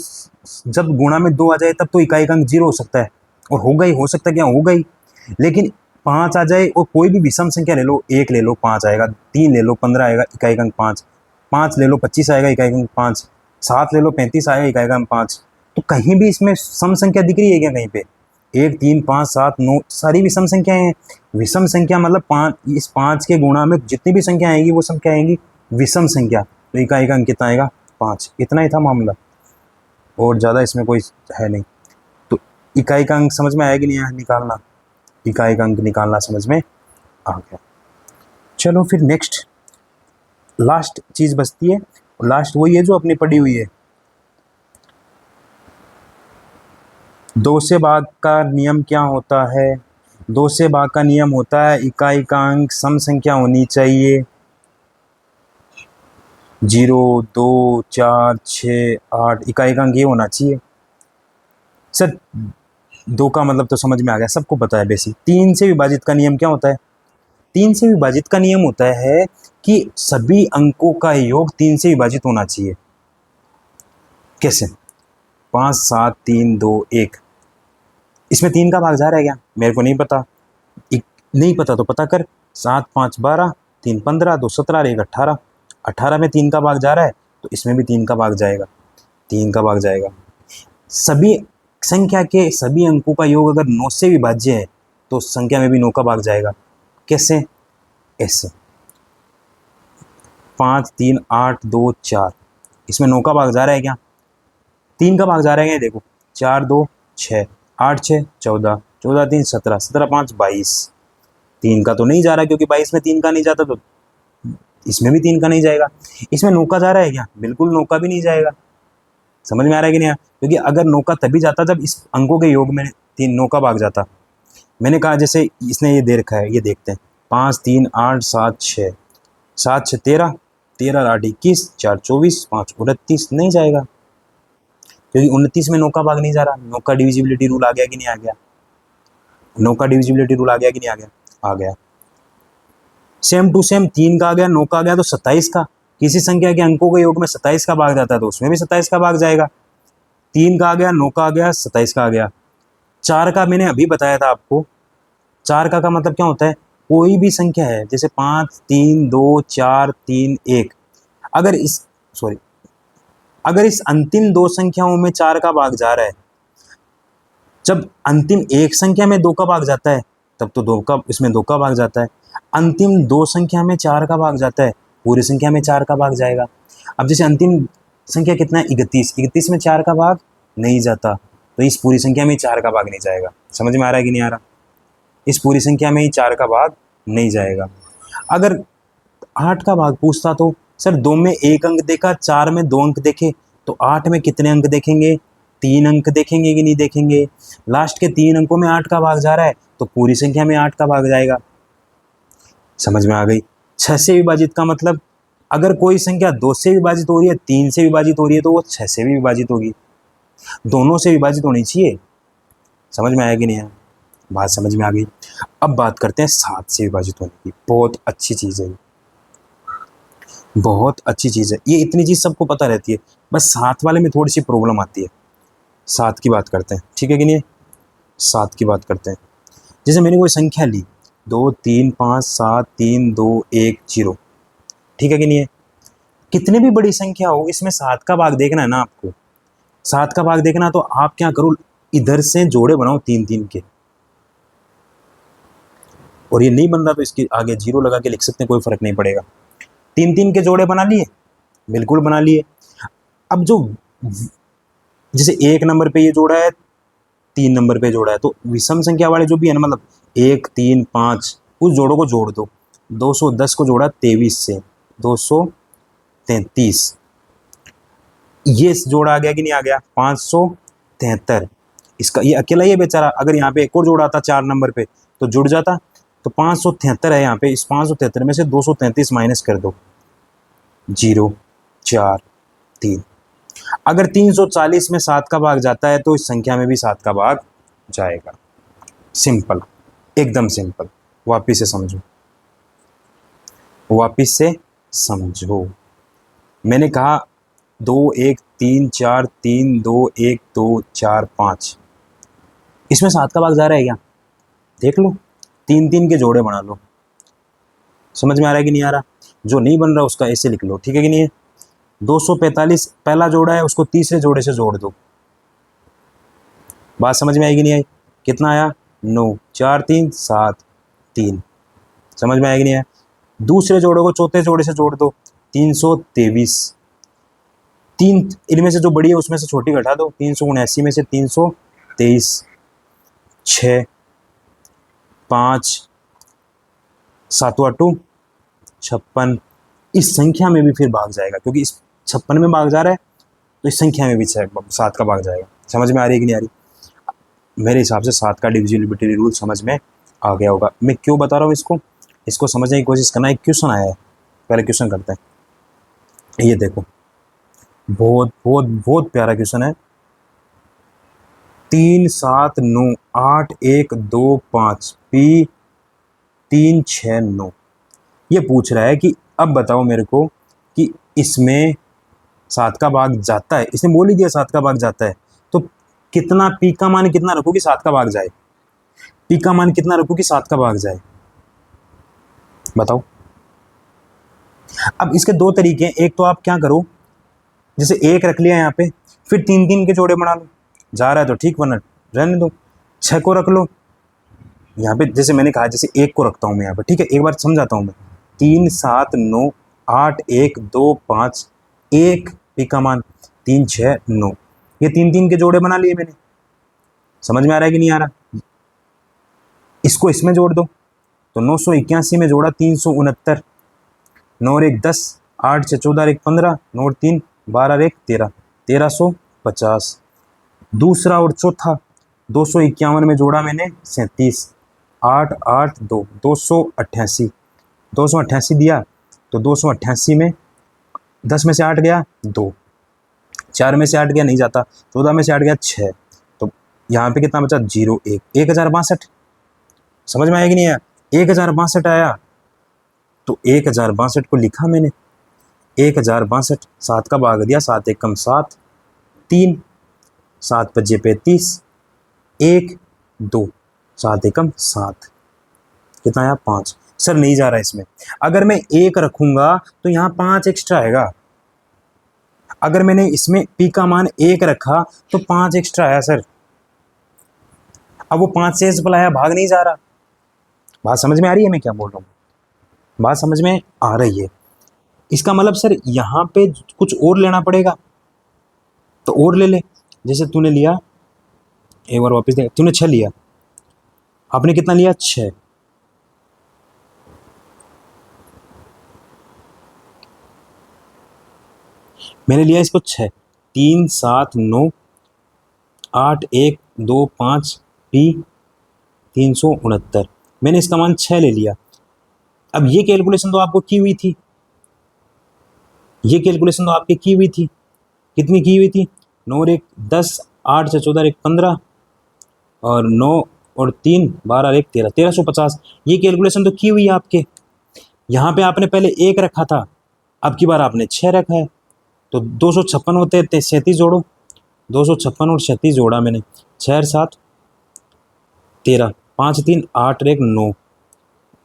जब गुणा में 2 आ जाए तब तो इकाई अंक 0 हो सकता है, और होगा ही, हो सकता है क्या, होगा ही। लेकिन 5 आ जाए और कोई भी विषम संख्या ले लो, 1 ले लो 5 आएगा, 3 ले लो 15 आएगा, इकाई अंक 5, 5 ले लो 25 आएगा, इकाई अंक 5, 7 ले लो 35 आएगा, इकाई अंक 5। तो कहीं भी इसमें सम संख्या दिख रही है क्या कहीं पे? 1, 3, 5, 7, 9 सारी विषम संख्याएं हैं। विषम संख्या मतलब 5, इस 5 के गुणा में जितनी भी संख्या आएगी वो संख्या आएंगी विषम संख्या। तो इकाई का अंक कितना आएगा? 5। इतना ही था मामला, और ज़्यादा इसमें कोई है नहीं। तो इकाई का अंक समझ में आया कि नहीं आया निकालना? इकाई का अंक निकालना समझ में आ गया। चलो फिर नेक्स्ट लास्ट चीज़ बचती है, लास्ट वही है जो अपनी पड़ी हुई है। 2 से भाग का नियम क्या होता है? 2 से भाग का नियम होता है इकाई का अंक सम संख्या होनी चाहिए। 0, 2, 4, 6, 8 इकाई का अंक ये होना चाहिए। सर 2 का मतलब तो समझ में आ गया, सबको पता है बेसिक। 3 से विभाजित का नियम क्या होता है? 3 से विभाजित का नियम होता है कि सभी अंकों का योग 3 से विभाजित होना चाहिए। कैसे? 5, 7, 3, 2, 1। इसमें 3 का भाग जा रहा है क्या? मेरे को नहीं पता, नहीं पता तो पता कर। 7, 5, 12, 3, 15, 2, 17, 1, 18। 18 में 3 का भाग जा रहा है तो इसमें भी 3 का भाग जाएगा, 3 का भाग जाएगा। सभी संख्या के सभी अंकों का योग अगर 9 से विभाज्य है तो संख्या में भी 9 का भाग जाएगा। कैसे? ऐसे 5, 3, 8, 2, 4 इसमें 9 का भाग जा रहा है क्या? 3 का भाग जा रहा है क्या? देखो 4, 2, 6, 8, 6, 14, 14, 3, 17, 17, 5, 22। 3 का तो नहीं जा रहा क्योंकि 22 में 3 का नहीं जाता, तो इसमें भी 3 का नहीं जाएगा। इसमें 9 का जा रहा है क्या? बिल्कुल 9 का भी नहीं जाएगा। समझ में आ रहा है कि नहीं? क्योंकि अगर 9 का तभी जाता जब इस अंकों के योग में 9 का भाग जाता। मैंने कहा जैसे इसने ये दे रखा है, ये देखते हैं 5, 3, 8, 7, 6, 7, 6, 13, 13, 8, 21, 4, 24, 5, 29 नहीं जाएगा क्योंकि 29 में 9 का भाग नहीं जा रहा। 9 का डिविजिबिलिटी रूल आ गया कि नहीं आ गया? 9 का डिविजिबिलिटी रूल आ गया कि नहीं आ गया? आ गया। सेम टू सेम 3 का आ गया, 9 का आ गया, तो 27 का, किसी संख्या के अंकों के योग में 27 का भाग जाता है तो उसमें भी 27 का भाग जाएगा। 3 का आ गया, 9 का आ गया, 27 का आ गया। 4 का मैंने अभी बताया था आपको। 4 का मतलब क्या होता है? कोई भी संख्या है जैसे 5, 3, 2, 4, 3, 1, अगर इस अंतिम 2 संख्याओं में 4 का भाग जा रहा है, जब अंतिम एक संख्या में 2 का भाग जाता है तब तो इसमें 2 का भाग जाता है। अंतिम 2 संख्या में 4 का भाग जाता है, पूरी संख्या में 4 का भाग जाएगा। अब जैसे अंतिम संख्या कितना है? 31, 31 में 4 का भाग नहीं जाता तो इस पूरी संख्या में 4 का भाग नहीं जाएगा। समझ में आ रहा है कि नहीं आ रहा? इस पूरी संख्या में ही 4 का भाग नहीं जाएगा। अगर 8 का भाग पूछता तो सर 2 में 1 अंक देखा, 4 में 2 अंक देखे, तो 8 में कितने अंक देखेंगे? 3 अंक देखेंगे कि नहीं देखेंगे? लास्ट के 3 अंकों में 8 का भाग जा रहा है तो पूरी संख्या में 8 का भाग जाएगा। समझ में आ गई? 6 से विभाजित का मतलब अगर कोई संख्या 2 से विभाजित हो रही है, 3 से विभाजित हो रही है तो वो 6 से भी विभाजित होगी। दोनों से विभाजित होनी चाहिए। समझ में आया कि नहीं आया? बात समझ में आ गई। अब बात करते हैं 7 से विभाजित होने की। बहुत अच्छी चीज़ है, बहुत अच्छी चीज़ है ये। इतनी चीज़ सबको पता रहती है, बस 7 वाले में थोड़ी सी प्रॉब्लम आती है। 7 की बात करते हैं, ठीक है कि नहीं? 7 की बात करते हैं। जैसे मैंने कोई संख्या ली 2, 3, 5, 7, 3, 2, 1, 0, ठीक है कि नहीं है? कितनी भी बड़ी संख्या हो इसमें 7 का भाग देखना है ना आपको। 7 का भाग देखना तो आप क्या करो, इधर से जोड़े बनाओ 3 3 के, और ये नहीं बन रहा तो इसके आगे 0 लगा के लिख सकते हैं, कोई फर्क नहीं पड़ेगा। 3 3 के जोड़े बना लिए? बिल्कुल बना लिए। अब जो जैसे 1 नंबर पे ये जोड़ा है, 3 नंबर पे जोड़ा है, तो विषम संख्या वाले जो भी है ना, मतलब 1, 3, 5, उस जोड़ों को जोड़ दो। 210 को जोड़ा 23 से, 233, ये जोड़ा आ गया कि नहीं आ गया? 573। इसका ये अकेला ये बेचारा, अगर यहाँ पे एक और जोड़ा था 4 नंबर पे तो जुड़ जाता। तो 573 है यहाँ पे, इस 573 में से 233 माइनस कर दो, 0, 4, 3। अगर 340 में 7 का भाग जाता है तो इस संख्या में भी 7 का भाग जाएगा। सिंपल, एकदम सिंपल। वापिस से समझो, वापिस से समझो। मैंने कहा 2 1 3 4 3 2 1 2 4 5, इसमें 7 का भाग जा रहा है क्या? देख लो, 3 3 के जोड़े बना लो। समझ में आ रहा है कि नहीं आ रहा? जो नहीं बन रहा उसका ऐसे लिख लो, ठीक है कि नहीं है? 245 पहला जोड़ा है, उसको तीसरे जोड़े से जोड़ दो। बात समझ में आएगी नहीं आई? कितना आया? 9 4 3 7 3। समझ में आएगी नहीं आया? दूसरे जोड़े को चौथे जोड़े से जोड़ दो, 323। तीन इनमें से जो बड़ी है उसमें से छोटी घटा दो, 379 में से 323। 6 5 7 8 56। इस संख्या में भी फिर भाग जाएगा, क्योंकि इस 56 में भाग जा रहा है तो इस संख्या में भी 7 का भाग जाएगा। समझ में आ रही है कि नहीं आ रही? मेरे हिसाब से 7 का डिविजिबिलिटी रूल समझ में आ गया होगा। मैं क्यों बता रहा हूँ इसको समझने की कोशिश करना। एक क्वेश्चन आया है, पहले क्वेश्चन करते हैं। ये देखो, बहुत बहुत बहुत प्यारा क्वेश्चन है। 3 7 9 8 1 2 5 P 3 6 9। ये पूछ रहा है कि अब बताओ मेरे को कि इसमें 7 का भाग जाता है। इसने बोल ही दिया 7 का भाग जाता है, तो कितना पी का मान कितना रखो कि 7 का भाग जाए? पी का मान कितना रखो कि 7 का भाग जाए? बताओ। अब इसके दो तरीके हैं। एक तो आप क्या करो, जैसे 1 रख लिया यहाँ पे, फिर 3 3 के जोड़े बना लो। जा रहा है तो ठीक, वरना रहने दो। 6 को रख लो यहाँ पे, जैसे मैंने कहा, जैसे 1 को रखता हूँ मैं यहाँ पे, ठीक है? एक बार समझाता हूँ मैं। 3 7 9 8 1 2 5 1 पी का मान 3 6 9। ये 3 3 के जोड़े बना लिए मैंने। समझ में आ रहा है कि नहीं आ रहा? इसको इसमें जोड़ दो, तो 981 में जोड़ा 369। 9 और 1 10, 8 से 14 1 15, 9 और 3 12 और 1 13, 1350। दूसरा और चौथा 251 में जोड़ा मैंने 37, 8 8 2 288। 288 दिया, तो 288 में 10 में से 8 गया 2, 4 में से 8 गया नहीं जाता, 14 में से 8 गया 6, तो यहाँ पे कितना बचा? 0 1, 1062। समझ में आया कि नहीं आया? 1062 आया, तो 1062 को लिखा मैंने। 1062, 7 का भाग दिया, 7 1 7, 3 7 5 35, 1 2 7 1 7, कितना आया? 5। सर नहीं जा रहा इसमें। अगर मैं 1 रखूंगा तो यहाँ 5 एक्स्ट्रा आएगा। अगर मैंने इसमें पी का मान 1 रखा तो 5 एक्स्ट्रा आया सर। अब वो 5 से बुलाया, भाग नहीं जा रहा। बात समझ में आ रही है मैं क्या बोल रहा हूँ? बात समझ में आ रही है? इसका मतलब सर यहाँ पे कुछ और लेना पड़ेगा, तो और ले ले। जैसे तूने लिया, एक बार वापस दे, तूने 6 लिया, आपने कितना लिया? 6। मैंने लिया इसको 6, 3 7 9 8 1 2 5 पी 369। मैंने इसका मान 6 ले लिया। अब ये कैलकुलेशन तो आपको की हुई थी, ये कैलकुलेशन तो आपकी की हुई थी। कितनी की हुई थी? 9 और 1 10, 8 से 14 1 15, और 9 और 3 12 और 1 13, 1350। ये कैलकुलेशन तो की हुई है आपके। यहाँ पे आपने पहले 1 रखा था, अब की बार आपने 6 रखा है, तो 256 होते हैं, 37 जोड़ो। 256 और 37 जोड़ा मैंने, 6 और 7 13, 5 3 8 और 1 9,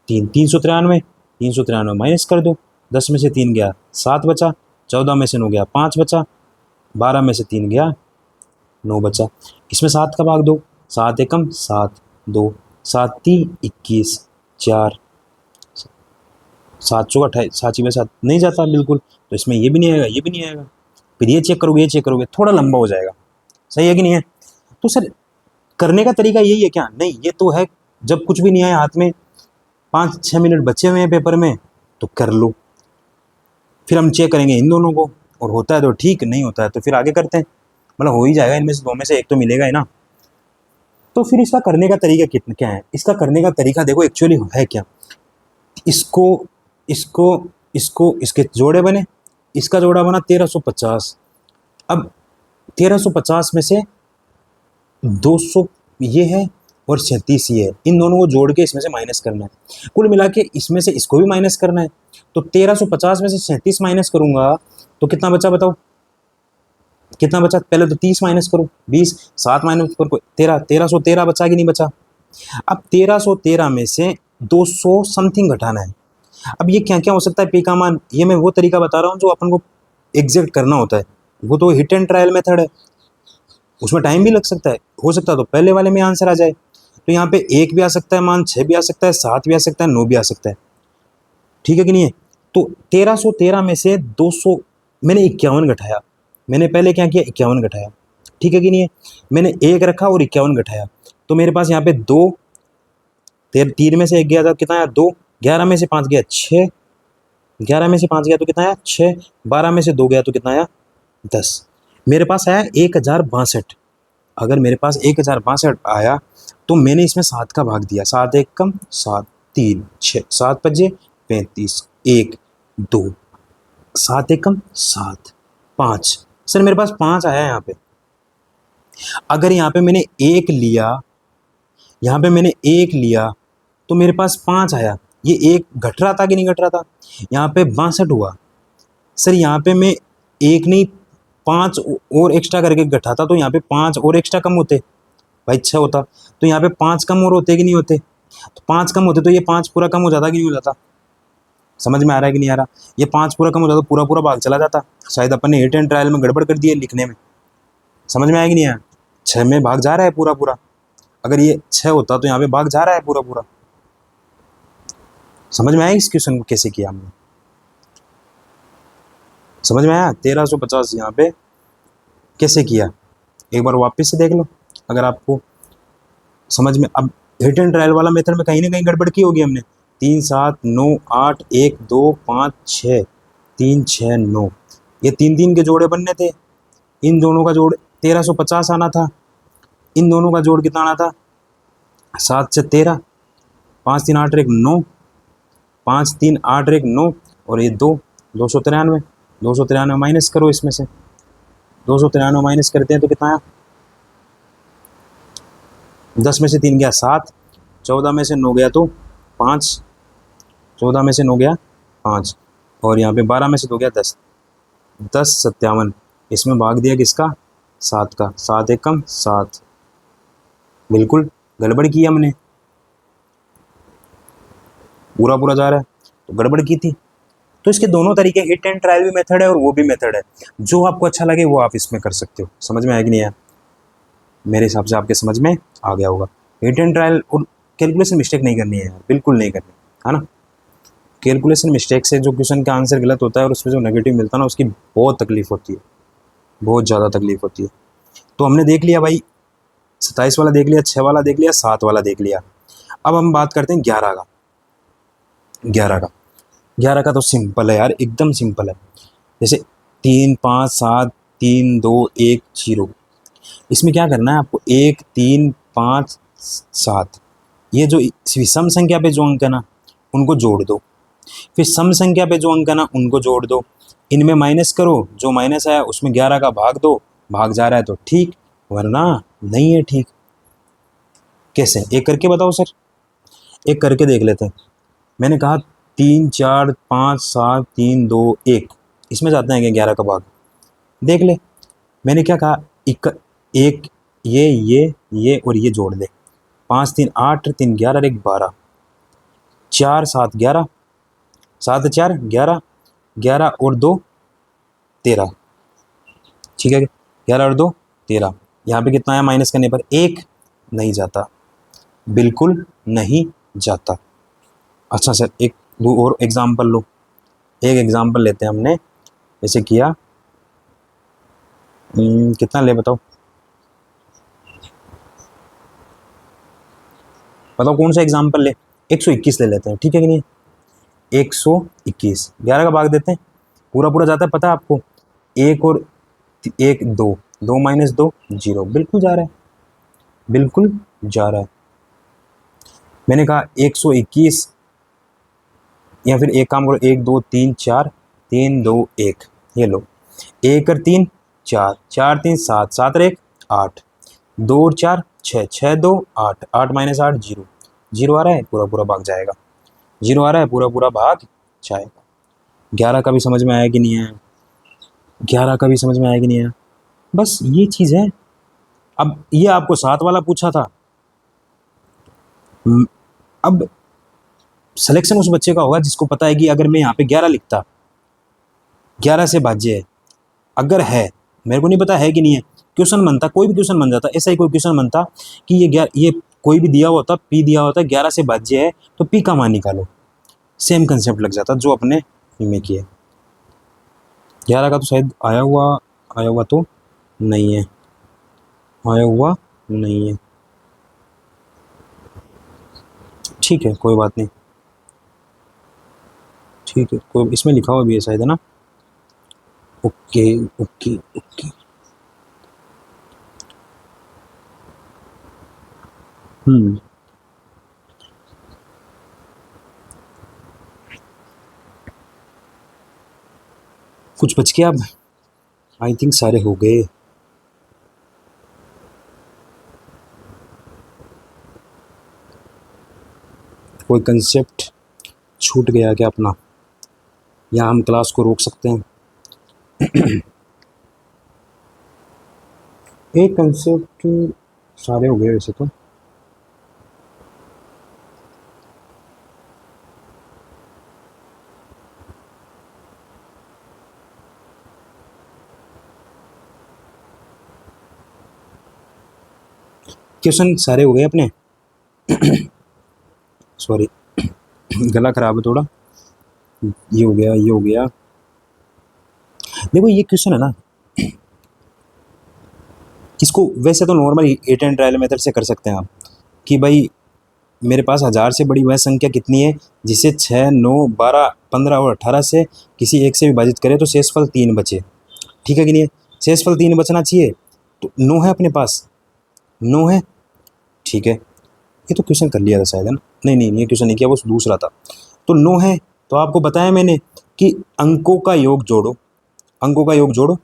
3 393। 393 माइनस कर दो, 10 में से 3 गया 7 बचा, 14 में से 9 गया 5 बचा, 12 में से 3 गया 9 बचा। इसमें 7 का भाग दो, 7 एकम 7 2 7 3 21 4, 7 चौका 28, 7 में 7 नहीं जाता बिल्कुल, तो इसमें ये भी नहीं आएगा, ये भी नहीं आएगा। फिर ये चेक करोगे, ये चेक करोगे, थोड़ा लंबा हो जाएगा। सही है कि नहीं है? तो सर करने का तरीका यही है क्या? नहीं, ये तो है जब कुछ भी नहीं आया हाथ में, 5-6 मिनट बचे हुए हैं पेपर में, तो कर लो। फिर हम चेक करेंगे इन दोनों को, और होता है तो ठीक, नहीं होता है तो फिर आगे करते हैं। मतलब हो ही जाएगा, इनमें से 2 में से एक तो मिलेगा ही ना। तो फिर इसका करने का तरीका कितना क्या है? इसका करने का तरीका देखो एक्चुअली है क्या। इसको इसको इसको इसके जोड़े बने, इसका जोड़ा बना 1350। अब 1350 में से 200 ये है और 37 ये है, इन दोनों को जोड़ के इसमें से माइनस करना है। कुल मिला के इसमें से इसको भी माइनस करना है। तो 1350 में से 37 माइनस करूंगा तो कितना बचा बताओ, कितना बचा? पहले तो 30 माइनस करो, 20, 7 माइनस करो 13, 1313 बचा कि नहीं बचा? अब 1313 में से 200 समथिंग घटाना है। अब ये क्या क्या हो सकता है पी का मान, ये मैं वो तरीका बता रहा हूँ जो अपन को एग्जैक्ट करना होता है, वो तो हिट एंड ट्रायल मेथड है, उसमें टाइम भी लग सकता है। हो सकता है तो पहले वाले में आंसर आ जाए। तो यहाँ पे 1 भी आ सकता है मान, 6 भी आ सकता है, 7 भी आ सकता है, 9 भी आ सकता है। ठीक है कि नहीं है? तो 1313 में से 200 मैंने 51 घटाया, मैंने पहले क्या किया 51 घटाया। ठीक है कि नहीं है? मैंने 1 रखा और 51 घटाया, तो मेरे पास यहाँ पे 2, 3 में से 1 गया था कितना आया 2, 11 में से 5 गया 6, 11 में से 5 गया तो कितना आया 6, 12 में से 2 गया तो कितना आया 10। मेरे पास आया 1062। अगर मेरे पास 1062 आया तो मैंने इसमें 7 का भाग दिया, 7 1 कम 7, 3 6, 7 5 35, 1 2, 7 1 कम 7, 5। सर मेरे पास 5 आया यहाँ पे। अगर यहाँ पे मैंने 1 लिया, यहाँ पे मैंने 1 लिया तो मेरे पास 5 आया। ये 1 घट रहा था कि नहीं घट रहा था? यहाँ पे 62 हुआ। सर यहाँ पे मैं 1 नहीं 5 और एक्स्ट्रा करके घटाता तो यहाँ पे 5 और एक्स्ट्रा कम होते भाई, 6 होता। तो यहाँ पे 5 कम और होते कि नहीं होते? तो 5 कम होते तो ये 5 पूरा कम हो जाता कि नहीं हो जाता? समझ में आ रहा है कि नहीं आ रहा? ये 5 पूरा कम हो जाता तो पूरा पूरा भाग चला जाता। शायद अपन ने हिट एंड ट्रायल में गड़बड़ कर दी है लिखने में। समझ में आया कि नहीं आया? 6 में भाग जा रहा है पूरा पूरा, अगर ये 6 होता तो यहाँ पे भाग जा रहा है पूरा पूरा। समझ में आया इस क्वेश्चन को कैसे किया हमने? समझ में आया 1350 यहाँ पे कैसे किया? एक बार वापस से देख लो अगर आपको समझ में। अब हिट एंड ट्रायल वाला मेथड में कहीं ना कहीं गड़बड़ की होगी हमने। 3 7 9 8 1 2 5 6, 3 6 9, ये 3 3 के जोड़े बनने थे। इन दोनों का जोड़ 1350 आना था, इन दोनों का जोड़ कितना आना था 7 से 13, 5 3 8 1 9, 5 3 8 1 9 और ये 2, 293, 293 माइनस करो इसमें से, 293 माइनस करते हैं तो कितना आया 10 में से 3 गया 7, 14 में से 9 गया तो 5, 14 में से 9 गया 5 और यहाँ पे 12 में से 2 गया 10, 1057। इसमें भाग दिया किसका 7 का, 7 1 कम 7। बिल्कुल गड़बड़ की हमने, पूरा पूरा जा रहा है तो गड़बड़ की थी। तो इसके दोनों तरीके, हिट एंड ट्रायल भी मेथड है और वो भी मेथड है, जो आपको अच्छा लगे वो आप इसमें कर सकते हो। समझ में आया कि नहीं आया? मेरे हिसाब से आपके समझ में आ गया होगा। हिट एंड ट्रायल और कैलकुलेशन मिस्टेक नहीं करनी है यार, बिल्कुल नहीं करनी है ना। कैलकुलेशन मिस्टेक से जो क्वेश्चन का आंसर गलत होता है और उसमें जो नेगेटिव मिलता है ना, उसकी बहुत तकलीफ होती है, बहुत ज़्यादा तकलीफ होती है। तो हमने देख लिया भाई 27 वाला देख लिया, 6 वाला देख लिया, 7 वाला देख लिया। अब हम बात करते हैं 11 का। 11 का तो सिंपल है यार, एकदम सिंपल है। जैसे 3 5 7 3 2 1 0, इसमें क्या करना है आपको 1 3 5 7, ये जो विषम संख्या पे जो अंक है ना उनको जोड़ दो, फिर सम संख्या पे जो अंक है ना उनको जोड़ दो, इनमें माइनस करो, जो माइनस आया उसमें 11 का भाग दो, भाग जा रहा है तो ठीक, वरना नहीं है ठीक। कैसे? एक करके बताओ सर, एक करके देख लेते हैं। मैंने कहा 3 4 5 7 3 2 1, इसमें जाते हैं 11 का भाग, देख ले। मैंने क्या कहा एक ये और ये जोड़ दे, 5 3 8 3 11 और 1 12, 4 7 11, 7 4 11, 11 और 2 13। ठीक है, 11 और 2 13। यहाँ पे कितना आया माइनस करने पर? 1 नहीं जाता, बिल्कुल नहीं जाता। अच्छा सर एक दो और एग्जाम्पल लो, एक एग्जाम्पल लेते हैं हमने, जैसे किया कितना ले बताओ कौन सा एग्जाम्पल ले? 121 ले लेते हैं, ठीक है कि नहीं? 121, 11 का भाग देते हैं, पूरा पूरा जाता है पता है आपको, 1 और 1 2, 2 माइनस 2 0, बिल्कुल जा रहा है, बिल्कुल जा रहा है। मैंने कहा 121, या फिर एक काम करो 1 2 3 4 3 2 1, ये लो 1 और 3 4, 4 3 7, 7 और 1 8, 2 और 4 6, 6 2 8, 8 माइनस 8 0, 0 आ रहा है पूरा पूरा भाग जाएगा, 0 आ रहा है पूरा पूरा भाग जाएगा। 11 का भी समझ में आया कि नहीं आया? 11 का भी समझ में आया कि नहीं आया? बस ये चीज़ है। अब ये आपको 7 वाला पूछा था, अब सिलेक्शन उस बच्चे का होगा जिसको पता है कि अगर मैं यहाँ पे 11 लिखता, 11 से भाज्य है, अगर है, मेरे को नहीं पता है कि नहीं है, क्वेश्चन बनता, कोई भी क्वेश्चन बन जाता, ऐसा ही कोई क्वेश्चन बनता कि ये कोई भी दिया होता, पी दिया होता, 11 से भाज्य है तो पी का मान निकालो, सेम कंसेप्ट लग जाता जो अपने में किया। 11 का तो शायद आया हुआ तो नहीं है, आया हुआ नहीं है, ठीक है कोई बात नहीं, ठीक है कोई, इसमें लिखा हुआ भी है शायद, है ना? Okay okay okay. कुछ बच गया अब? आई थिंक सारे हो गए। कोई कंसेप्ट छूट गया क्या अपना, या हम क्लास को रोक सकते हैं? एक कंसेप्ट सारे हो गए वैसे तो। क्वेश्चन सारे हो गए अपने। सॉरी गला खराब है थोड़ा। ये हो गया, ये हो गया। देखो ये क्वेश्चन है ना, इसको वैसे तो normal at and trial method से कर सकते हैं आप, कि भाई मेरे पास 1000 से बड़ी वह संख्या कितनी है जिसे 6 9 12 15 और 18 से किसी एक से विभाजित करें तो शेषफल 3 बचे, ठीक है कि नहीं है? शेषफल 3 बचना चाहिए, तो 9 है अपने पास, 9 है, ठीक है। ये तो क्वेश्चन कर लिया था शायद, है ना? नहीं नहीं, ये क्वेश्चन नहीं किया, वो दूसरा था। तो 9 है, तो आपको बताया मैंने कि अंकों का योग जोड़ो, अंकों का योग जोड़ो,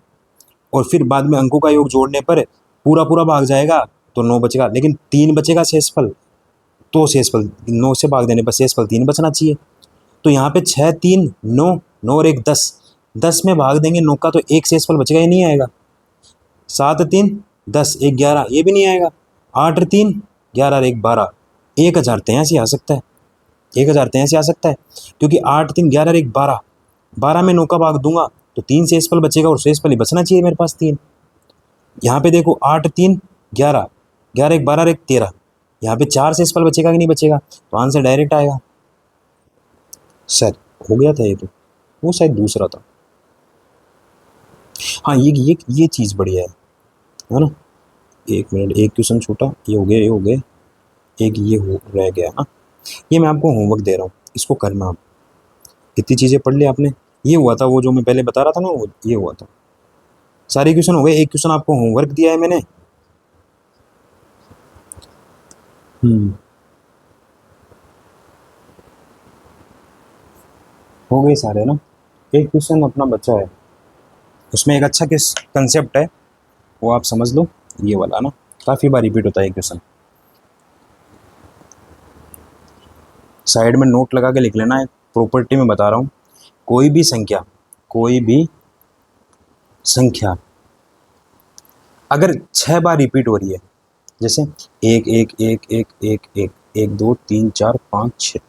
और फिर बाद में अंकों का योग जोड़ने पर पूरा पूरा भाग जाएगा तो 9 बचेगा, लेकिन 3 बचेगा शेषफल, तो शेषफल 9 से भाग देने पर शेषफल 3 बचना चाहिए। तो यहाँ पे 6 3 9, 9 और 1 10, 10 में भाग देंगे 9 का तो एक शेषफल बचेगा, ही नहीं आएगा। 7 3 10, 1 11, ये भी नहीं आएगा। 8 3 11 और 1 12, 1083 आ सकता है, 1083 आ सकता है, क्योंकि 8 3 11 और 1 12, 12 में 9 का भाग दूंगा तो 3 शेषफल बचेगा, और शेषफल ही बचना चाहिए मेरे पास 3। यहाँ पे देखो 8 3 11, 11 1 12 और 1 13, यहाँ पे 4 शेषफल बचेगा कि नहीं बचेगा, तो आंसर डायरेक्ट आएगा। सर हो गया था ये, तो वो शायद दूसरा था। हाँ ये चीज़ बढ़िया है ना? एक मिनट, एक क्वेश्चन छोटा, ये हो गया, ये हो गया, एक ये हो रह गया ना, ये मैं आपको होमवर्क दे रहा हूँ, इसको करना आप। इतनी चीज़ें पढ़ ली आपने, ये हुआ था वो जो मैं पहले बता रहा था ना, वो ये हुआ था। सारे क्वेश्चन हो गए, एक क्वेश्चन आपको होमवर्क दिया है मैंने। हो गए सारे ना। एक क्वेश्चन अपना बचा है, उसमें एक अच्छा किस कंसेप्ट है वो आप समझ लो, ये वाला ना, काफ़ी बार रिपीट होता है क्वेश्चन। साइड में नोट लगा के लिख लेना, एक प्रॉपर्टी में बता रहा हूँ, कोई भी संख्या अगर 6 बार रिपीट हो रही है, जैसे 1 1 1 1 1 1 1 2 3 4 5 6,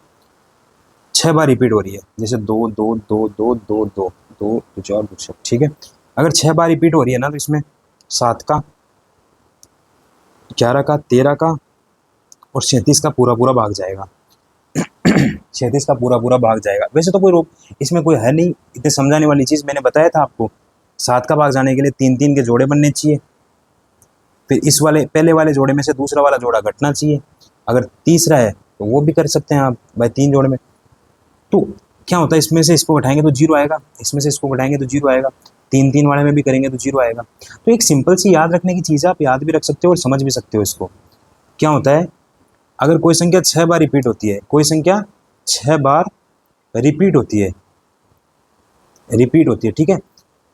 6 बार रिपीट हो रही है, जैसे 2 2 2 2 2 2 2 4 2 6, ठीक है। अगर 6 बार रिपीट हो रही है ना, तो इसमें 7 का, 11 का, 13 का और 37 का पूरा पूरा भाग जाएगा। 37 का पूरा पूरा भाग जाएगा। वैसे तो कोई रोक इसमें कोई है नहीं, इतने समझाने वाली चीज़ मैंने बताया था आपको। 7 का भाग जाने के लिए 3 3 के जोड़े बनने चाहिए, फिर इस वाले पहले वाले जोड़े में से दूसरा वाला जोड़ा घटना चाहिए, अगर तीसरा है तो वो भी कर सकते हैं आप भाई 3 जोड़े में। तो क्या होता है, इसमें से इसको घटाएंगे तो 0 आएगा, इसमें से इसको घटाएंगे तो 0 आएगा, 3 3 वाले में भी करेंगे तो 0 आएगा। तो एक सिंपल सी याद रखने की चीज़ है, आप याद भी रख सकते हो और समझ भी सकते हो इसको। क्या होता है, अगर कोई संख्या 6 बार रिपीट होती है, कोई संख्या 6 बार रिपीट होती है, ठीक है,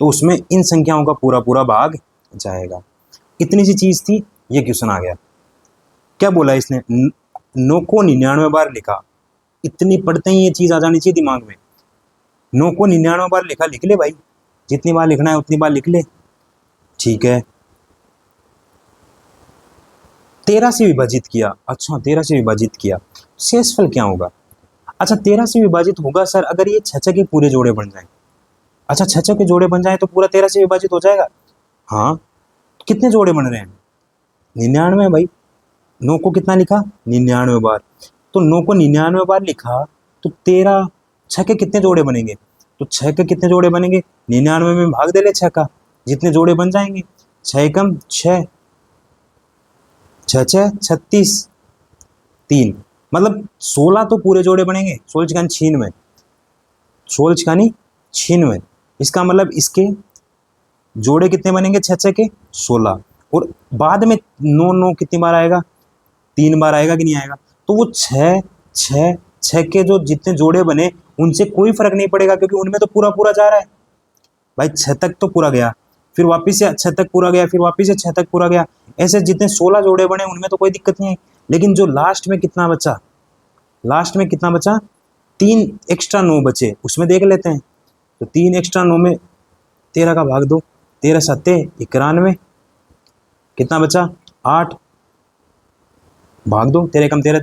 तो उसमें इन संख्याओं का पूरा पूरा भाग जाएगा। इतनी सी चीज़ थी, ये क्वेश्चन आ गया। क्या बोला इसने, 9 को 99 बार लिखा। इतनी पढ़ते ही ये चीज़ आ जानी चाहिए दिमाग में। 9 को 99 बार लिखा, लिख ले भाई, जितनी बार लिखना है उतनी बार लिख ले। ठीक है, 13 से विभाजित किया। अच्छा, 13 से विभाजित किया, शेषफल क्या होगा? अच्छा, 13 से विभाजित होगा सर अगर ये 6 के पूरे जोड़े बन जाए। अच्छा, 6 के जोड़े बन जाए तो पूरा 13 से विभाजित हो जाएगा। हाँ, कितने जोड़े बन रहे हैं? 99 भाई। 9 को कितना लिखा? 99 बार। तो 9 को 99 बार लिखा तो 13, 6 के कितने जोड़े बनेंगे? तो 6 के कितने जोड़े बनेंगे? 99 में भाग दे ले 6 का, जितने जोड़े बन जाएंगे। 6 एकम 6, 6 6 36, 3, मतलब 16 तो पूरे जोड़े बनेंगे। 16 छकानी 96, 16 छकानी 96। इसका मतलब इसके जोड़े कितने बनेंगे? 6 6 के 16। और बाद में 9 9 कितनी बार आएगा? 3 बार आएगा कि नहीं आएगा? तो वो 6 6 6 के जो जितने जोड़े बने उनसे कोई फर्क नहीं पड़ेगा, क्योंकि उनमें तो पूरा पूरा जा रहा है भाई। 6 तक तो पूरा गया, फिर वापस से 6 तक पूरा गया, फिर वापस से 6 तक पूरा गया। ऐसे जितने 16 जोड़े बने उनमें तो कोई दिक्कत नहीं है। लेकिन जो लास्ट में कितना बचा, लास्ट में कितना बचा? 3 एक्स्ट्रा 9 बचे, उसमें देख लेते हैं। तो 3 एक्स्ट्रा 9 में 13 का भाग दो, 13 सत्ते 91, कितना बचा? 8, भाग दो, 13 कम 13,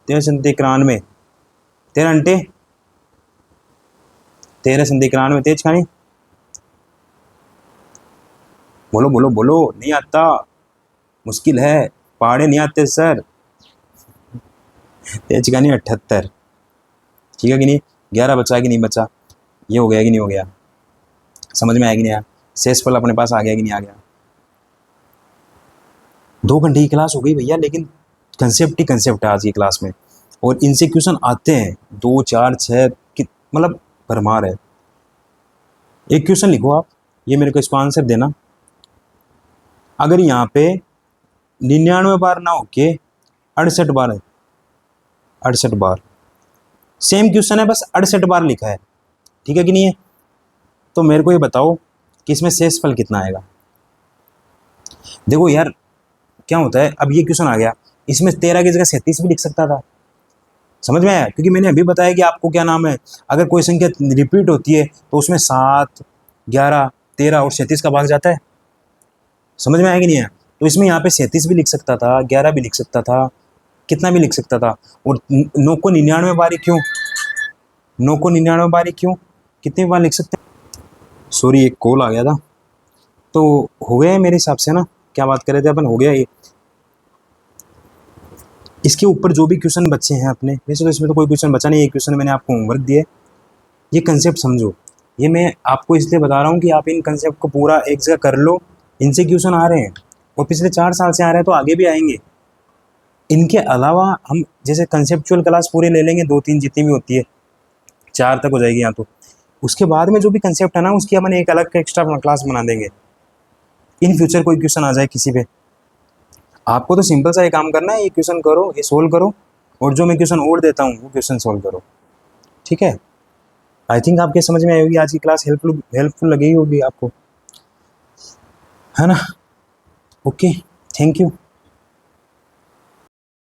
13 सत्ते 91, 13 अंटे 13 सत्ते 91, तेज खानी। बोलो बोलो बोलो, नहीं आता, मुश्किल है, पहाड़े नहीं आते सर। तेज खानी 78, ठीक है कि नहीं? 11 बचा कि नहीं बचा? ये हो गया कि नहीं हो गया? समझ में आया कि नहीं आया? शेषफल अपने पास आ गया कि नहीं आ गया? 2 घंटे की क्लास हो गई भैया, लेकिन कंसेप्ट ही कंसेप्ट है आज की क्लास में, और इनसे क्वेश्चन आते हैं 2 4 6 मतलब भरमार है। एक क्वेश्चन लिखो आप, ये मेरे को इसको आंसर देना। अगर यहाँ पे 99 बार ना होके 68 बार है, 68 बार, सेम क्वेश्चन है बस 68 बार लिखा है, ठीक है कि नहीं है? तो मेरे को ये बताओ कि इसमें शेषफल कितना आएगा। देखो यार क्या होता है, अब ये क्वेश्चन आ गया, इसमें 13 की जगह 37 भी लिख सकता था। समझ में आया? क्योंकि मैंने अभी बताया कि आपको क्या नाम है, अगर कोई संख्या रिपीट होती है तो उसमें 7 11 13 और 37 का भाग जाता है। समझ में आया कि नहीं है? तो इसमें यहाँ पे 37 भी लिख सकता था, 11 भी लिख सकता था, कितना भी लिख सकता था। और 9 को 99 बारी क्यों? 9 को 99 बारी क्यों? कितनी बार लिख सकते हैं? सॉरी, एक कॉल आ गया था। तो हो गया है मेरे हिसाब से ना, क्या बात कर रहे थे अपन, हो गया ये। इसके ऊपर जो भी क्वेश्चन बच्चे हैं अपने, वैसे तो इसमें तो कोई क्वेश्चन बचा नहीं, एक क्वेश्चन मैंने आपको होमवर्क दिया है, ये कंसेप्ट समझो। ये मैं आपको इसलिए बता रहा हूँ कि आप इन कंसेप्ट को पूरा एक जगह कर लो। इनसे क्वेश्चन आ रहे हैं और पिछले 4 साल से आ रहे हैं, तो आगे भी आएंगे। इनके अलावा हम जैसे कंसेप्चुअल क्लास पूरे ले लेंगे, 2 3 जितनी भी होती है, 4 तक हो जाएगी यहाँ, तो उसके बाद में जो भी कंसेप्ट है ना उसकी अपन एक अलग एक्स्ट्रा क्लास बना देंगे। इन फ्यूचर कोई क्वेश्चन आ जाए किसी पे, आपको तो सिंपल सा ये काम करना है, ये क्वेश्चन करो, ये सोल्व करो, और जो मैं क्वेश्चन और देता हूँ वो क्वेश्चन सोल्व करो, ठीक है? आई थिंक आपके समझ में आई होगी, आज की क्लास हेल्पफुल लगी होगी आपको, है ना? Okay, thank you.